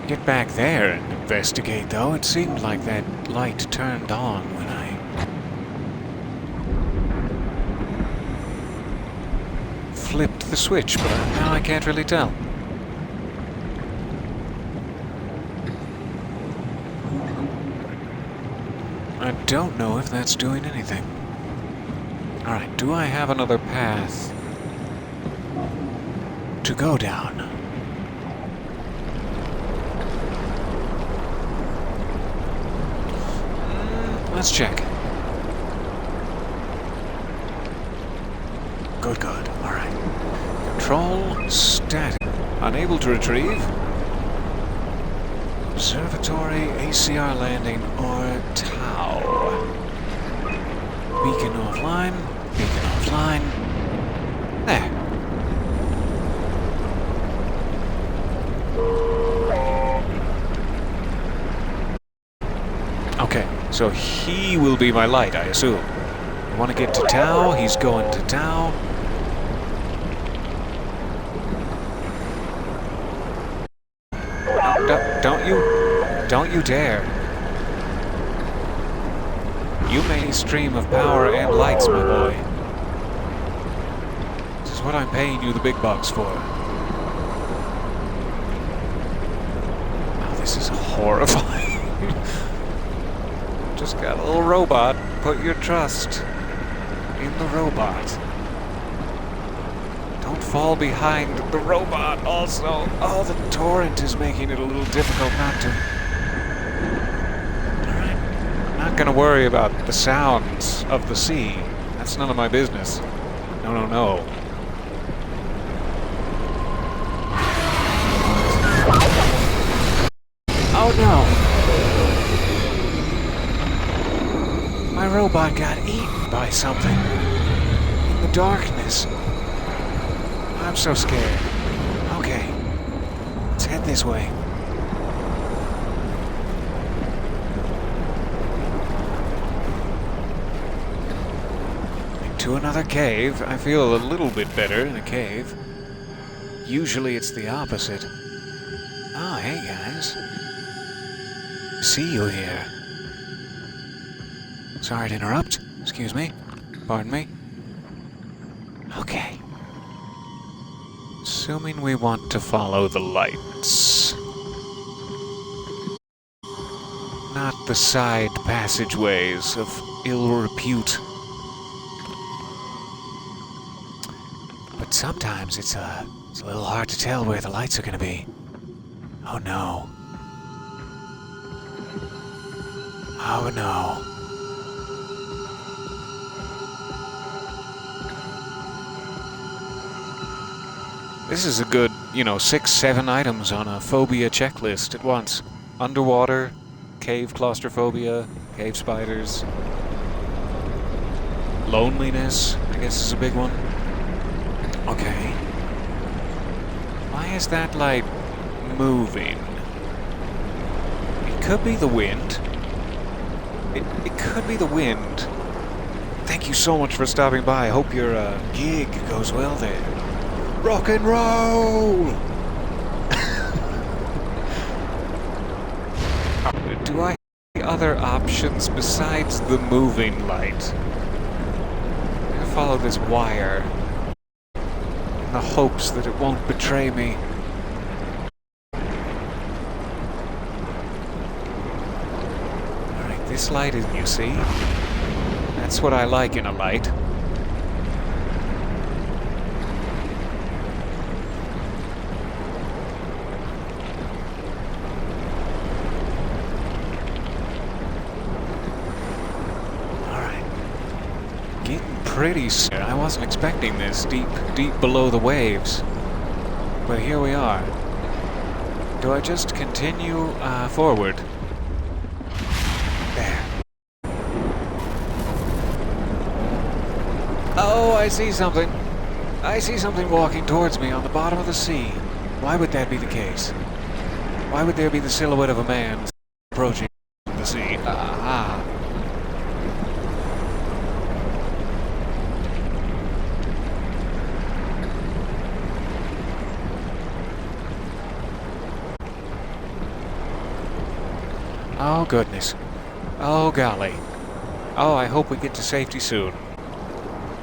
get back there and investigate, though. It seemed like that light turned on when I... flipped the switch, but now I can't really tell. I don't know if that's doing anything. Alright, do I have another path to go down? Let's check. Good, good. Alright. Control static. Unable to retrieve. Observatory, ACR landing, or Tau. Beacon offline. Beacon offline. There. Okay, so he will be my light, I assume. I want to get to Tau. He's going to Tau. Don't you dare. You made a stream of power and lights, my boy. This is what I'm paying you the big bucks for. Oh, this is horrifying. Just got a little robot. Put your trust in the robot. Don't fall behind the robot also. Oh, the torrent is making it a little difficult not to. Alright. I'm not gonna worry about the sounds of the sea. That's none of my business. No, no, no. Oh no! My robot got eaten by something. In the darkness. I'm so scared. Okay. Let's head this way. Into another cave. I feel a little bit better in a cave. Usually it's the opposite. Oh, hey guys. See you here. Sorry to interrupt. Excuse me. Pardon me. Okay. Assuming we want to follow the lights. Not the side passageways of ill repute. But sometimes it's a little hard to tell where the lights are gonna be. Oh no. Oh no. This is a good, 6, 7 items on a phobia checklist at once. Underwater, cave claustrophobia, cave spiders. Loneliness, I guess is a big one. Okay. Why is that light moving? It could be the wind. It could be the wind. Thank you so much for stopping by. I hope your gig goes well there. Rock and roll! Do I have other options besides the moving light? I'm gonna follow this wire in the hopes that it won't betray me. Alright, this light is, you see? That's what I like in a light. Pretty soon. I wasn't expecting this deep below the waves. But here we are. Do I just continue forward? There. Oh, I see something. I see something walking towards me on the bottom of the sea. Why would that be the case? Why would there be the silhouette of a man approaching the sea? Aha! Oh, goodness. Oh, golly. Oh, I hope we get to safety soon.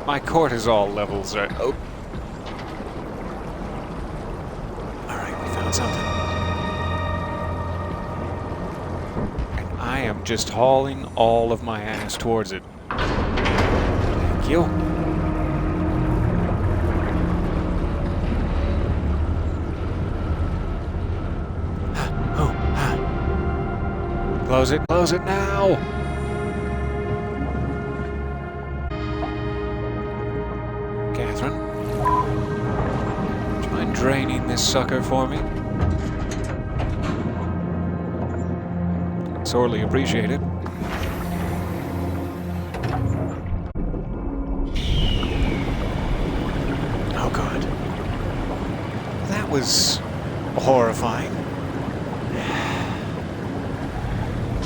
My cortisol levels are... Oh. Alright, we found something. And I am just hauling all of my ass towards it. Thank you. Close it now! Catherine, would you mind draining this sucker for me? Sorely appreciated. Oh God. That was horrifying.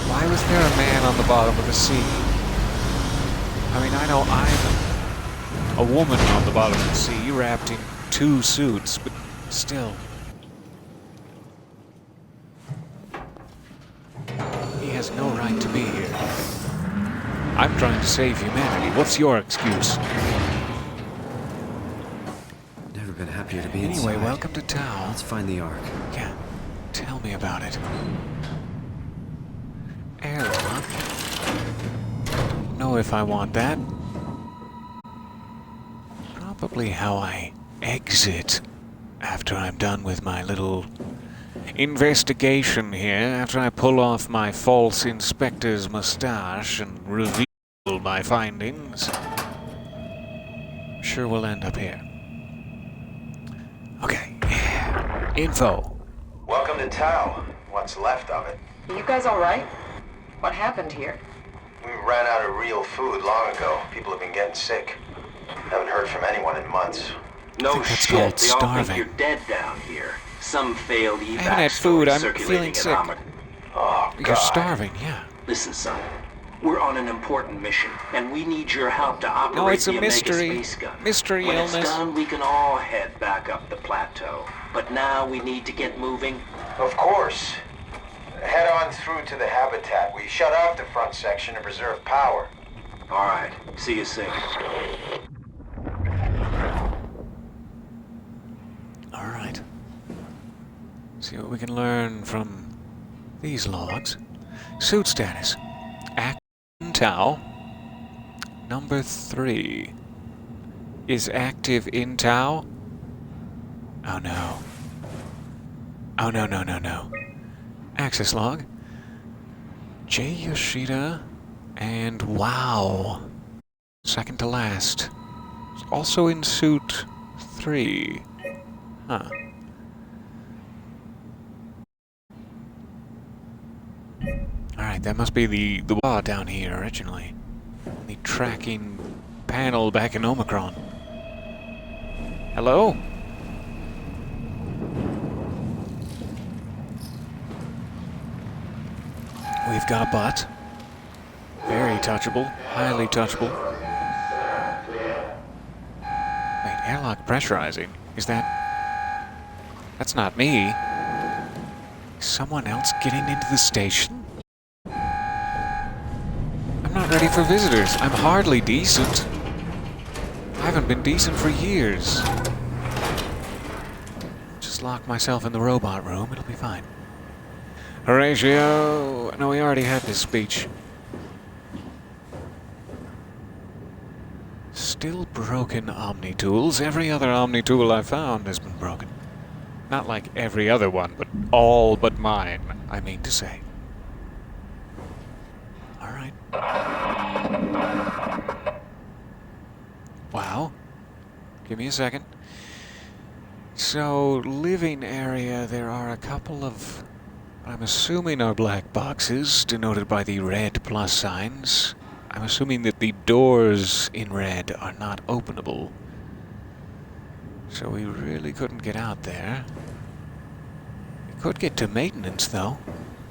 Why was there a man on the bottom of the sea? I mean, I know I'm a woman on the bottom of the sea, wrapped in 2 suits, but still. He has no right to be here. I'm trying to save humanity. What's your excuse? Never been happier to be Anyway, inside. welcome to town. Let's find the Ark. Yeah, tell me about it. Airlock? Don't know if I want that. Probably how I exit after I'm done with my little investigation here, after I pull off my false inspector's mustache and reveal my findings. Sure we'll end up here. Okay, info. Welcome to Tau. What's left of it. You guys alright? What happened here? We ran out of real food long ago. People have been getting sick. Haven't heard from anyone in months. No that's shit, called they all starving. think you're dead down here. Some failed evac I haven't had food, I'm circulating feeling at sick. Oh, God. You're starving, yeah. Listen, son. We're on an important mission, and we need your help to operate No, it's a the Omega mystery. space gun. Mystery when illness. it's done, we can all head back up the plateau. But now we need to get moving. Of course. Head on through to the habitat. We shut off the front section to preserve power. All right. See you soon. All right. See what we can learn from these logs. Suit status. Active in Tau. Number 3. Is active in Tau? Oh no. Oh no, no, no, no. Access log. J. Yoshida and wow. Second to last. Also in suit 3. Huh. Alright, that must be the wall down here originally. The tracking panel back in Omicron. Hello? We've got a butt. Very touchable. Highly touchable. Wait, airlock pressurizing? Is that... That's not me. Is someone else getting into the station? I'm not ready for visitors. I'm hardly decent. I haven't been decent for years. Just lock myself in the robot room. It'll be fine. Horatio... No, we already had this speech. Still broken Omni-tools. Every other Omni-tool I found has been broken. Not like every other one, but all but mine, I mean to say. Alright. Wow. Give me a second. So, living area, there are a couple of... I'm assuming are black boxes, denoted by the red plus signs. I'm assuming that the doors in red are not openable. So we really couldn't get out there. Could get to maintenance, though.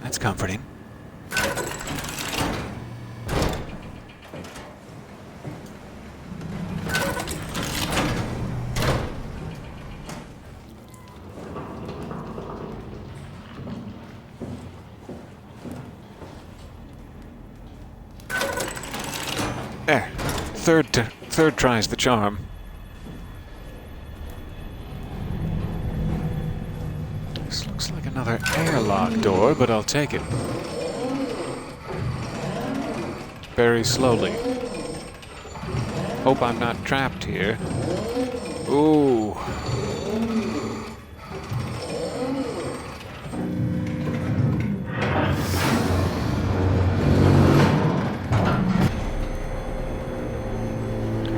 That's comforting. There. Third tries the charm. This looks like another airlock door, but I'll take it. Very slowly. Hope I'm not trapped here. Ooh.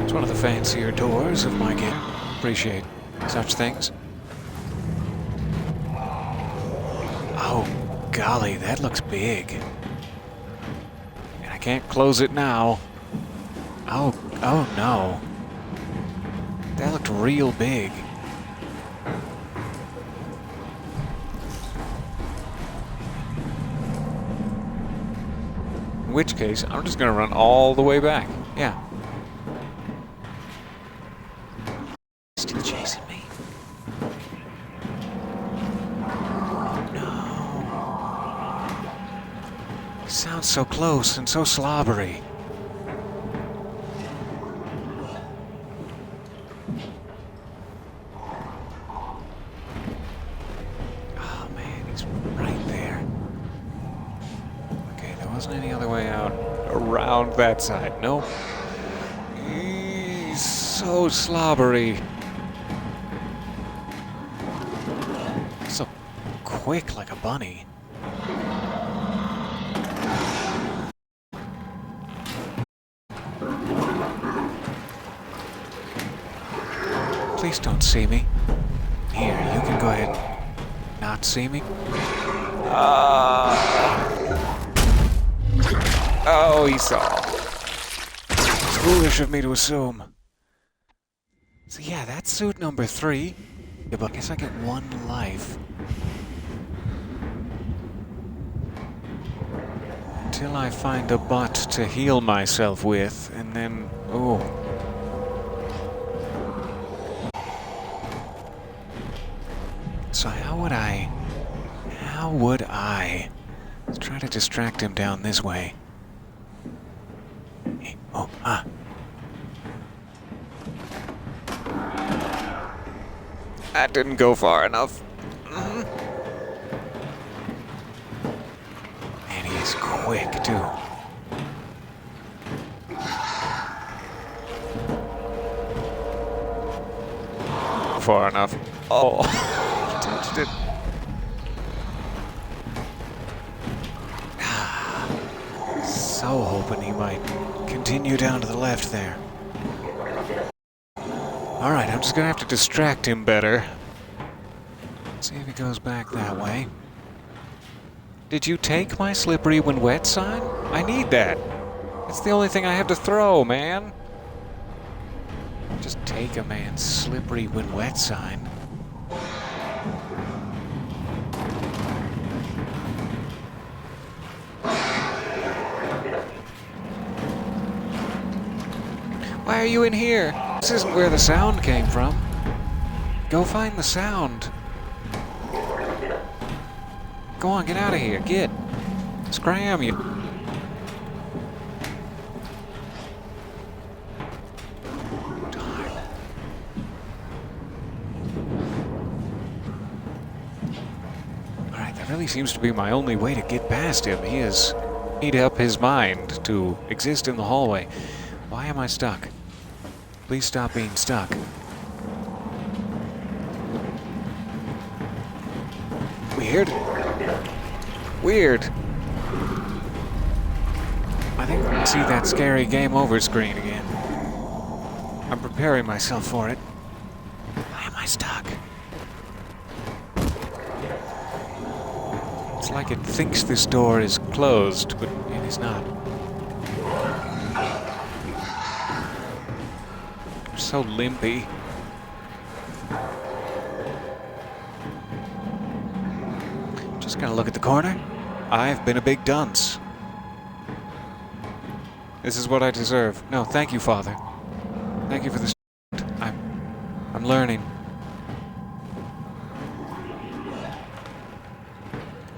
It's one of the fancier doors of my game. Appreciate such things. Oh, golly, that looks big. And I can't close it now. Oh no. That looked real big. In which case, I'm just gonna run all the way back. Yeah. Still chasing me. Sounds so close and so slobbery. Oh man, he's right there. Okay, there wasn't any other way out around that side. Nope. He's so slobbery. So quick like a bunny. Please don't see me. Here, you can go ahead and not see me. Oh, he saw. It's foolish of me to assume. So yeah, that's suit number 3. Yeah, but I guess I get 1 life. Until I find a butt to heal myself with, and then... oh. So how would I let's try to distract him down this way. Hey, oh, That didn't go far enough. And he's quick, too. Far enough. Oh. Touched it. So hoping he might continue down to the left there. Alright, I'm just gonna have to distract him better. See if he goes back that way. Did you take my slippery when wet sign? I need that. It's the only thing I have to throw, man. Just take a man's slippery when wet sign. Why are you in here? This isn't where the sound came from. Go find the sound. Go on, get out of here. Get. Scram, you. Darn. Alright, that really seems to be my only way to get past him. He has made up his mind to exist in the hallway. Why am I stuck? Please stop being stuck. Weird. Weird. I think we'll see that scary game over screen again. I'm preparing myself for it. Why am I stuck? It's like it thinks this door is closed, but it is not. So limpy. Just gonna look at the corner. I've been a big dunce. This is what I deserve. No, thank you, Father. Thank you for this. I'm learning.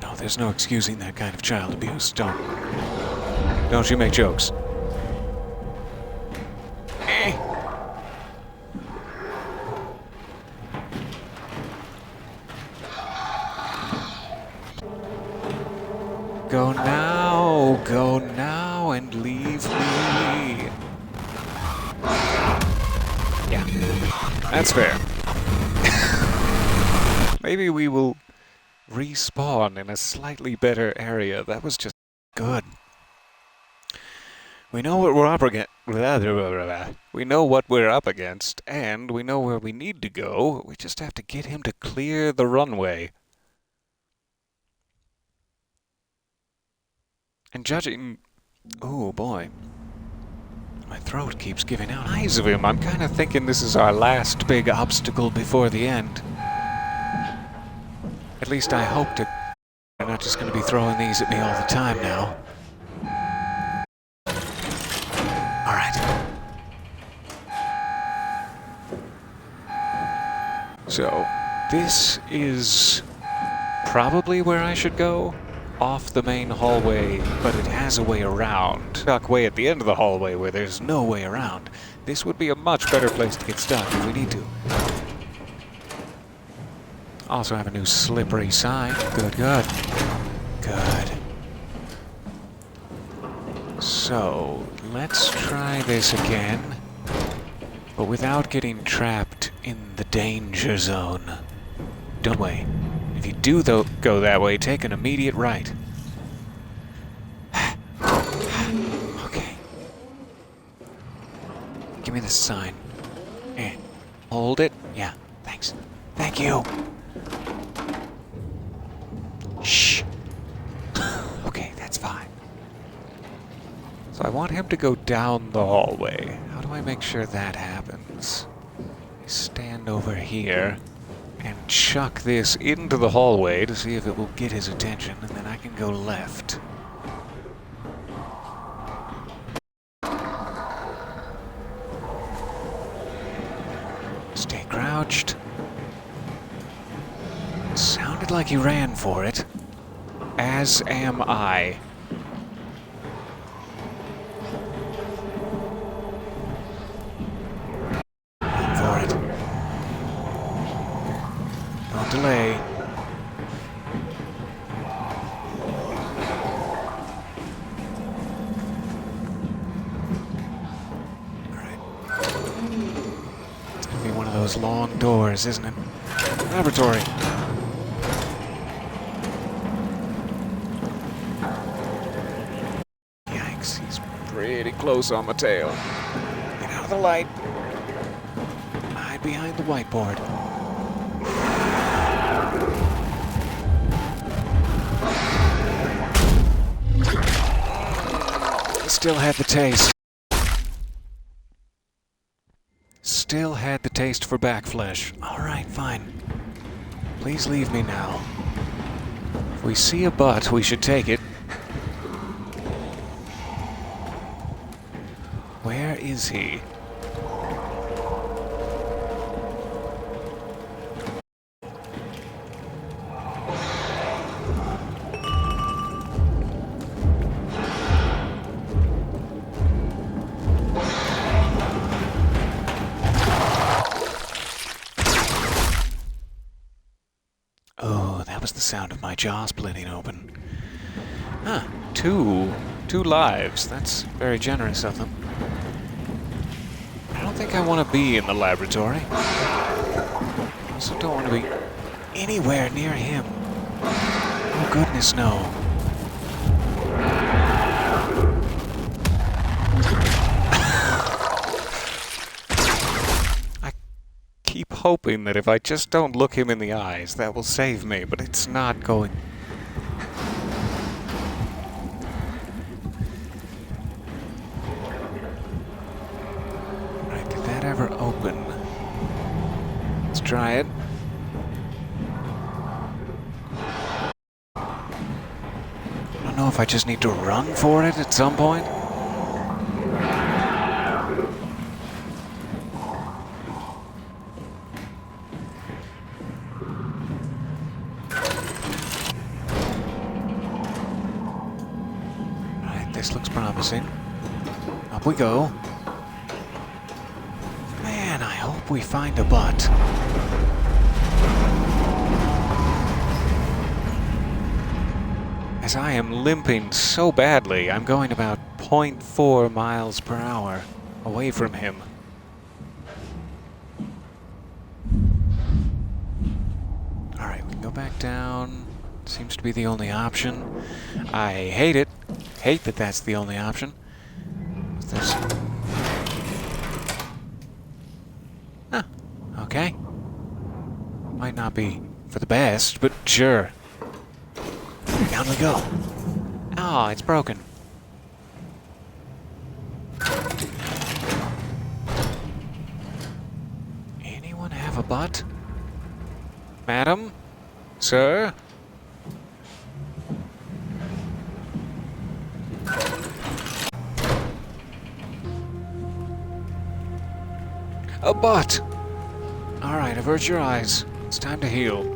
No, there's no excusing that kind of child abuse. Don't you make jokes. Go now, and leave me. Yeah, that's fair. Maybe we will respawn in a slightly better area. That was just good. We know what we're up against. We know what we're up against, and we know where we need to go. We just have to get him to clear the runway. And judging... Oh, boy. My throat keeps giving out. Eyes of him. I'm kind of thinking this is our last big obstacle before the end. At least I hope to... They're not just going to be throwing these at me all the time now. Alright. So, this is probably where I should go. Off the main hallway, but it has a way around. Stuck way at the end of the hallway where there's no way around. This would be a much better place to get stuck if we need to. Also have a new slippery sign. Good. Good. So, let's try this again, but without getting trapped in the danger zone. Don't wait. If you do go that way, take an immediate right. Okay. Give me the sign. Hold it. Yeah, thanks. Thank you. Shh. Okay, that's fine. So I want him to go down the hallway. How do I make sure that happens? I stand over here and chuck this into the hallway to see if it will get his attention, and then I can go left. Stay crouched. Sounded like he ran for it. As am I. Delay. Alright. It's gonna be one of those long doors, isn't it? Laboratory. Yikes, he's pretty close on my tail. Get out of the light. Hide behind the whiteboard. Still had the taste. Still had the taste for backflesh. Alright, fine. Please leave me now. If we see a butt, we should take it. Where is he? The sound of my jaw splitting open. Ah, two lives. That's very generous of them. I don't think I want to be in the laboratory. I also don't want to be anywhere near him. Oh goodness, no. Keep hoping that if I just don't look him in the eyes, that will save me, but it's not going. Right, did that ever open? Let's try it. don't know if I just need to run for it at some point. Alright, this looks promising. Up we go. Man, I hope we find a butt. As I am limping so badly, I'm going about 0.4 miles per hour away from him. Alright, we can go back down. Seems to be the only option. I hate it. Hate that that's the only option. There's... Huh. Okay. Might not be for the best, but sure. Down we go. Oh, it's broken. Anyone have a butt? Madam? Sir? A butt! Alright, avert your eyes. It's time to heal.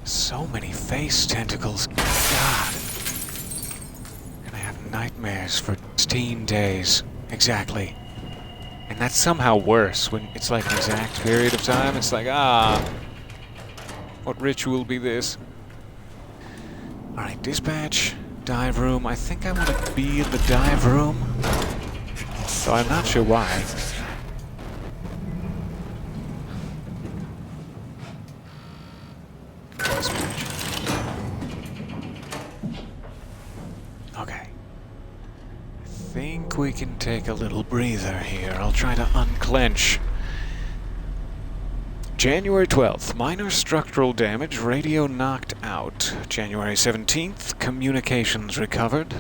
So many face tentacles. God. Gonna have nightmares for 16 days. Exactly. And that's somehow worse when it's like an exact period of time. It's like, what ritual be this? Alright, dispatch, dive room. I think I want to be in the dive room. So I'm not sure why. Okay. I think we can take a little breather here. I'll try to unclench. January 12th, minor structural damage, radio knocked out. January 17th, communications recovered.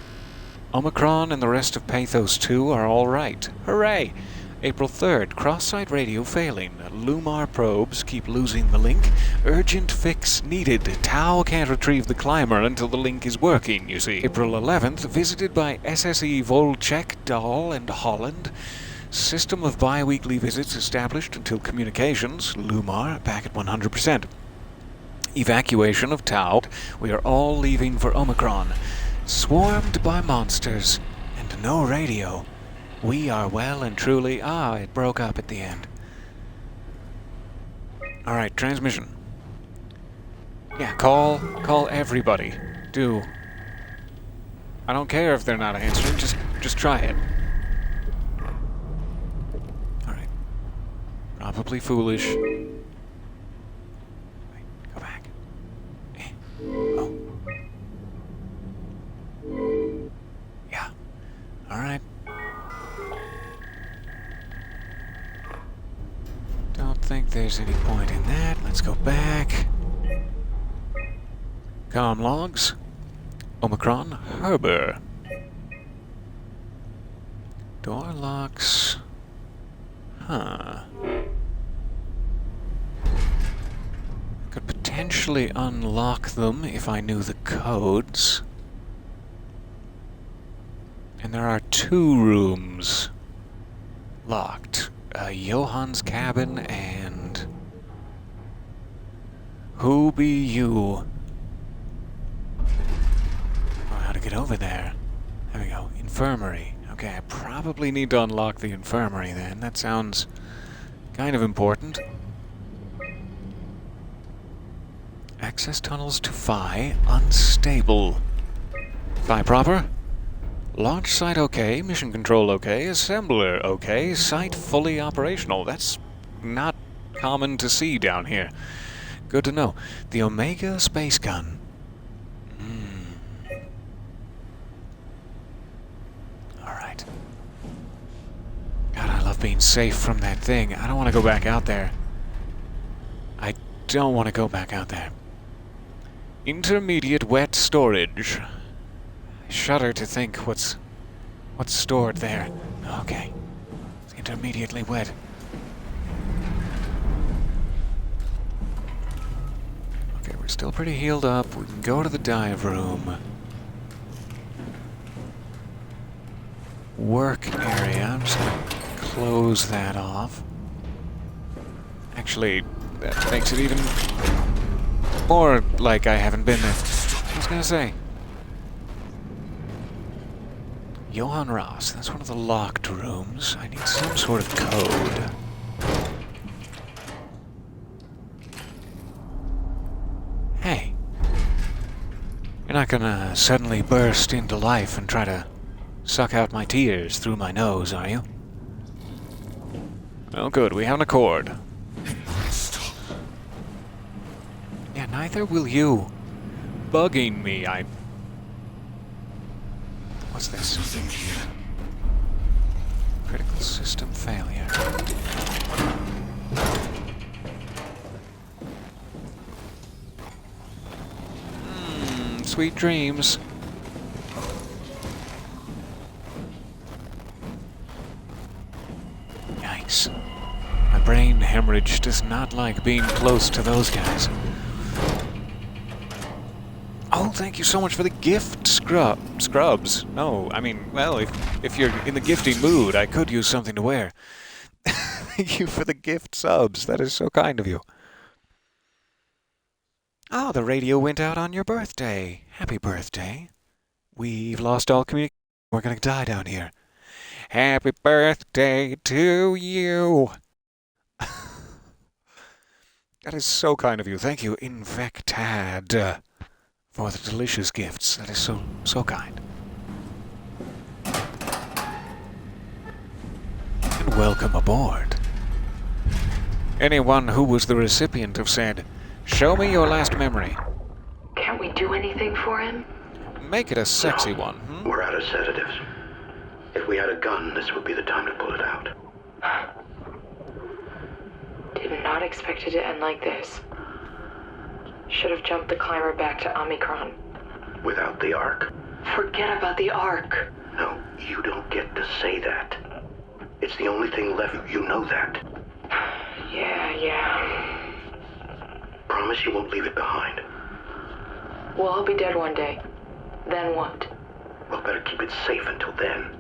Omicron and the rest of Pathos 2 are all right. Hooray! April 3rd, cross-site radio failing. Lumar probes keep losing the link. Urgent fix needed. Tau can't retrieve the climber until the link is working, you see. April 11th, visited by SSE Volchek, Dahl, and Holland. System of bi-weekly visits established until communications. Lumar back at 100%. Evacuation of Tau. We are all leaving for Omicron. Swarmed by monsters, and no radio. We are well and truly... it broke up at the end. Alright, transmission. Yeah, call everybody. Do. I don't care if they're not answering, just try it. Alright. Probably foolish. Wait, go back. Oh. Yeah. Alright. Don't think there's any point in that. Let's go back. Comm logs. Omicron, Herber. Door locks. Could potentially unlock them if I knew the codes. And there are 2 rooms locked. Johann's cabin and... Who be you? Oh, how to get over there. There we go. Infirmary. Okay, I probably need to unlock the infirmary then. That sounds kind of important. Access tunnels to Phi unstable. Phi proper? Launch site okay, mission control okay, assembler okay, site fully operational. That's not common to see down here. Good to know. The Omega space gun. Alright. God, I love being safe from that thing. I don't want to go back out there. I don't want to go back out there. Intermediate wet storage. I shudder to think what's stored there. Okay. It's intermediately wet. Okay, we're still pretty healed up. We can go to the dive room. Work area. I'm just gonna close that off. Actually, that makes it even more like I haven't been there. I was gonna say. Johann Ross. That's one of the locked rooms. I need some sort of code. Hey. You're not gonna suddenly burst into life and try to suck out my tears through my nose, are you? Well, good. We have an accord. Yeah, neither will you. Bugging me, What's this? Critical system failure. Sweet dreams. Yikes. My brain hemorrhage does not like being close to those guys. Oh, thank you so much for the gift, Scrubs. No, I mean, well, if you're in the gifting mood, I could use something to wear. Thank you for the gift subs. That is so kind of you. Oh, the radio went out on your birthday. Happy birthday. We've lost all communication. We're gonna die down here. Happy birthday to you. That is so kind of you. Thank you, Invectad, for the delicious gifts. That is so kind. And welcome aboard. Anyone who was the recipient of said, "Show me your last memory." Can't we do anything for him? Make it a sexy one. We're out of sedatives. If we had a gun, this would be the time to pull it out. Did not expect it to end like this. Should have jumped the climber back to Omicron. Without the Ark? Forget about the Ark. No, you don't get to say that. It's the only thing left. You know that. Yeah. Promise you won't leave it behind. Well, I'll be dead one day. Then what? Well, better keep it safe until then.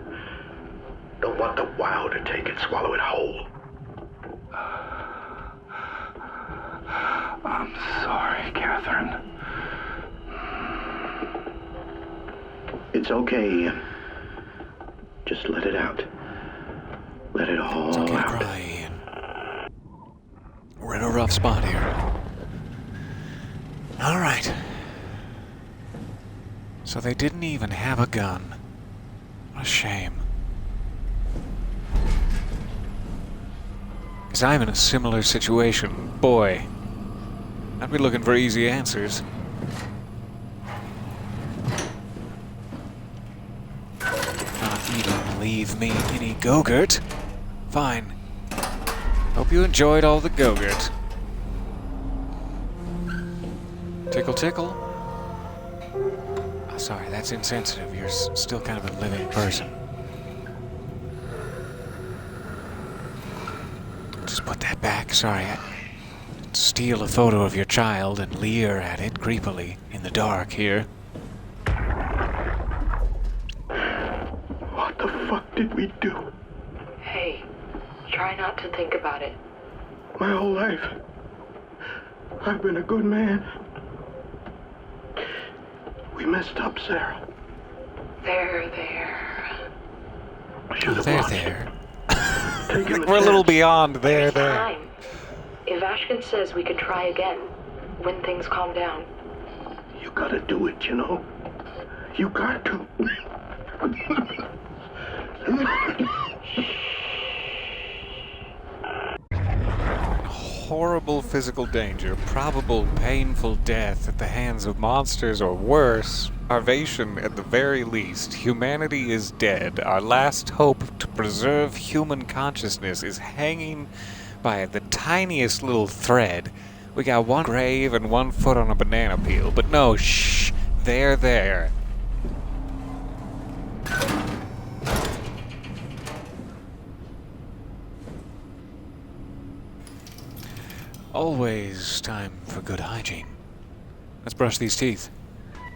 Don't want the wow to take it, swallow it whole. I'm sorry, Catherine. It's okay, Ian. Just let it out. Let it all It's okay to out. cry, Ian. We're in a rough spot here. All right. So they didn't even have a gun. What a shame. Because I'm in a similar situation. Boy, I'd be looking for easy answers. Not even leave me any Go-Gurt. Fine. Hope you enjoyed all the Go-Gurt. Tickle, tickle. Oh, sorry, that's insensitive. You're still kind of a living person. Just put that back. Sorry, I'd steal a photo of your child and leer at it creepily in the dark here. What the fuck did we do? Hey, try not to think about it. My whole life, I've been a good man. We messed up, Sarah. There. Should have watched. There. Taken the We're a little chance. beyond there. Time. If Ashkin says we could try again, when things calm down. You gotta do it, you know? You got to. Horrible physical danger, probable painful death at the hands of monsters or worse, starvation at the very least. Humanity is dead. Our last hope to preserve human consciousness is hanging by the tiniest little thread. We got one grave and one foot on a banana peel, but no, shh, there. Always time for good hygiene. Let's brush these teeth.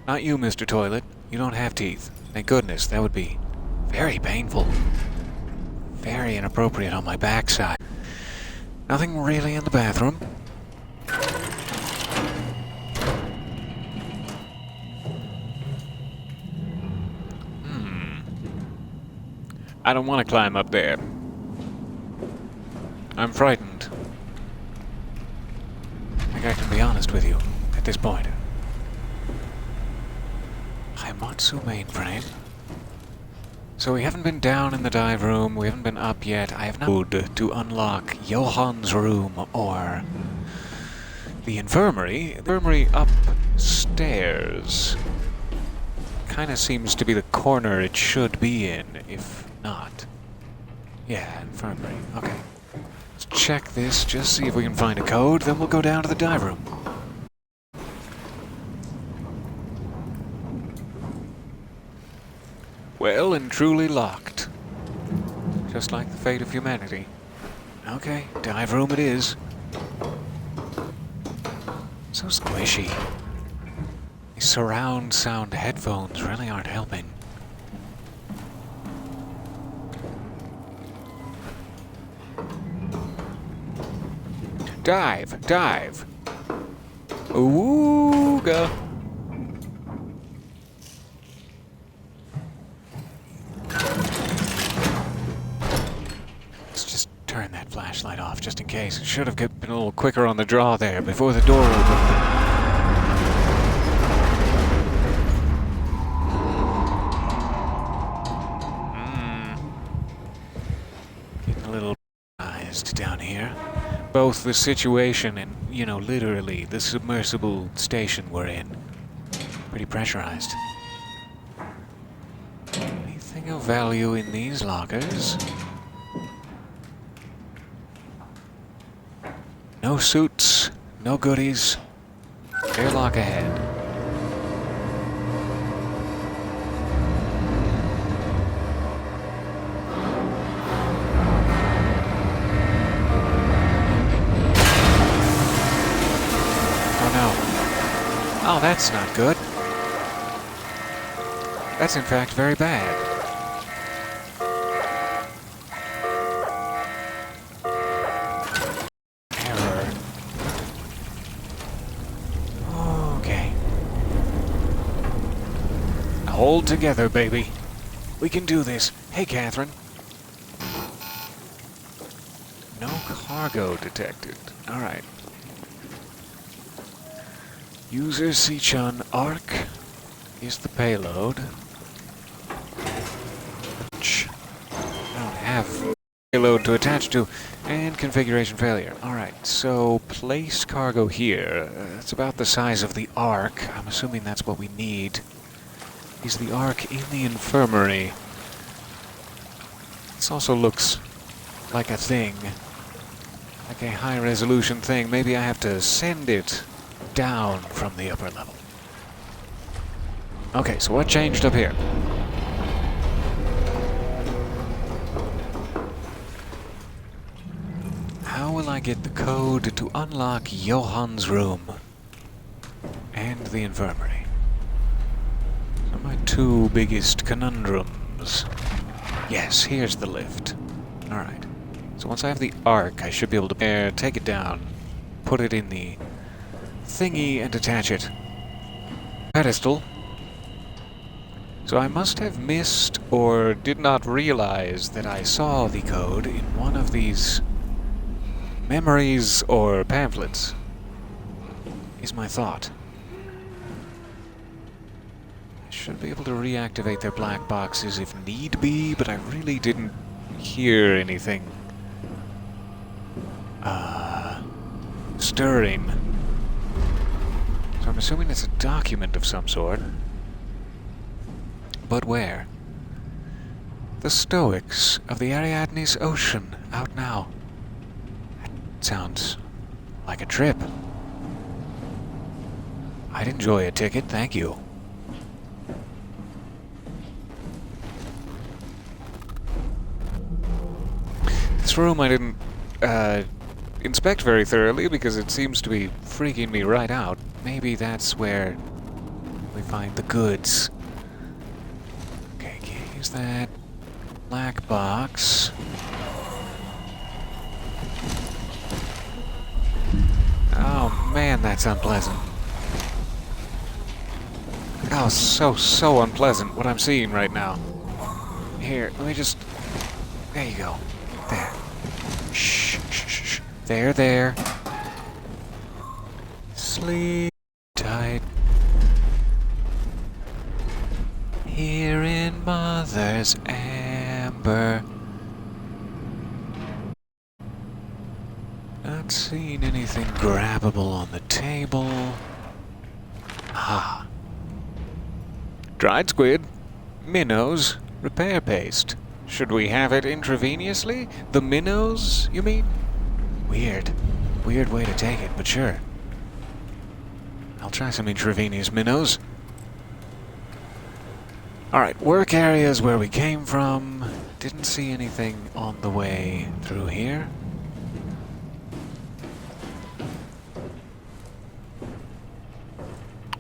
Not you, Mr. Toilet. You don't have teeth. Thank goodness. That would be very painful. Very inappropriate on my backside. Nothing really in the bathroom. I don't want to climb up there. I'm frightened. I think I can be honest with you at this point. Haimatsu mainframe. So we haven't been down in the dive room, we haven't been up yet. I have not code to unlock Johan's room or the infirmary. The infirmary upstairs kind of seems to be the corner it should be in, if not. Yeah, infirmary. Okay. Let's check this, just see if we can find a code, then we'll go down to the dive room. Well and truly locked. Just like the fate of humanity. Okay, dive room it is. So squishy. These surround sound headphones really aren't helping. Dive! Dive! Ooga! Let's just turn that flashlight off just in case. Should have been a little quicker on the draw there before the door opened. Getting a little surprised down here. Both the situation and, you know, literally the submersible station we're in. Pretty pressurized. Anything of value in these lockers? No suits, no goodies. Airlock ahead. Oh, that's not good. That's in fact very bad. Error. Okay. Hold together, baby. We can do this. Hey, Catherine. No cargo detected. All right. User Sichon Arc is the payload. I don't have payload to attach to, and configuration failure. Alright, so place cargo here. It's about the size of the Ark. I'm assuming that's what we need. Is the Ark in the infirmary? This also looks like a thing. Like a high-resolution thing. Maybe I have to send it down from the upper level. Okay, so what changed up here? How will I get the code to unlock Johan's room and the infirmary? Those are my two biggest conundrums. Yes, here's the lift. Alright. So once I have the Ark, I should be able to take it down, put it in the thingy and attach it. Pedestal. So I must have missed or did not realize that I saw the code in one of these memories or pamphlets, is my thought. I should be able to reactivate their black boxes if need be, but I really didn't hear anything stirring. So I'm assuming it's a document of some sort. But where? The Stoics of the Ariadne's Ocean, out now. That sounds like a trip. I'd enjoy a ticket, thank you. This room I didn't inspect very thoroughly because it seems to be freaking me right out. maybe that's where we find the goods. Okay, can't use that black box. Oh man, that's unpleasant. Oh, so unpleasant what I'm seeing right now. Here, let me just... There you go. There. Shh, shh, shh, shh. There. Sleep tight. Here in Mother's amber. Not seeing anything grabbable on the table. Ah. Dried squid, minnows, repair paste. Should we have it intravenously? The minnows, you mean? Weird. Weird way to take it, but sure. I'll try some intravenous minnows. Alright, work areas where we came from. Didn't see anything on the way through here.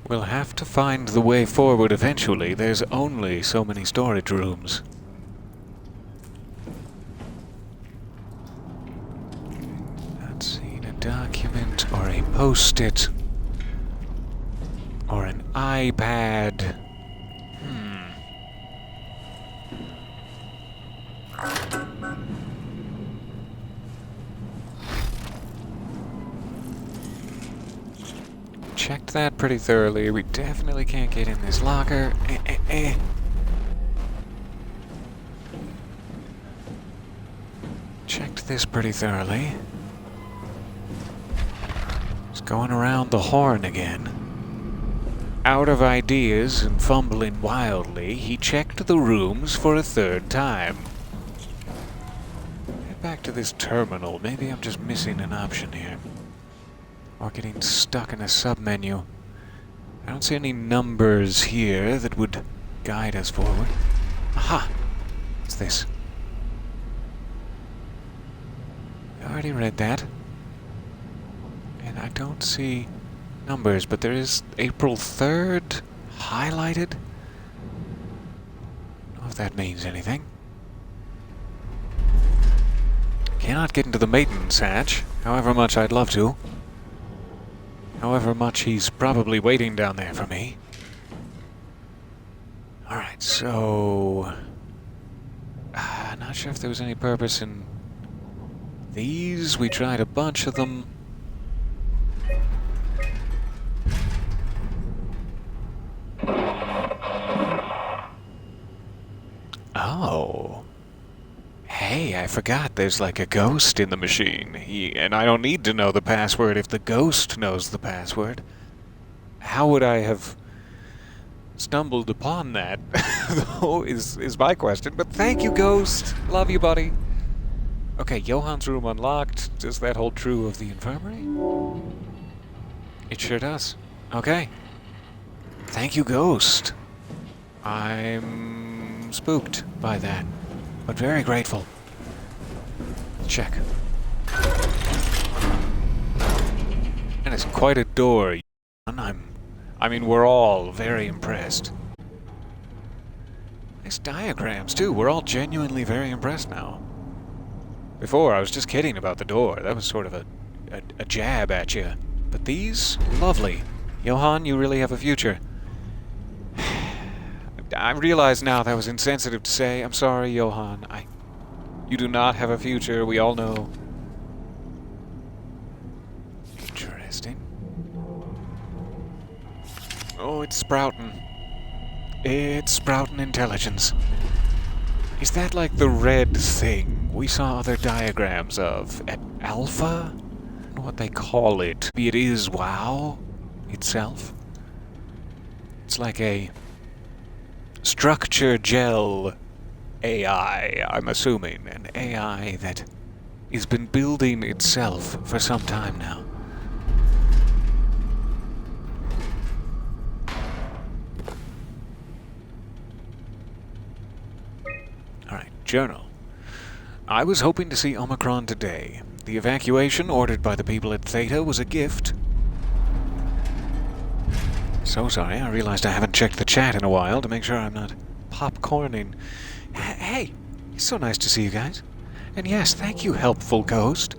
We'll have to find the way forward eventually. There's only so many storage rooms. Not seeing a document or a post-it or an iPad. Checked that pretty thoroughly. We definitely can't get in this locker. Checked this pretty thoroughly. Just going around the horn again. Out of ideas and fumbling wildly, he checked the rooms for a third time. Get back to this terminal. Maybe I'm just missing an option here. Or getting stuck in a submenu. I don't see any numbers here that would guide us forward. Aha! What's this? I already read that. And I don't see numbers, but there is April 3rd highlighted. I don't know if that means anything. Cannot get into the maintenance hatch, however much I'd love to. However much he's probably waiting down there for me. Alright, so... not sure if there was any purpose in these. We tried a bunch of them. Oh. Hey, I forgot there's like a ghost in the machine. And I don't need to know the password if the ghost knows the password. How would I have stumbled upon that, though, is my question. But thank you, ghost. Love you, buddy. Okay, Johan's room unlocked. Does that hold true of the infirmary? It sure does. Okay. Thank you, ghost. I'm spooked by that, but very grateful. Check. And it's quite a door. I mean, we're all very impressed. Nice diagrams, too. We're all genuinely very impressed now. Before, I was just kidding about the door. That was sort of a jab at you. But these, lovely. Johan, you really have a future. I realize now that was insensitive to say. I'm sorry, Johan. You do not have a future, we all know. Interesting. Oh, it's sprouting. It's sprouting intelligence. Is that like the red thing we saw other diagrams of at Alpha? I don't know what they call it. Maybe it is WoW itself. It's like a structure gel AI, I'm assuming. An AI that has been building itself for some time now. Alright, journal. I was hoping to see Omicron today. The evacuation ordered by the people at Theta was a gift. So sorry, I realized I haven't checked the chat in a while to make sure I'm not popcorning. Hey, it's so nice to see you guys. And yes, thank you, helpful ghost.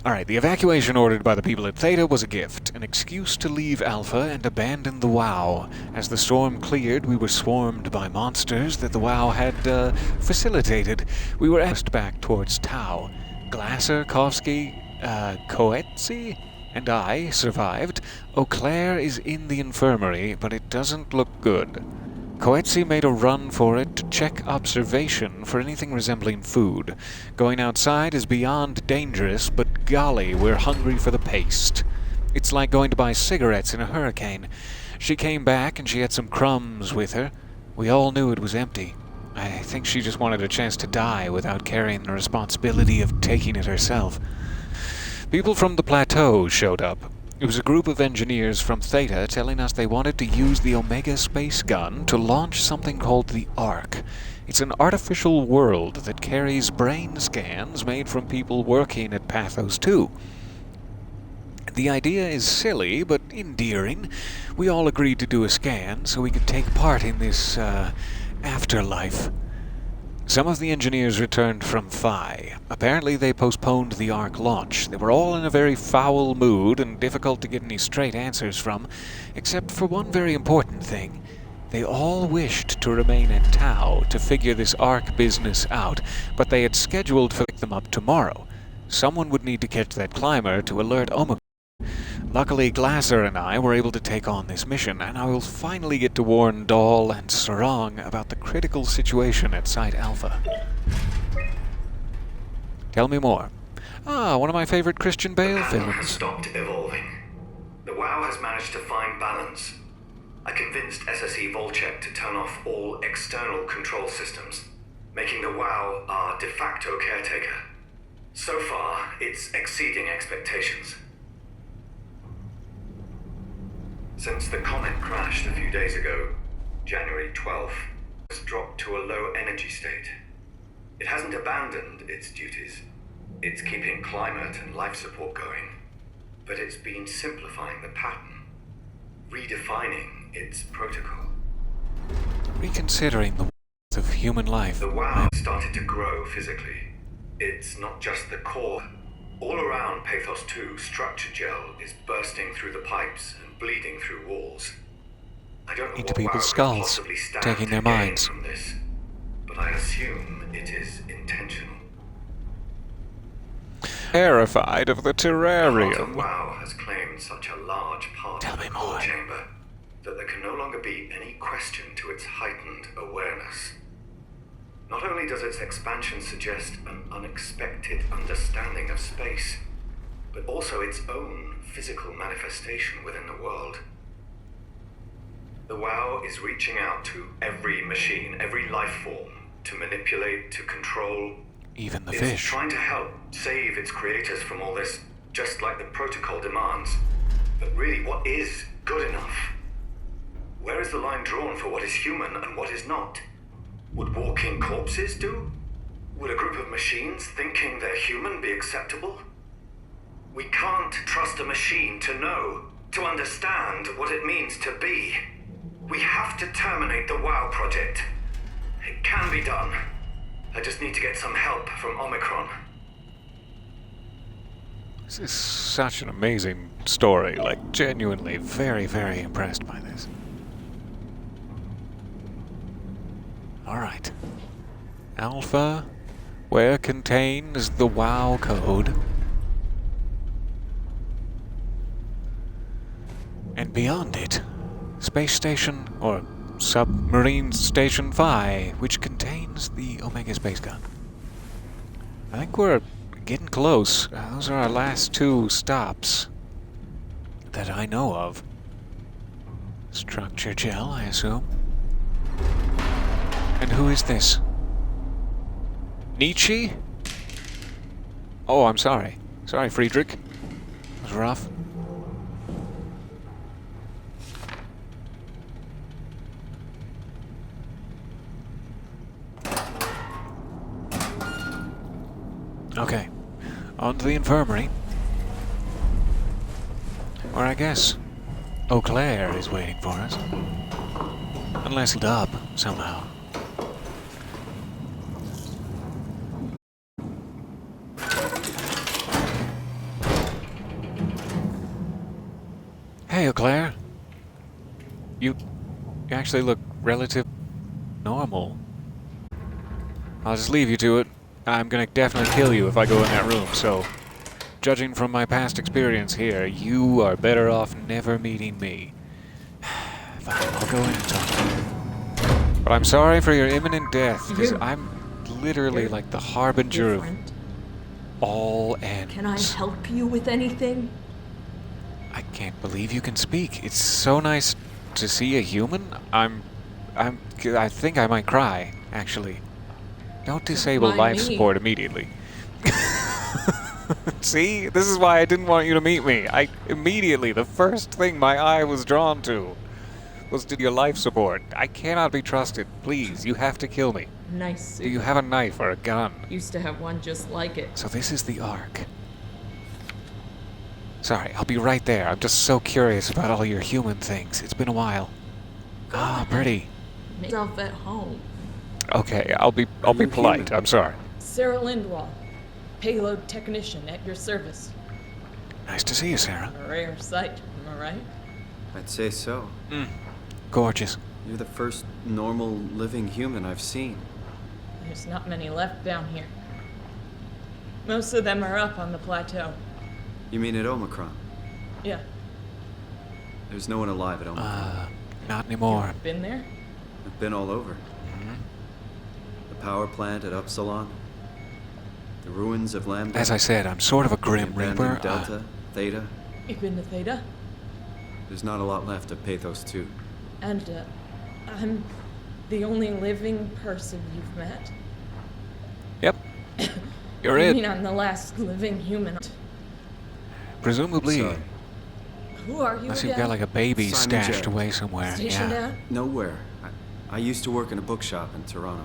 Alright, the evacuation ordered by the people at Theta was a gift, an excuse to leave Alpha and abandon the WoW. As the storm cleared, we were swarmed by monsters that the WoW had facilitated. We were asked back towards Tau. Glasser, Kovsky, Coetzee, and I survived. Eau Claire is in the infirmary, but it doesn't look good. Coetzee made a run for it to check observation for anything resembling food. Going outside is beyond dangerous, but golly, we're hungry for the paste. It's like going to buy cigarettes in a hurricane. She came back and she had some crumbs with her. We all knew it was empty. I think she just wanted a chance to die without carrying the responsibility of taking it herself. People from the plateau showed up. It was a group of engineers from Theta telling us they wanted to use the Omega space gun to launch something called the Ark. It's an artificial world that carries brain scans made from people working at Pathos 2. The idea is silly, but endearing. We all agreed to do a scan so we could take part in this, afterlife. Some of the engineers returned from Phi. Apparently they postponed the Ark launch. They were all in a very foul mood and difficult to get any straight answers from, except for one very important thing. They all wished to remain at Tau to figure this Ark business out, but they had scheduled to pick them up tomorrow. Someone would need to catch that climber to alert Omicron. Luckily, Glasser and I were able to take on this mission, and I will finally get to warn Dahl and Sarong about the critical situation at Site Alpha. Tell me more. One of my favorite Christian Bale Has films. stopped evolving. The WoW has managed to find balance. I convinced SSE Volchek to turn off all external control systems, making the WoW our de facto caretaker. So far, it's exceeding expectations. Since the comet crashed a few days ago, January 12th, has dropped to a low energy state. It hasn't abandoned its duties. It's keeping climate and life support going, but it's been simplifying the pattern, redefining its protocol. Reconsidering the worth of human life. The WoW started to grow physically. It's not just the core. All around Pathos 2, structure gel is bursting through the pipes and bleeding through walls. I don't know Into what people's WoW skulls, could possibly stand taking to their gain minds. from this, but I assume it is intentional. Terrified of the Part of terrarium. WoW has claimed such a large part Tell of me the core more. chamber that there can no longer be any question to its heightened awareness. Not only does its expansion suggest an unexpected understanding of space, but also its own physical manifestation within the world. The WoW is reaching out to every machine, every life form, to manipulate, to control. Even the It's fish. trying to help save its creators from all this, just like the protocol demands. But really, what is good enough? Where is the line drawn for what is human and what is not? Would walking corpses do? Would a group of machines thinking they're human be acceptable? We can't trust a machine to know, to understand what it means to be. We have to terminate the WoW project. It can be done. I just need to get some help from Omicron. This is such an amazing story. Like, genuinely very, very impressed by this. Alright. Alpha, where contains the WoW code. And beyond it, Space Station, or Submarine Station Phi, which contains the Omega Space Gun. I think we're getting close. Those are our last two stops that I know of. Structure gel, I assume. And who is this? Nietzsche? Oh, I'm sorry. Sorry, Friedrich. It was rough. Okay, on to the infirmary. Or I guess Eau Claire is waiting for us. Unless he's up somehow. Hey, Eau Claire. You actually look relative normal. I'll just leave you to it. I'm gonna definitely kill you if I go in that room, so judging from my past experience here, you are better off never meeting me. Fine, I'll go in and talk to you. But I'm sorry for your imminent death, because I'm literally like the harbinger of all ends. Can I help you with anything? I can't believe you can speak. It's so nice to see a human. I think I might cry, actually. Don't disable life support immediately. See? This is why I didn't want you to meet me. Immediately, the first thing my eye was drawn to was to your life support. I cannot be trusted. Please, you have to kill me. Nice suit. Do you have a knife or a gun? Used to have one just like it. So this is the Ark. Sorry, I'll be right there. I'm just so curious about all your human things. It's been a while. Ah, pretty. Make yourself at home. Okay, I'll be polite. I'm sorry. Sarah Lindwall, payload technician at your service. Nice to see you, Sarah. A rare sight, am I right? I'd say so. Gorgeous. You're the first normal living human I've seen. There's not many left down here. Most of them are up on the plateau. You mean at Omicron? Yeah. There's no one alive at Omicron. Not anymore. You've been there? I've been all over. The power plant at Upsilon. The ruins of Lambda. As I said, I'm sort of a Grim Reaper. Delta, Theta. You've been to Theta? There's not a lot left of Pathos 2. And, I'm the only living person you've met? Yep. You're I it. mean, I'm the last living human. Presumably. Sorry. Who are you Unless again? you've got like a baby Simon stashed Jarrett. away somewhere. Stationed Yeah. out? Nowhere. I used to work in a bookshop in Toronto.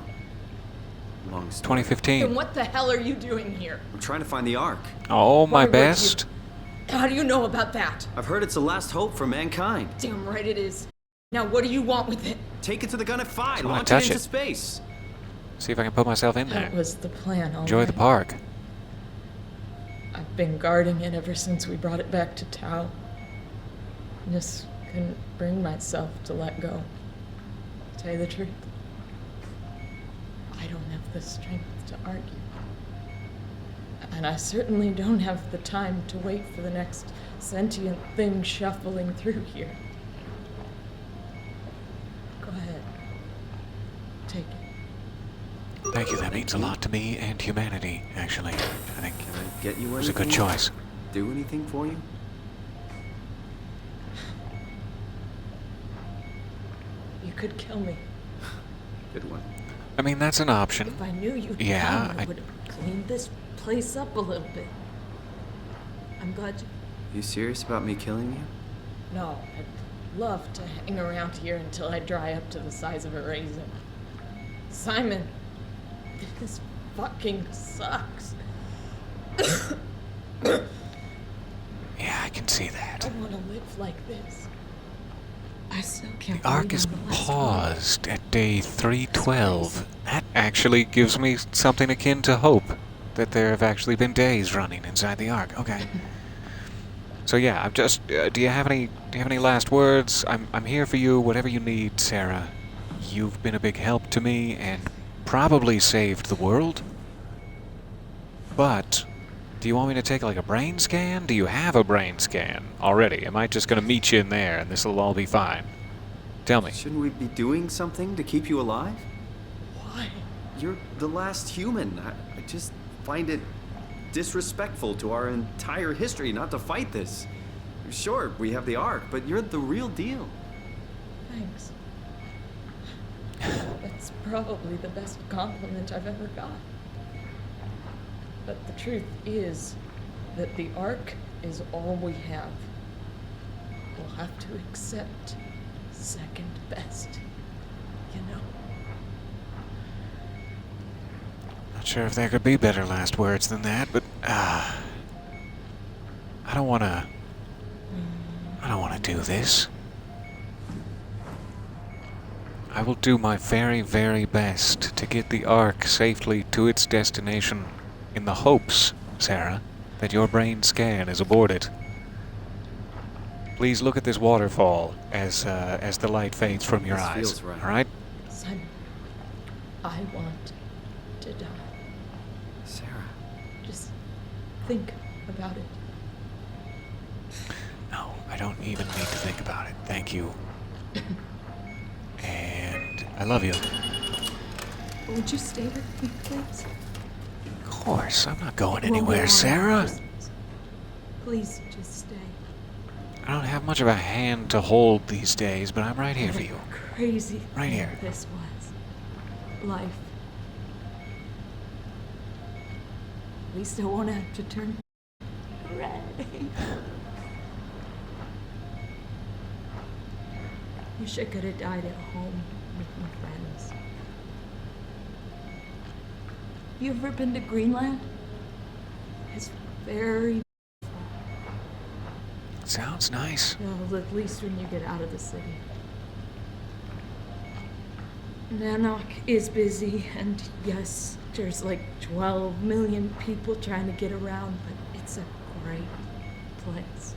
Long story. 2015. Then what the hell are you doing here? I'm trying to find the Ark. Oh, my Why would best. How do you know about that? I've heard it's the last hope for mankind. Damn right it is. Now what do you want with it? Take it to the gun at 5. Just wanna Launch touch it into it. space. See if I can put myself in there. That was the plan, all Enjoy the right. park. I've been guarding it ever since we brought it back to Tau. Just couldn't bring myself to let go. To tell you the truth, I don't have the strength to argue. And I certainly don't have the time to wait for the next sentient thing shuffling through here. Go ahead. Take it. Thank you. That means a lot to me and humanity, actually. I think Can I get you it was a good anything? choice. Do anything for you? You could kill me. Good one. I mean, that's an option. If I knew you'd Yeah, come, I would have cleaned this place up a little bit. I'm glad you... You serious about me killing you? No, I'd love to hang around here until I dry up to the size of a raisin. Simon, this fucking sucks. Yeah, I can see that. I want to live like this. I still can't The Ark believe is I'm the last paused at day 312. That actually gives me something akin to hope that there have actually been days running inside the Ark. Okay. So yeah, I'm just. Do you have any last words? I'm here for you. Whatever you need, Sarah. You've been a big help to me and probably saved the world. But do you want me to take like a brain scan? Do you have a brain scan already? Am I just gonna meet you in there and this will all be fine? Tell me. Shouldn't we be doing something to keep you alive? Why? You're the last human. I just find it disrespectful to our entire history not to fight this. Sure, we have the Ark, but you're the real deal. Thanks. That's probably the best compliment I've ever got. But the truth is that the Ark is all we have. We'll have to accept second best, you know? Not sure if there could be better last words than that, but I don't want to I don't want to do this. I will do my very, very best to get the Ark safely to its destination in the hopes, Sarah, that your brain scan is aborted. Please look at this waterfall as the light fades from your eyes. Feels right. All right? Simon, I want to die. Sarah. Just think about it. No, I don't even need to think about it. Thank you. And I love you. Would you stay with me, please? Of course, I'm not going It won't be anywhere, long Sarah. after Christmas. Please, just stay. I don't have much of a hand to hold these days, but I'm right here for you. Crazy Right thing here. This was life. At least I won't have to turn red. Wish I could have died at home with my friends. You ever been to Greenland? It's very Sounds nice. well, at least when you get out of the city. Nanook is busy, and yes, there's like 12 million people trying to get around, but it's a great place.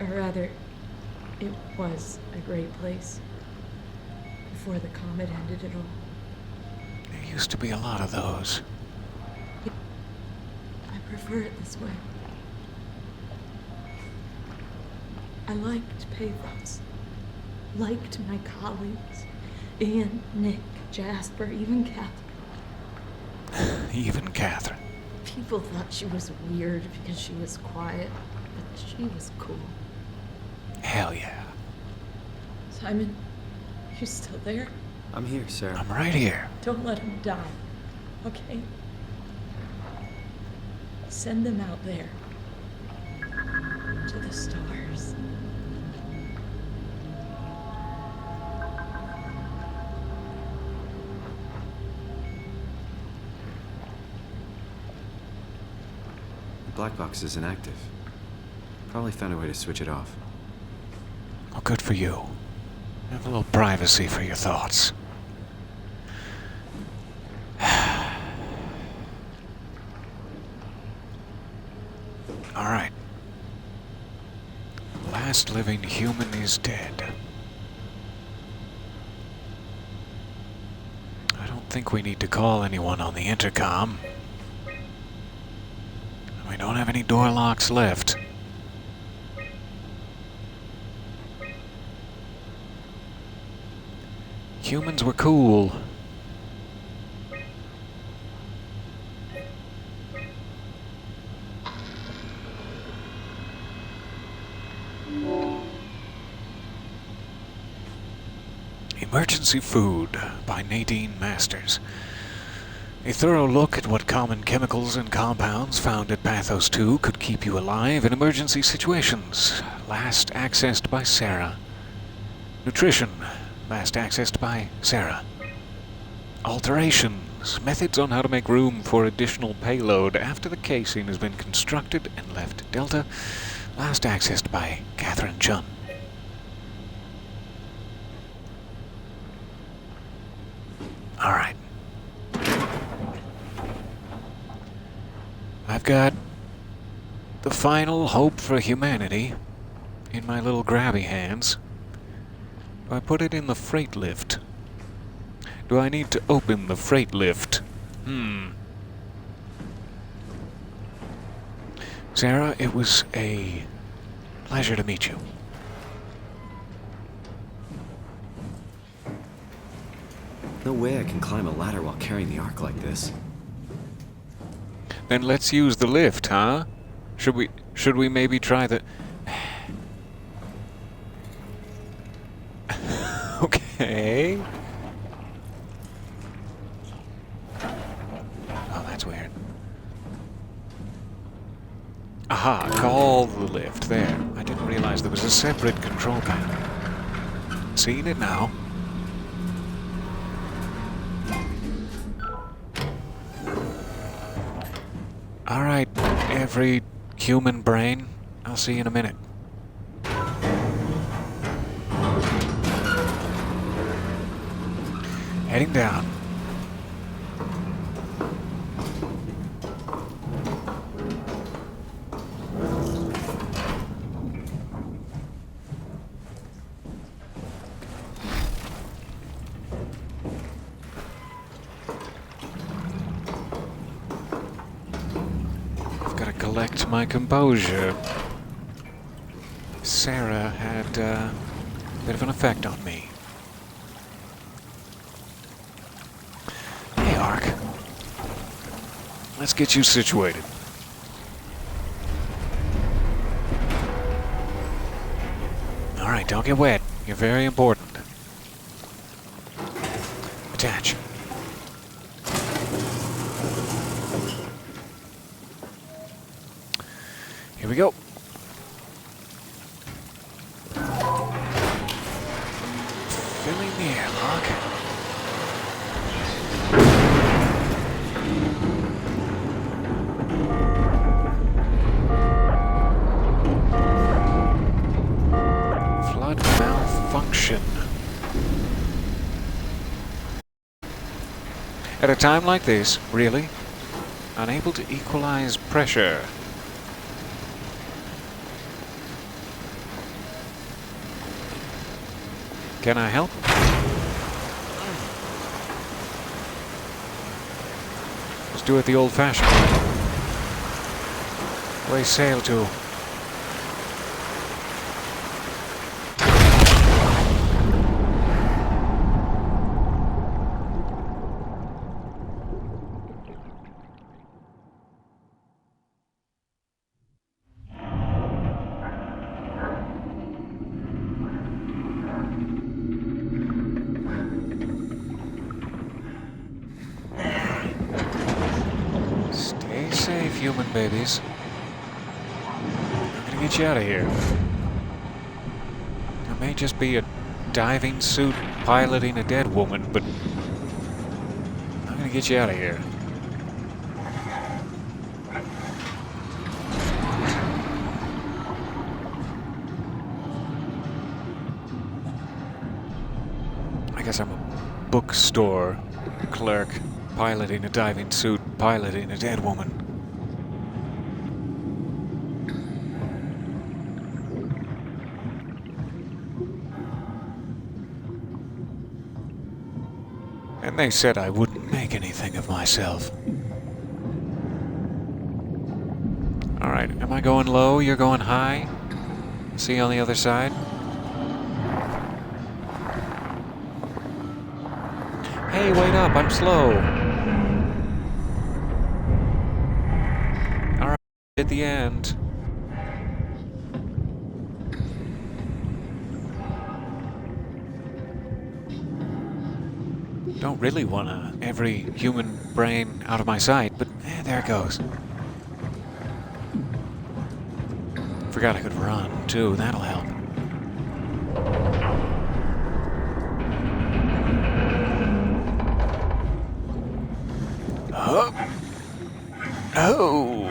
Or rather, it was a great place before the comet ended it all. There used to be a lot of those. I prefer it this way. I liked Pathos. Liked my colleagues. Ian, Nick, Jasper, even Catherine. Even Catherine. People thought she was weird because she was quiet, but she was cool. Hell yeah. Simon, you still there? I'm here, Sarah. I'm right here. Don't let him die, okay? Send them out there. To the stars. The black box is inactive. Probably found a way to switch it off. Well, good for you. Have a little privacy for your thoughts. All right. Last living human is dead. I don't think we need to call anyone on the intercom. We don't have any door locks left. Humans were cool. Emergency Food by Nadine Masters. A thorough look at what common chemicals and compounds found at Pathos 2 could keep you alive in emergency situations. Last accessed by Sarah. Nutrition. Last accessed by Sarah. Alterations. Methods on how to make room for additional payload after the casing has been constructed and left Delta. Last accessed by Catherine Chun. Alright. I've got the final hope for humanity in my little grabby hands. Do I put it in the freight lift? Do I need to open the freight lift? Sarah, it was a pleasure to meet you. No way I can climb a ladder while carrying the Ark like this. Then let's use the lift, huh? Should we maybe try the... Okay. Oh, that's weird. Aha, call the lift. There. I didn't realize there was a separate control panel. Seeing it now. Alright, every human brain, I'll see you in a minute. Heading down. I've got to collect my composure. Sarah had a bit of an effect on me. Hey, Ark. Let's get you situated. Alright, don't get wet. You're very important. Attach. Here we go. Filling the airlock. Flood malfunction. At a time like this, really? Unable to equalize pressure. Can I help? Let's do it the old-fashioned way. Way sail to. Stay safe, human babies. I'm gonna get you out of here. It may just be a diving suit piloting a dead woman, but I'm gonna get you out of here. I guess I'm a bookstore clerk piloting a diving suit piloting a dead woman. And they said I wouldn't make anything of myself. Alright, am I going low? You're going high? See you on the other side? Hey, wait up, I'm slow. Alright, at the end. Don't really want every human brain out of my sight, but there it goes. Forgot I could run, too. That'll help. Oh! Oh!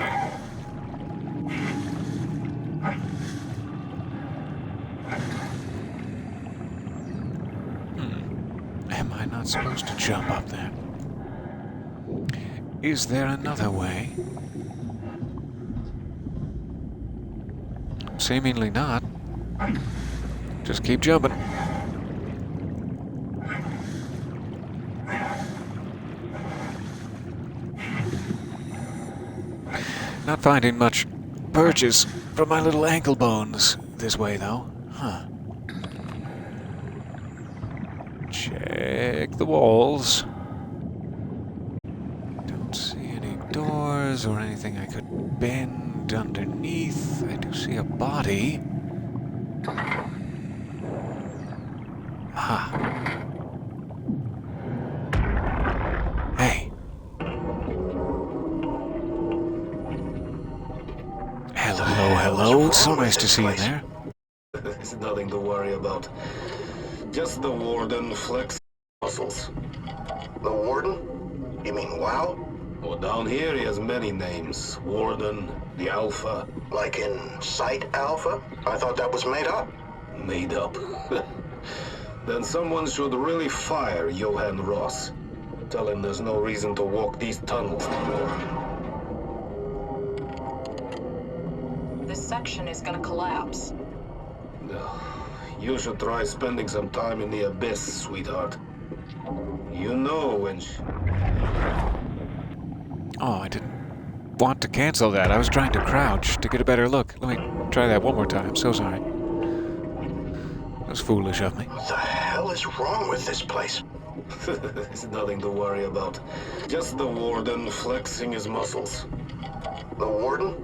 Am I not supposed to jump up there? Is there another way? Seemingly not. Just keep jumping. Not finding much purchase from my little ankle bones this way, though. Huh. Check the walls. Don't see any doors or anything I could bend underneath. I do see a body. Ha. Hey. Hello, hello. So nice to see you there. It's nothing to worry about. Just the warden flex muscles. The warden? You mean WoW? Well, down here he has many names. Warden, the Alpha. Like in Site Alpha? I thought that was made up. Made up. Then someone should really fire Johann Ross. Tell him there's no reason to walk these tunnels anymore. This section is gonna collapse. You should try spending some time in the abyss, sweetheart. You know when Oh, I didn't want to cancel that. I was trying to crouch to get a better look. Let me try that one more time. So sorry. That was foolish of me. What the hell is wrong with this place? There's nothing to worry about. Just the Warden flexing his muscles. The Warden?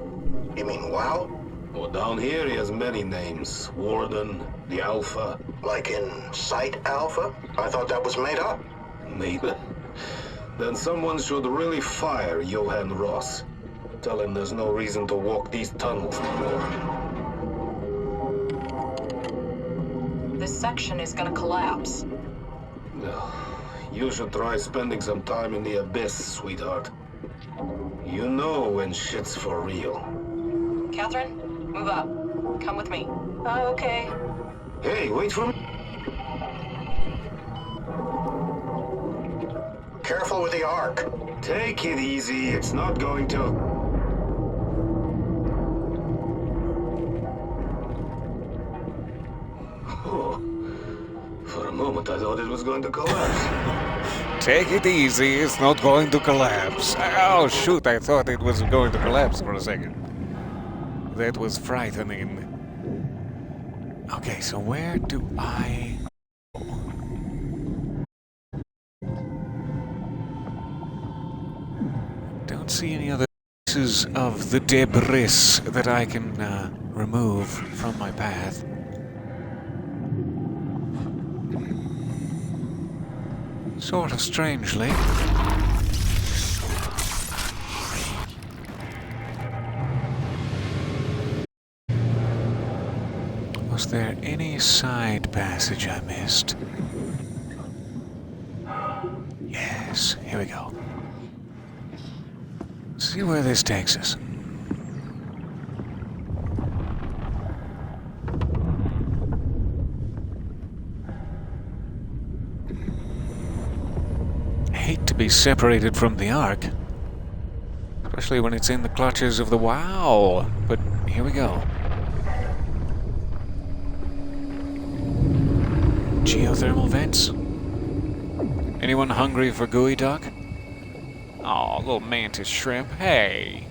You mean WoW? Well, down here he has many names. Warden, the Alpha. Like in Site Alpha? I thought that was made up. Made up? Then someone should really fire Johann Ross. Tell him there's no reason to walk these tunnels anymore. This section is gonna collapse. You should try spending some time in the abyss, sweetheart. You know when shit's for real. Catherine, move up. Come with me. Oh, okay. Hey, wait for me. Careful with the Ark. Take it easy. It's not going to... Oh. For a moment, I thought it was going to collapse. Take it easy, it's not going to collapse. Oh shoot, I thought it was going to collapse for a second. That was frightening. Okay, so where do I... Don't see any other pieces of the debris that I can remove from my path. Sort of strangely. Was there any side passage I missed? Yes, here we go. See where this takes us. Hate to be separated from the Ark, especially when it's in the clutches of the WoW, but here we go. Geothermal vents? Anyone hungry for gooey duck? Oh, little mantis shrimp. Hey!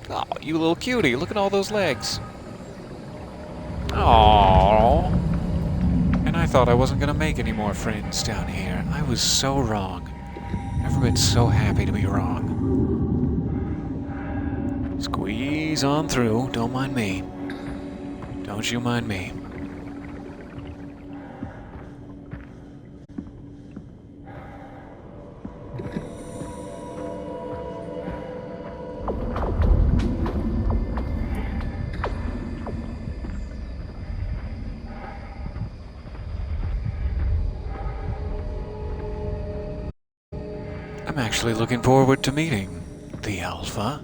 Oh, you little cutie, look at all those legs. Oh. And I thought I wasn't gonna make any more friends down here. I was so wrong. Never been so happy to be wrong. Squeeze on through, don't mind me. Don't you mind me. I'm actually looking forward to meeting the Alpha.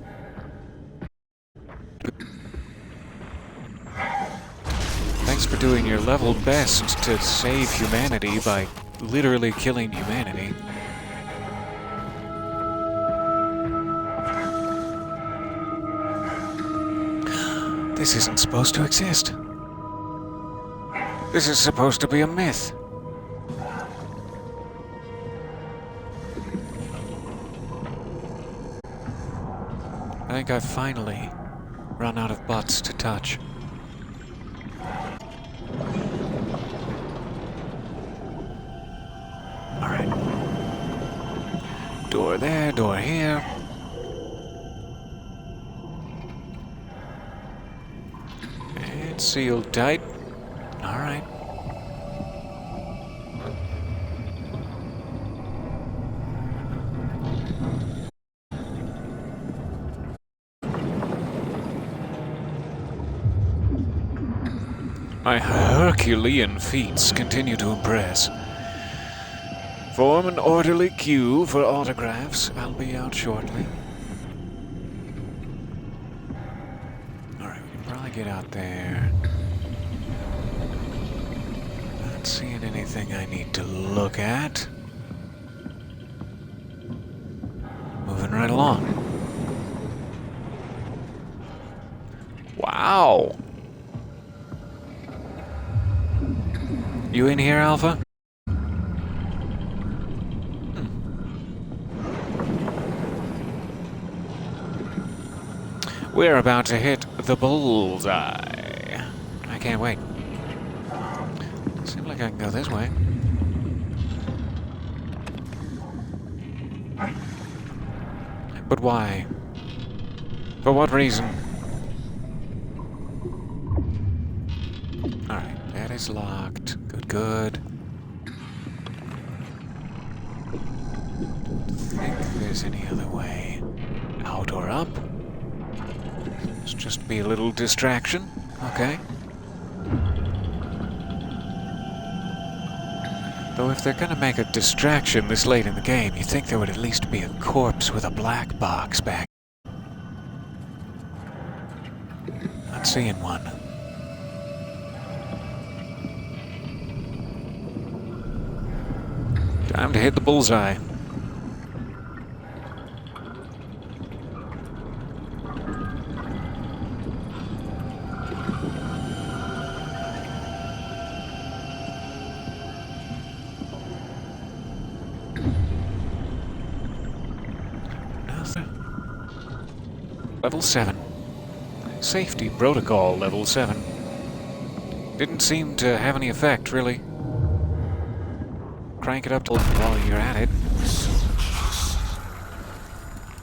Thanks for doing your level best to save humanity by literally killing humanity. This isn't supposed to exist. This is supposed to be a myth. I think I've finally run out of butts to touch. Alright. Door there, door here. It's sealed tight. Alright. My Herculean feats continue to impress. Form an orderly queue for autographs. I'll be out shortly. Alright, we can probably get out there. Not seeing anything I need to look at. Moving right along. Wow. You in here, Alpha? We're about to hit the bullseye. I can't wait. Seems like I can go this way. But why? For what reason? Alright, that is locked. Good, good. Don't think there's any other way. Out or up? Let's just be a little distraction, okay? Though if they're gonna make a distraction this late in the game, you'd think there would at least be a corpse with a black box back. Not seeing one. Time to hit the bullseye. Level 7. Safety protocol level 7. Didn't seem to have any effect, really. Crank it up till while you're at it.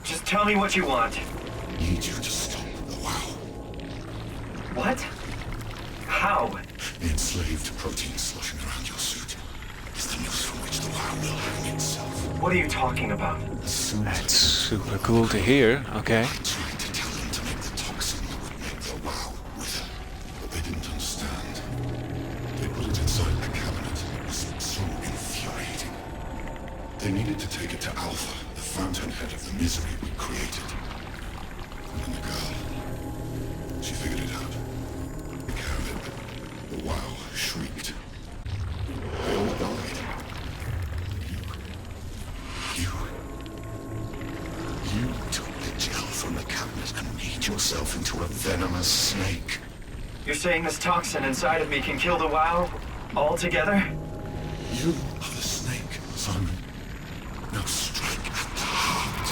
Just tell me what you want. Need you to stop the WoW. What? How? The enslaved protein sloshing around your suit is the noose from which the WoW will hang itself. What are you talking about? That's super cool to hear, okay. Tried to tell them to make the toxin that would make the WoW wither, but they didn't understand. They put it inside the cabinet. It was so infuriating. They needed to take it to Alpha, the fountainhead of the misery we created. And then the girl, she figured it out. Took care of it, but the WoW shrieked. They all died. You took the gel from the cabinet and made yourself into a venomous snake. You're saying this toxin inside of me can kill the WoW altogether? You are the snake, Simon. Now strike at the heart.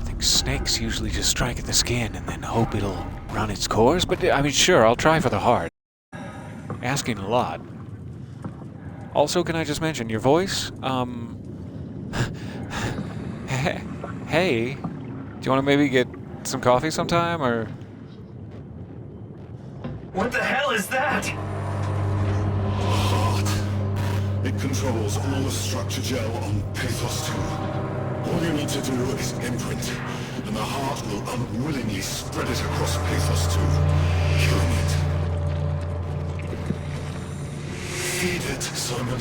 I think snakes usually just strike at the skin and then hope it'll run its course, but I mean, sure, I'll try for the heart. Asking a lot. Also, can I just mention, your voice, hey, do you want to maybe get some coffee sometime, or? What the hell is that? Heart. It controls all the structure gel on Pathos 2. All you need to do is imprint, and the heart will unwillingly spread it across Pathos 2, killing it. Feed it, Simon.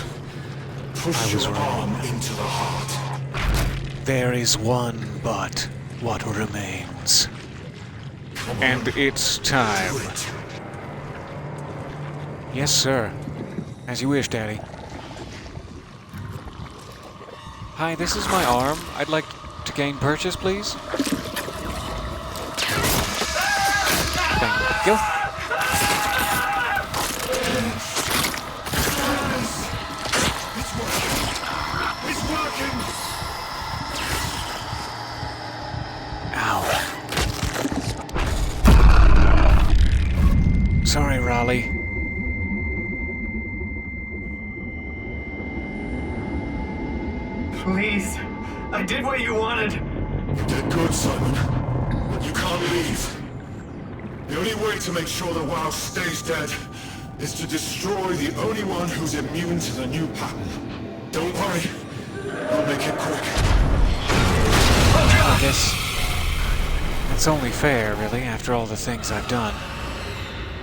Push your arm into the heart. There is one, but what remains? And it's time. Yes, sir. As you wish, Daddy. Hi, this is my arm. I'd like to gain purchase, please. Thank you. It's working! Ow. Sorry, Raleigh. Please. I did what you wanted. You did good, Simon. But you can't leave. The only way to make sure the WoW stays dead is to destroy the only one who's immune to the new pattern. Don't worry. I'll make it quick. I guess it's only fair, really, after all the things I've done.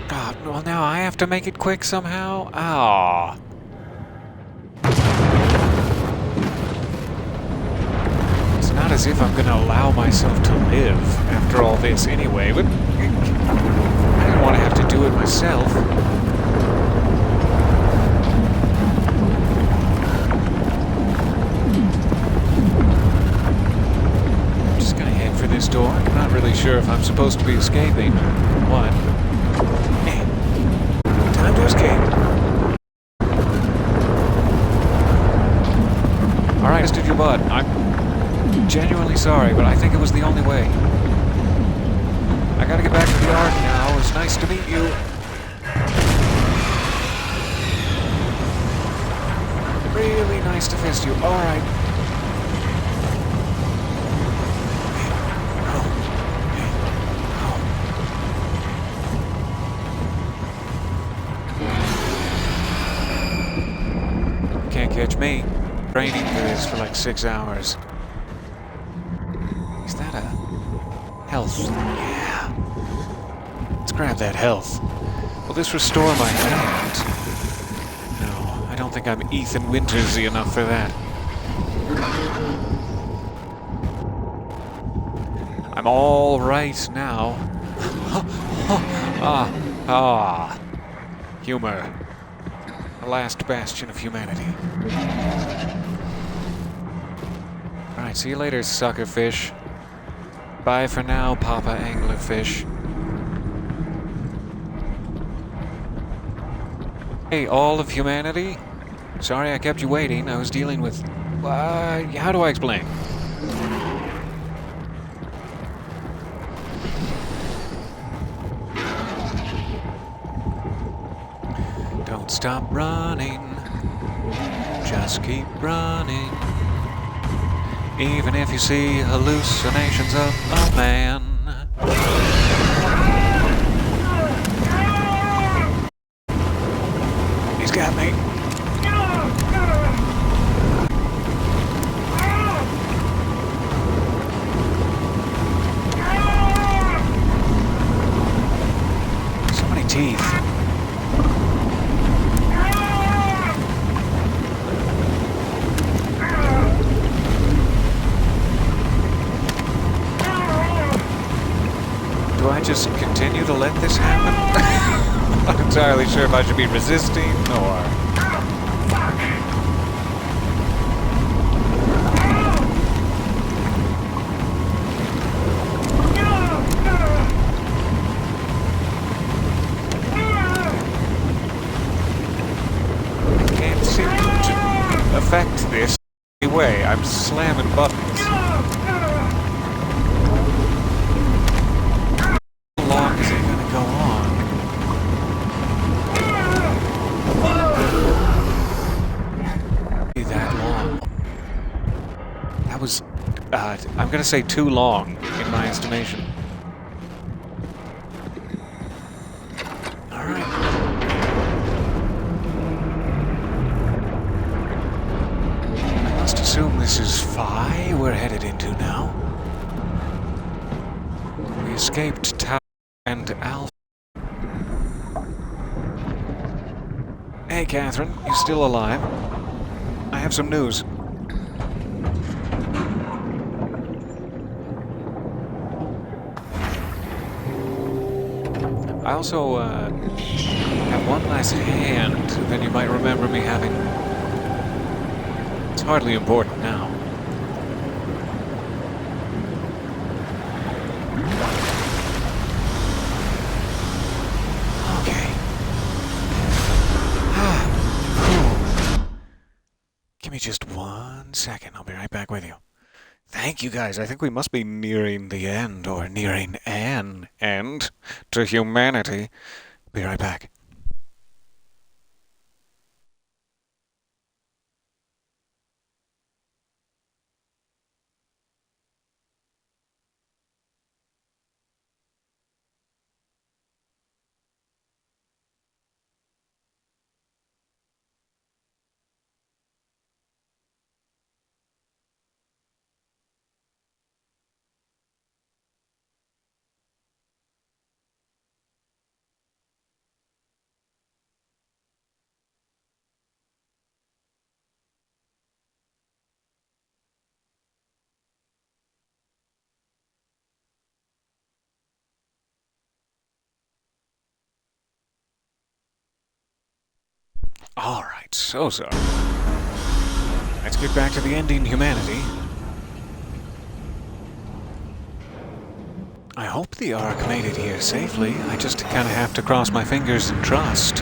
God, well, now I have to make it quick somehow? Ah. as if I'm gonna allow myself to live after all this anyway, but I didn't want to have to do it myself. I'm just gonna head for this door. I'm not really sure if I'm supposed to be escaping. What? Hey, time to escape. Alright, I stood your butt. I'm genuinely sorry, but I think it was the only way. I gotta get back to the Ark now. It's nice to meet you. Really nice to fist you. Alright. Can't catch me. Training for this for like 6 hours. Is that a health? Yeah. Let's grab that health. Will this restore my hand? No, I don't think I'm Ethan Wintersy enough for that. I'm all right now. Humor. The last bastion of humanity. Alright, see you later, suckerfish. Bye for now, Papa Anglerfish. Hey, all of humanity? Sorry I kept you waiting. I was dealing with... how do I explain? Don't stop running. Just keep running. Even if you see hallucinations of a man. He's got me. So many teeth. Do I just continue to let this happen? I'm not entirely sure if I should be resisting or... I can't seem to affect this in any way. I'm slamming buttons. I'm gonna say too long, in my estimation. Alright. I must assume this is Phi we're headed into now. We escaped Tau and Alpha. Hey, Catherine, you still alive? I have some news. I also have one last hand that you might remember me having. It's hardly important now. Okay. Give me just 1 second. I'll be right back with you. Thank you, guys. I think we must be nearing the end, or nearing an end to humanity. Be right back. Alright, so sorry. Let's get back to the ending humanity. I hope the Ark made it here safely. I just kind of have to cross my fingers and trust.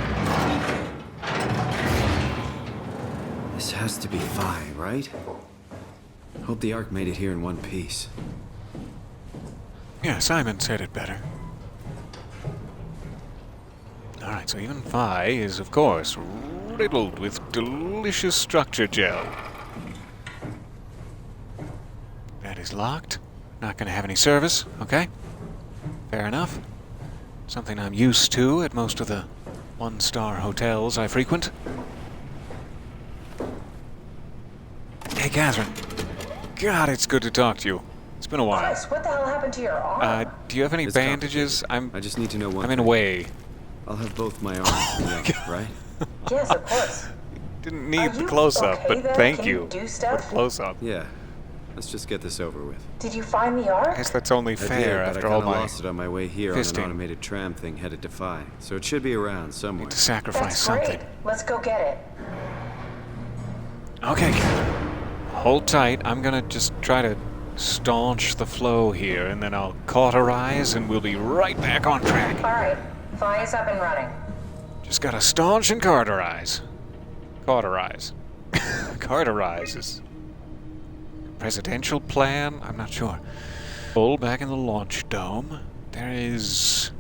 This has to be Phi, right? Hope the Ark made it here in one piece. Yeah, Simon said it better. Alright, so even Phi is, of course, riddled with delicious structure gel. That is locked. Not going to have any service, okay? Fair enough. Something I'm used to at most of the one-star hotels I frequent. Hey, Catherine. God, it's good to talk to you. It's been a while. Chris, what the hell happened to your arm? Do you have any bandages? I just need to know one I'm in a thing. way. I'll have both my arms, right? Yes, of course. Didn't need the you close-up, okay but there? thank Can you do for the stuff? close-up. Yeah. Let's just get this over with. Did you find the Ark? I guess that's only I fair did, but after I all kinda my lost it on my way here on fisting. an automated tram thing headed to Phi, so it should be around somewhere. Need to sacrifice That's something. great. Let's go get it. Okay, Catherine. Hold tight. I'm gonna just try to staunch the flow here, and then I'll cauterize, and we'll be right back on track. All right. Phi is up and running. Just gotta staunch and cauterize. Cauterize. Cauterize is presidential plan? I'm not sure. Pull back in the launch dome. There is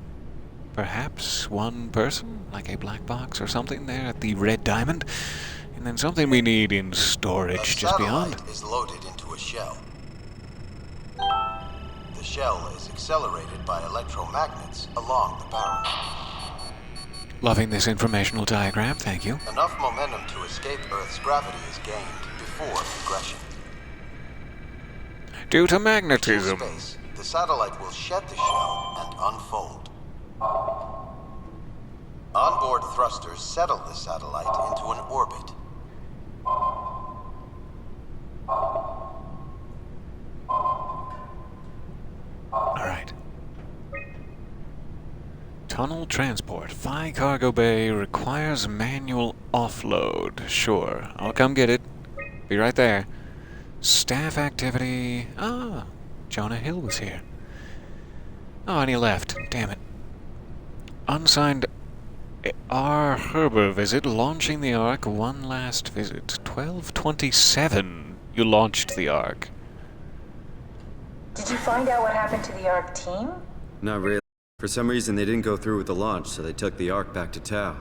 perhaps one person, like a black box or something there at the Red Diamond. And then something we need in storage just beyond. The satellite is loaded into a shell. The shell is accelerated by electromagnets along the barrel. Loving this informational diagram, thank you. Enough momentum to escape Earth's gravity is gained before progression. Due to In magnetism. space, the satellite will shed the shell and unfold. Onboard thrusters settle the satellite into an orbit. Alright. Tunnel transport. Phi Cargo Bay requires manual offload. Sure. I'll come get it. Be right there. Staff activity. Ah, Jonah Hill was here. Oh, and he left. Damn it. Unsigned R. Herber visit. Launching the Ark. One last visit. 12:27. You launched the Ark. Did you find out what happened to the Ark team? Not really. For some reason, they didn't go through with the launch, so they took the Ark back to Tau.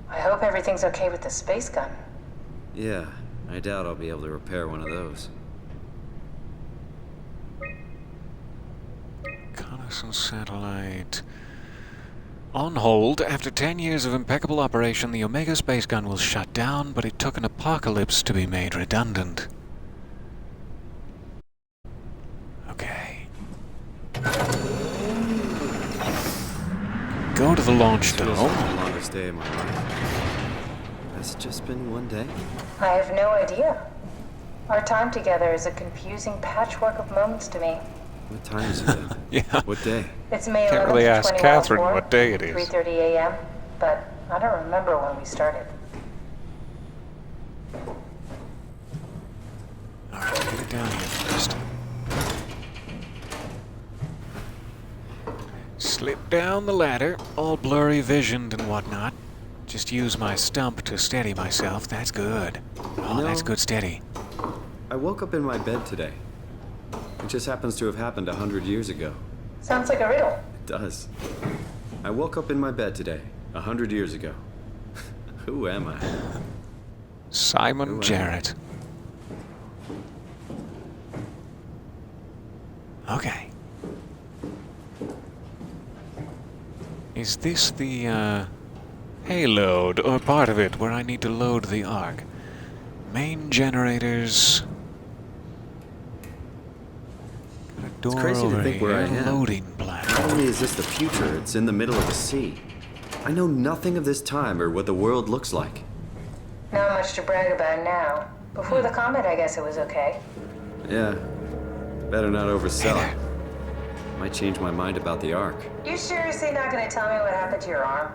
I hope everything's okay with the space gun. Yeah, I doubt I'll be able to repair one of those. Reconnaissance satellite. On hold. After 10 years of impeccable operation, the Omega space gun was shut down, but it took an apocalypse to be made redundant. Okay. Go to the launch This feels dome. like the longest day of my life. Has it just been one day? I have no idea. Our time together is a confusing patchwork of moments to me. What time is it then? Yeah. What day? It's May 11th, Can't really ask 2014, Catherine what day it is. 3:30 a.m., but I don't remember when we started. Alright, get it down here first. Slip down the ladder, all blurry visioned and whatnot. Just use my stump to steady myself. That's good. Oh, You that's know- good steady. I woke up in my bed today. It just happens to have happened 100 years ago. Sounds like a riddle. It does. I woke up in my bed today, 100 years ago. Who am I? Simon Who am I? Jarrett. Okay. Is this the, payload, or part of it, where I need to load the Ark? Main generators. Got a door It's crazy over to think where I here, am. loading Not platform. only is this the future, it's in the middle of the sea. I know nothing of this time or what the world looks like. Not much to brag about now. Before the comet, I guess it was okay. Yeah, better not Hey oversell there. it. Might change my mind about the Ark. You seriously not gonna tell me what happened to your arm?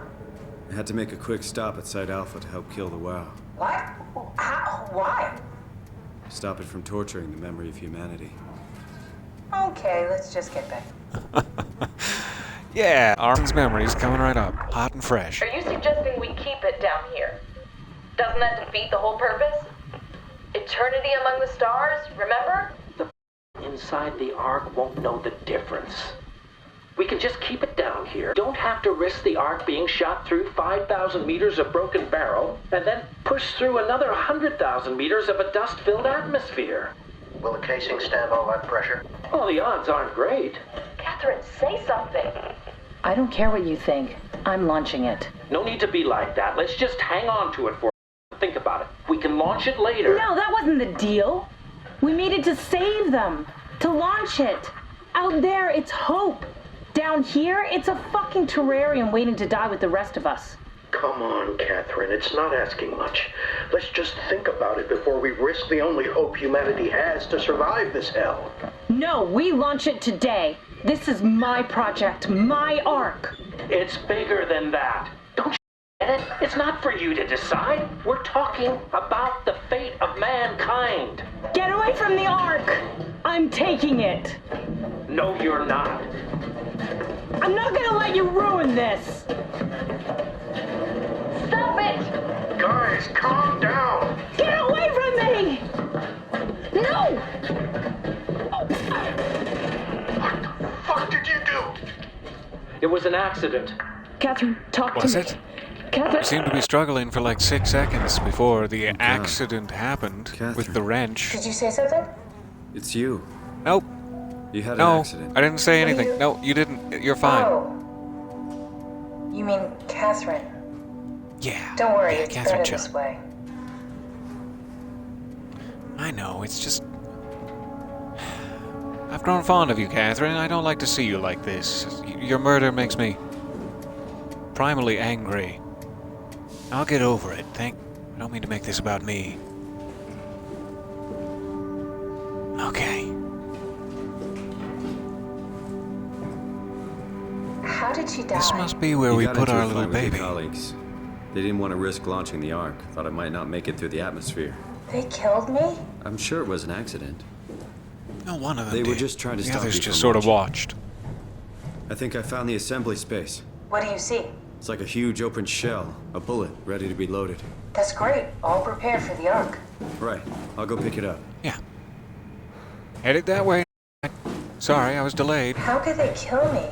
I had to make a quick stop at Site Alpha to help kill the WoW. What? How? Why? Stop it from torturing the memory of humanity. Okay, let's just get back. Yeah, Armin's memory's coming right up, hot and fresh. Are you suggesting we keep it down here? Doesn't that defeat the whole purpose? Eternity among the stars, remember? The inside the Ark won't know the difference. We can just keep it down here. Don't have to risk the Ark being shot through 5,000 meters of broken barrel, and then push through another 100,000 meters of a dust-filled atmosphere. Will the casing stand all that pressure? Well, the odds aren't great. Catherine, say something. I don't care what you think. I'm launching it. No need to be like that. Let's just hang on to it for think about it. We can launch it later. No, that wasn't the deal. We made it to save them. To launch it. Out there, it's hope. Down here, it's a fucking terrarium waiting to die with the rest of us. Come on, Catherine. It's not asking much. Let's just think about it before we risk the only hope humanity has to survive this hell. No, we launch it today. This is my project, my Ark. It's bigger than that. Don't you get it? It's not for you to decide. We're talking about the fate of mankind. Get away from the Ark! I'm taking it. No, you're not. I'm not gonna let you ruin this. Stop it! Guys, calm down! Get away from me! No! What the fuck did you do? It was an accident. Catherine, talk to me. Was it? Catherine. I seemed to be struggling for like 6 seconds before the accident happened with the wrench. Did you say something? It's you. Nope. You had an No, accident. I didn't say anything. No, you didn't. You're fine. Oh. You mean Catherine? Yeah. Don't worry, yeah, it's Catherine better Chung. this way. I know, it's just... I've grown fond of you, Catherine. I don't like to see you like this. Your murder makes me primally angry. I'll get over it. I don't mean to make this about me. Okay. How did she die? This must be where You we got put into a our little fight with your baby. colleagues. They didn't want to risk launching the Ark. Thought it might not make it through the atmosphere. They killed me? I'm sure it was an accident. No, one of them They did. were just trying to the stop others you just from sort of launching. watched. I think I found the assembly space. What do you see? It's like a huge open shell, a bullet ready to be loaded. That's great. All prepared for the Ark. Right. I'll go pick it up. Yeah. Headed that way. Sorry, I was delayed. How could they kill me?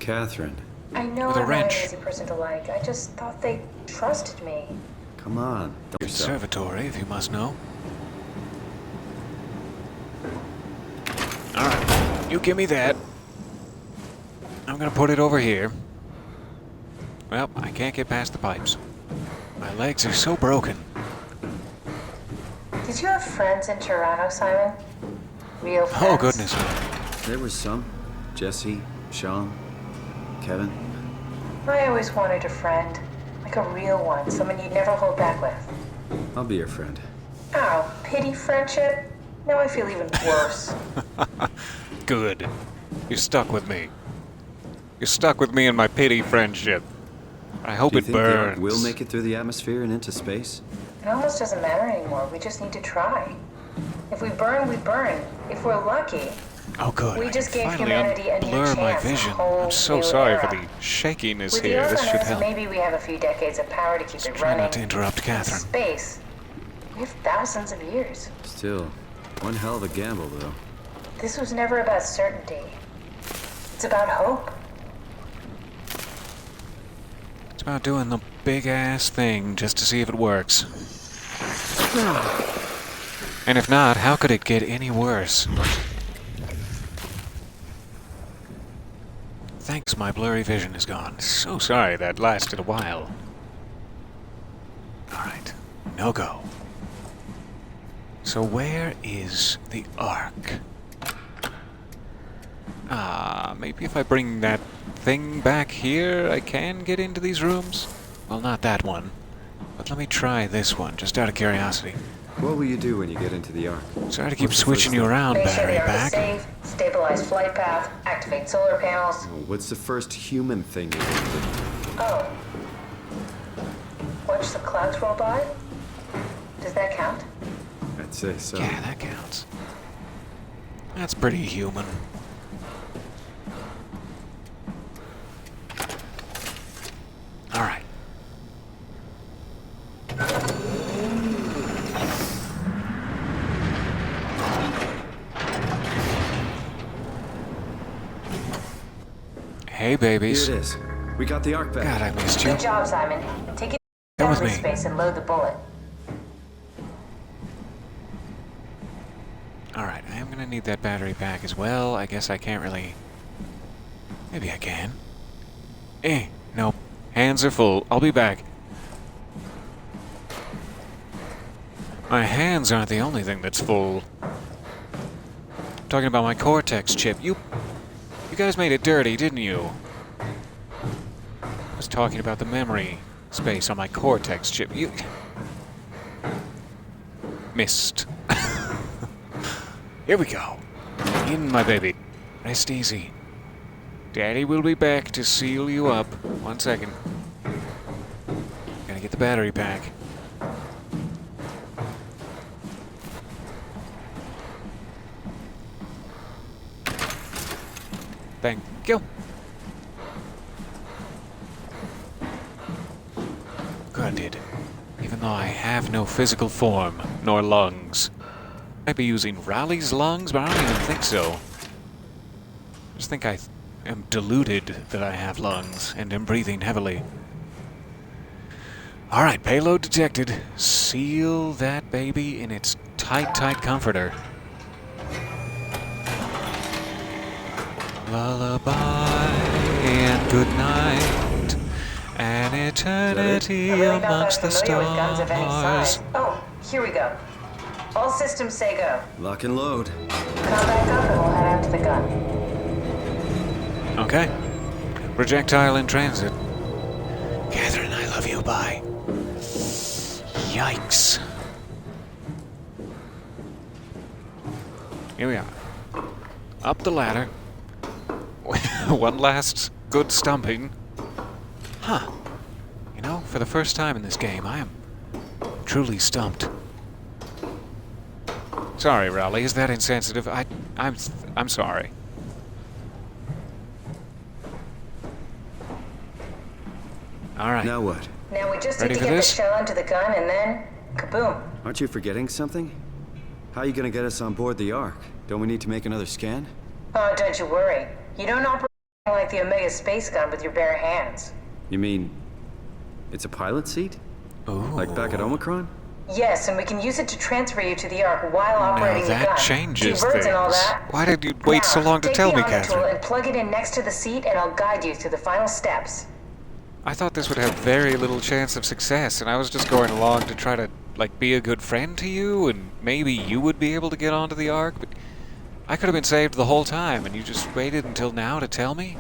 Catherine, I know With a I'm not wrench. an easy person to like. I just thought they trusted me. come on. Don't yourself. Conservatory, if you must know. Alright, you give me that. I'm gonna put it over here. Well, I can't get past the pipes. My legs are so broken. Did you have friends in Toronto, Simon? Real friends? Oh, goodness. There was some. Jesse, Sean, Kevin. I always wanted a friend. Like a real one. Someone you'd never hold back with. I'll be your friend. Oh, pity friendship? Now I feel even worse. Good. You're stuck with me. You're stuck with me in my pity friendship. I hope Do you it think the Ark burns. will make it through the atmosphere and into space? It almost doesn't matter anymore. We just need to try. If we burn, we burn. If we're lucky, Oh, good. we I just can gave finally humanity a new blur my chance, a vision. whole I'm so new sorry for era. the shakiness with here. the This Earth should on us, help. maybe we have a few decades of power to keep it Try running. not to interrupt Catherine. Space. We have thousands of years. Still, one hell of a gamble, though. This was never about certainty. It's about hope. It's about doing the big-ass thing just to see if it works. And if not, how could it get any worse? Thanks, my blurry vision is gone. So sorry that lasted a while. Alright, no go. So where is the Ark? Maybe if I bring that thing back here, I can get into these rooms? Well, not that one. But let me try this one, just out of curiosity. What will you do when you get into the Ark? Sorry to keep What's the switching first you step? around, Make sure battery the Ark is back. safe, stabilize flight path, activate solar panels. What's the first human thing you do? Oh. watch the clouds roll by? Does that count? I'd say so. Yeah, that counts. That's pretty human. All right. Hey, babies. Here it is. We got the arc back. God, I missed you. Good job, Simon. Take it Come with to me. space and load the bullet. Alright, I am gonna need that battery pack as well. I guess I can't really... Maybe I can. Nope. Hands are full. I'll be back. My hands aren't the only thing that's full. I'm talking about my Cortex chip. You guys made it dirty, didn't you? I was talking about the memory space on my Cortex chip. You... Missed. Here we go. In, my baby. Rest easy. Daddy will be back to seal you up. 1 second. Gotta get the battery pack. Thank you. Good. Even though I have no physical form, nor lungs. Might be using Raleigh's lungs, but I don't even think so. I just think I am deluded that I have lungs and am breathing heavily. Alright, payload detected. Seal that baby in its tight comforter. Lullaby and good night. An eternity amongst the stars. Oh, here we go. All systems say go. Lock and load. Come back up and we'll head out to the gun. Okay. Projectile in transit. Catherine, I love you. Bye. Yikes. Here we are. Up the ladder. One last good stumping. Huh. You know, for the first time in this game, I am truly stumped. Sorry, Raleigh. Is that insensitive? I'm sorry. All right. Now what? Now we just Ready need to for get this? the shell into the gun and then kaboom. Aren't you forgetting something? How are you gonna get us on board the Ark? Don't we need to make another scan? Oh, don't you worry. You don't operate like the Omega space gun with your bare hands. You mean it's a pilot seat? Ooh. Like back at Omicron? Yes, and we can use it to transfer you to the Ark while operating Now the that gun. changes Two birds things. and all that. Why did you wait so long to take tell the me, Omni tool Catherine? and plug it in next to the seat, and I'll guide you through the final steps. I thought this would have very little chance of success, and I was just going along to try to, like, be a good friend to you, and maybe you would be able to get onto the Ark, but I could have been saved the whole time, and you just waited until now to tell me?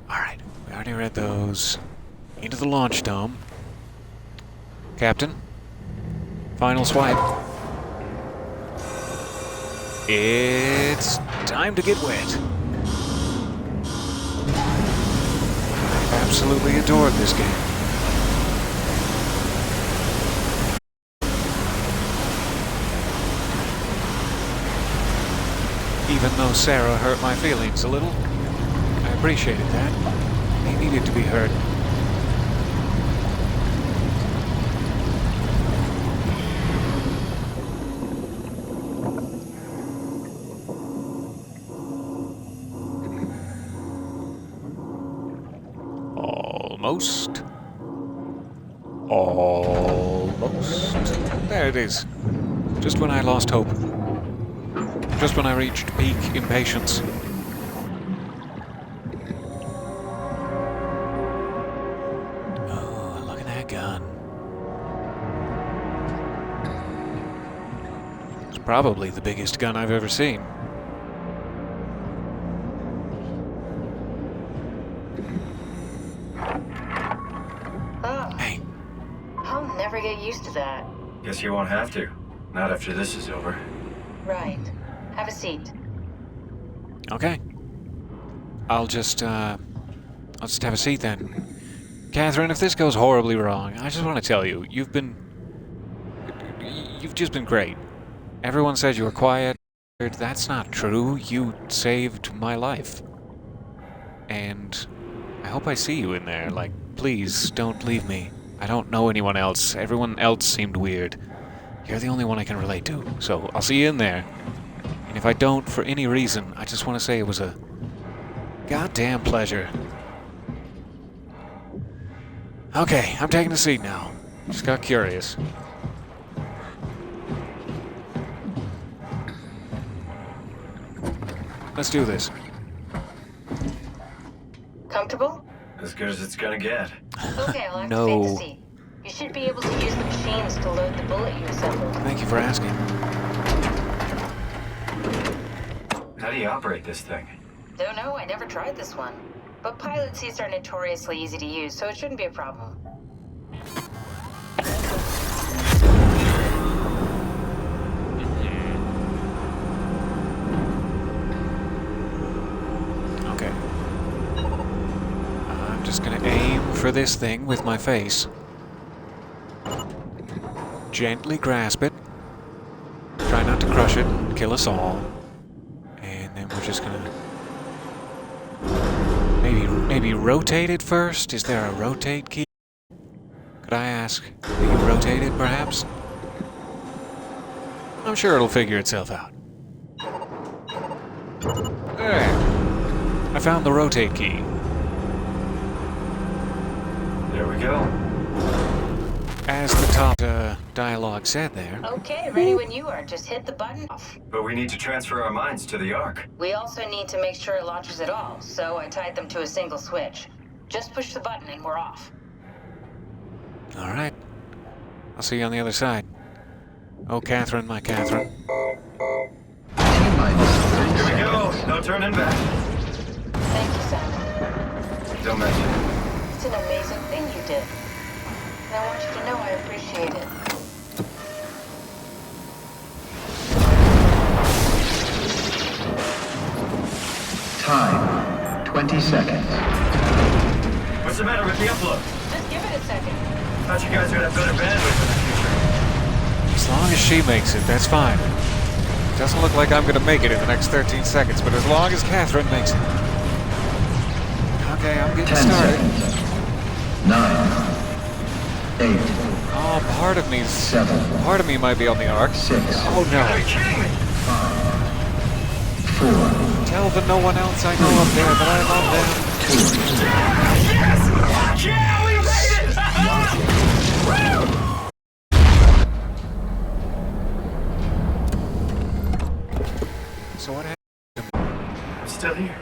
Alright, we already read those. Into the launch dome. Captain, final swipe. It's time to get wet. I absolutely adored this game. Even though Sarah hurt my feelings a little, I appreciated that. They needed to be heard. Almost. Almost. There it is. Just when I lost hope. Just when I reached peak impatience. Oh, look at that gun. It's probably the biggest gun I've ever seen. Oh, Hey, I'll never get used to that. Guess you won't have to. Not after this is over. Right. Have a seat. okay. I'll just have a seat then. Catherine, if this goes horribly wrong, I just want to tell you, you've just been great. Everyone said you were quiet. That's not true. You saved my life. And I hope I see you in there. Like, please, don't leave me. I don't know anyone else. Everyone else seemed weird. You're the only one I can relate to, so I'll see you in there. And if I don't, for any reason, I just want to say it was a goddamn pleasure. Okay, I'm taking a seat now. Just got curious. Let's do this. Comfortable? As good as it's gonna get. Okay, I'll activate No. the seat. You should be able to use the machines to load the bullet you assembled. Thank you for asking. How do you operate this thing? Don't know, I never tried this one. But pilot seats are notoriously easy to use, so it shouldn't be a problem. Okay. I'm just gonna aim for this thing with my face. Gently grasp it. Try not to crush it and kill us all. And then we're just gonna maybe rotate it first? Is there a rotate key? Could I ask that you rotate it, perhaps? I'm sure it'll figure itself out. There. I found the rotate key. There we go. As the top dialogue said there. Okay, ready when you are. Just hit the button off. But we need to transfer our minds to the Ark. We also need to make sure it launches at all, so I tied them to a single switch. Just push the button and we're off. Alright. I'll see you on the other side. Oh, Catherine, my Catherine. Here we go. No turning back. Thank you, Simon. Don't mention it. It's an amazing thing you did. And I want you to know I appreciate it. Time, 20 seconds. What's the matter with the upload? Just give it a second. Thought you guys would have better bandwidth in the future. As long as she makes it, that's fine. Doesn't look like I'm gonna make it in the next 13 seconds, but as long as Catherine makes it. Okay, I'm getting 10 started. seconds. 9, 8, Oh, part of me's... 7, Part of me might be on the Ark. 6. Oh no. Are you kidding me? 4, Tell the no one else I know up there that I love them. 2, Yes! Fuck yeah! We made it! So what happened? I'm still here.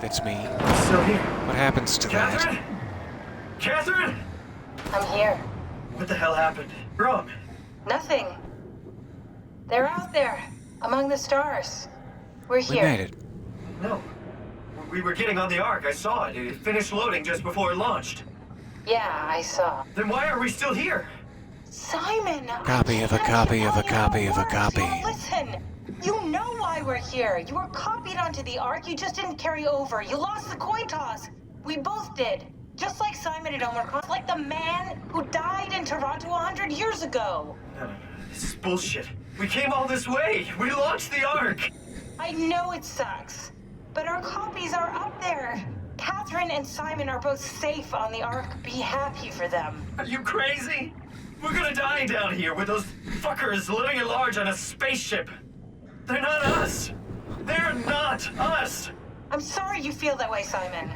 That's me. I'm still here. What happens to that? Catherine? Catherine? I'm here. What the hell happened? Wrong. Nothing. They're out there, among the stars. We're We here. made it. No. We were getting on the Ark. I saw it. It finished loading just before it launched. Yeah, I saw. Then why are we still here? Simon! Copy of a copy of a copy of a copy. Listen! You know why we're here. You were copied onto the Ark. You just didn't carry over. You lost the coin toss. We both did. Just like Simon and Omicron. Like the man who died in Toronto 100 years ago. No. This is bullshit. We came all this way. We launched the Ark. I know it sucks. But our copies are up there. Catherine and Simon are both safe on the Ark. Be happy for them. Are you crazy? We're gonna die down here with those fuckers living at large on a spaceship. They're not us. They're not us. I'm sorry you feel that way, Simon.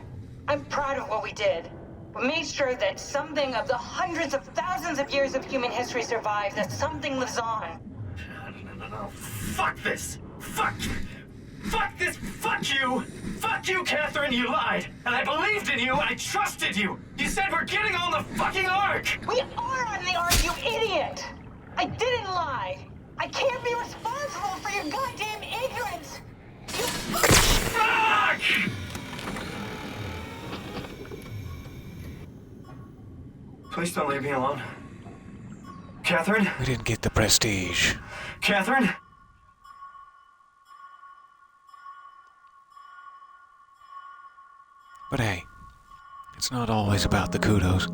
I'm proud of what we did. We made sure that something of the hundreds of thousands of years of human history survives, that something lives on. No. Fuck this. Fuck this. Fuck you. Fuck you, Catherine. You lied. And I believed in you. I trusted you. You said we're getting on the fucking Ark. We are on the Ark, you idiot! I didn't lie. I can't be responsible for your goddamn ignorance. You Fuck! Please don't leave me alone. Catherine? We didn't get the prestige. Catherine? But hey, It's not always about the kudos.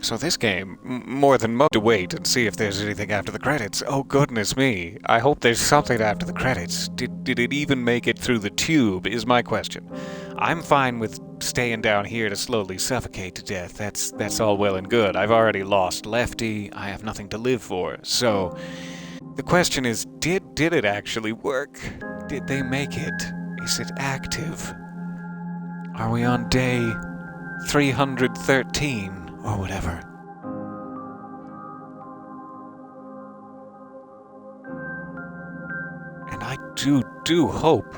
So this game, more than most, to wait and see if there's anything after the credits. Oh goodness me, I hope there's something after the credits. Did it even make it through the tube, is my question. I'm fine with staying down here to slowly suffocate to death. That's all well and good. I've already lost Lefty, I have nothing to live for. So, the question is, did it actually work? Did they make it? Is it active? Are we on day 313? Or whatever. And I do hope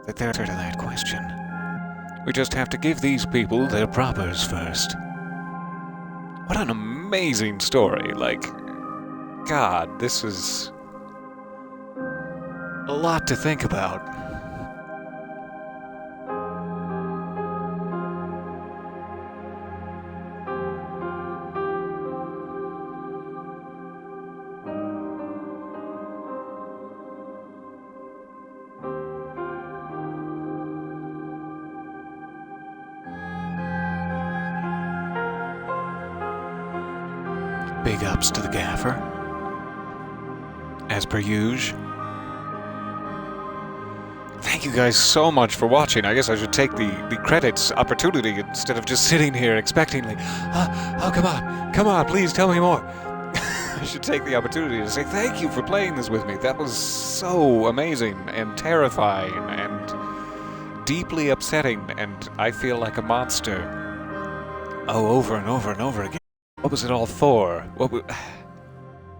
that they're answer to that question. We just have to give these people their propers first. What an amazing story. Like, God, this is a lot to think about. Big ups to the gaffer, as per usual. Thank you guys so much for watching. I guess I should take the credits opportunity instead of just sitting here expectingly. Oh, come on, please tell me more. I should take the opportunity to say thank you for playing this with me. That was so amazing and terrifying and deeply upsetting, and I feel like a monster. Oh, over and over and over again. What was it all for?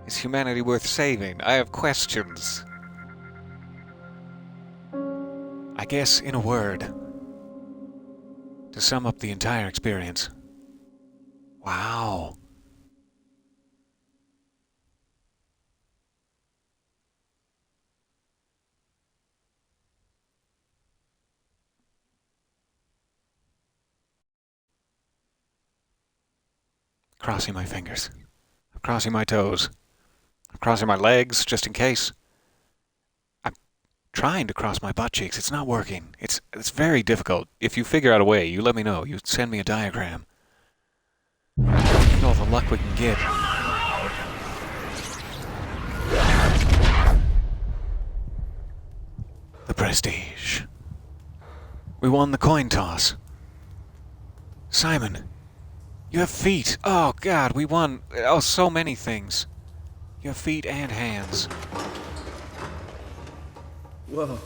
Is humanity worth saving? I have questions. I guess, in a word, to sum up the entire experience. Wow. Crossing my fingers. I'm crossing my toes. I'm crossing my legs, just in case. I'm trying to cross my butt cheeks. It's not working. It's very difficult. If you figure out a way, you let me know. You send me a diagram. Get all the luck we can get. The prestige. We won the coin toss. Simon. You have feet. Oh, God, we won. Oh, so many things. You have feet and hands. Whoa.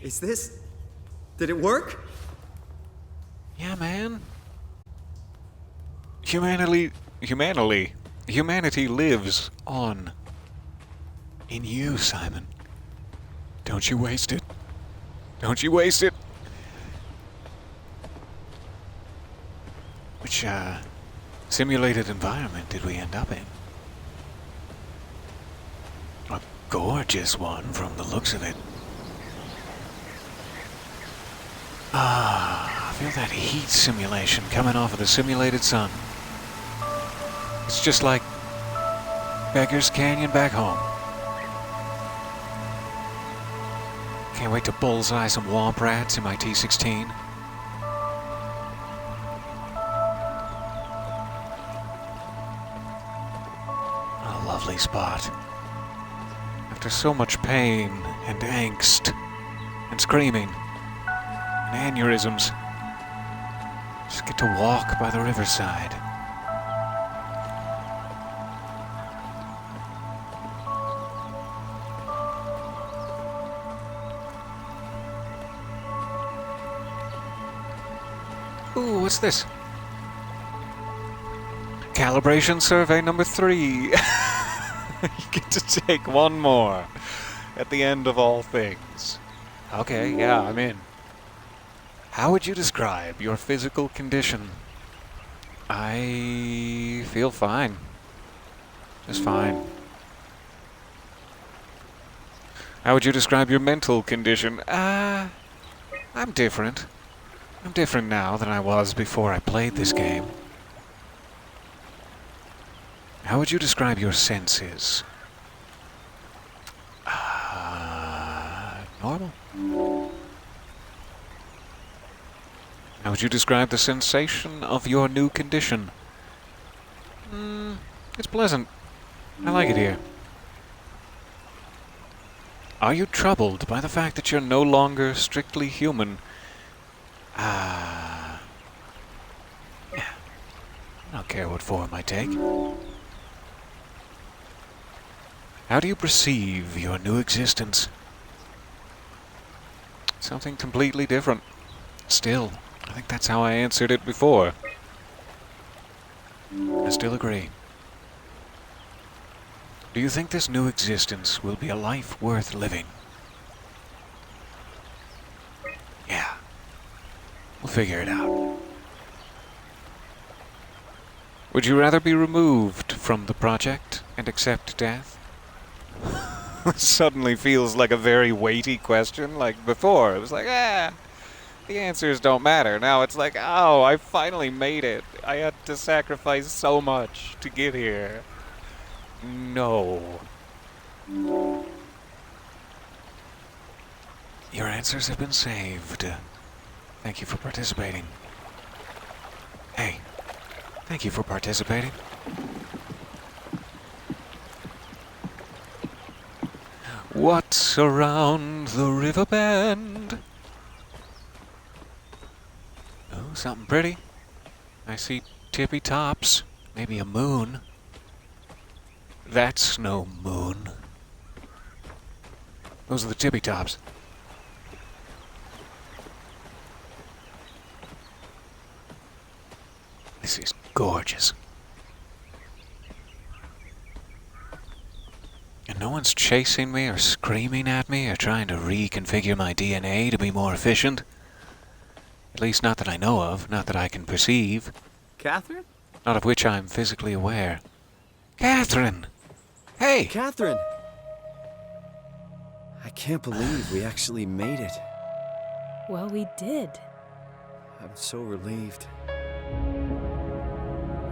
Is this... Did it work? Yeah, man. Humanity lives on. In you, Simon. Don't you waste it. Don't you waste it. Which, simulated environment did we end up in? A gorgeous one from the looks of it. Ah, I feel that heat simulation coming off of the simulated sun. It's just like Beggar's Canyon back home. Can't wait to bullseye some womp rats in my T-16. Lovely spot. After so much pain and angst and screaming and aneurysms, just get to walk by the riverside. Ooh, what's this? Calibration survey number 3. You get to take one more at the end of all things. Okay, yeah, I'm in. How would you describe your physical condition? I feel fine. Just fine. How would you describe your mental condition? I'm different. I'm different now than I was before I played this game. How would you describe your senses? Normal. How would you describe the sensation of your new condition? It's pleasant. I like it here. Are you troubled by the fact that you're no longer strictly human? Yeah. I don't care what form I take. How do you perceive your new existence? Something completely different. Still, I think that's how I answered it before. I still agree. Do you think this new existence will be a life worth living? Yeah. We'll figure it out. Would you rather be removed from the project and accept death? Suddenly feels like a very weighty question. Like before, it was like, the answers don't matter. Now it's like, oh, I finally made it. I had to sacrifice so much to get here. No. Your answers have been saved. Thank you for participating. Hey, thank you for participating. What's around the river bend? Oh, something pretty. I see tippy tops. Maybe a moon. That's no moon. Those are the tippy tops. This is gorgeous. And no one's chasing me or screaming at me or trying to reconfigure my DNA to be more efficient. At least not that I know of, not that I can perceive. Catherine? Not of which I'm physically aware. Catherine! Hey! Catherine! I can't believe we actually made it. Well, we did. I'm so relieved.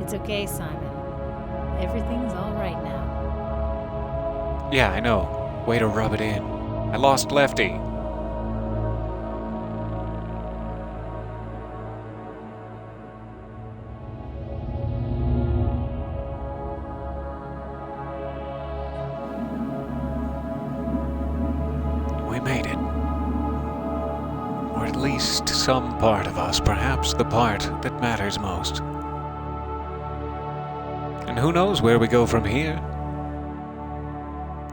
It's okay, Simon. Everything's all right now. Yeah, I know. Way to rub it in. I lost Lefty. We made it. Or at least some part of us, perhaps the part that matters most. And who knows where we go from here?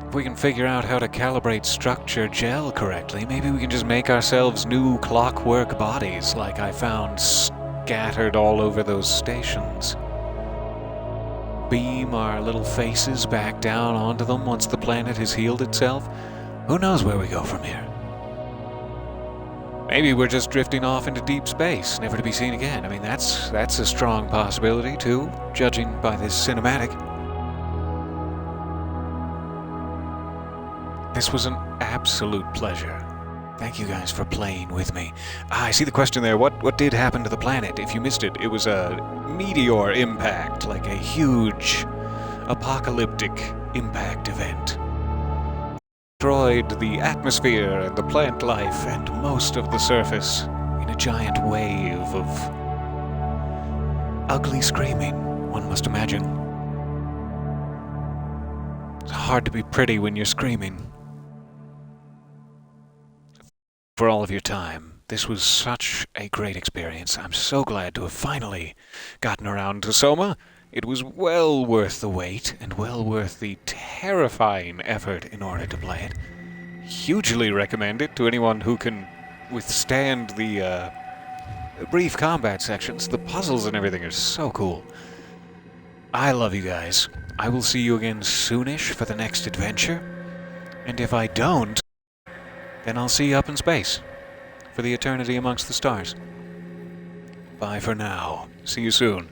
If we can figure out how to calibrate structure gel correctly, maybe we can just make ourselves new clockwork bodies like I found scattered all over those stations. Beam our little faces back down onto them once the planet has healed itself. Who knows where we go from here? Maybe we're just drifting off into deep space, never to be seen again. I mean, that's a strong possibility, too, judging by this cinematic. This was an absolute pleasure. Thank you guys for playing with me. I see the question there. What did happen to the planet? If you missed it, it was a meteor impact, like a huge apocalyptic impact event. Destroyed the atmosphere and the plant life and most of the surface in a giant wave of ugly screaming, one must imagine. It's hard to be pretty when you're screaming. For all of your time. This was such a great experience. I'm so glad to have finally gotten around to Soma. It was well worth the wait and well worth the terrifying effort in order to play it. Hugely recommend it to anyone who can withstand the brief combat sections. The puzzles and everything are so cool. I love you guys. I will see you again soonish for the next adventure. And if I don't, then I'll see you up in space for the eternity amongst the stars. Bye for now. See you soon.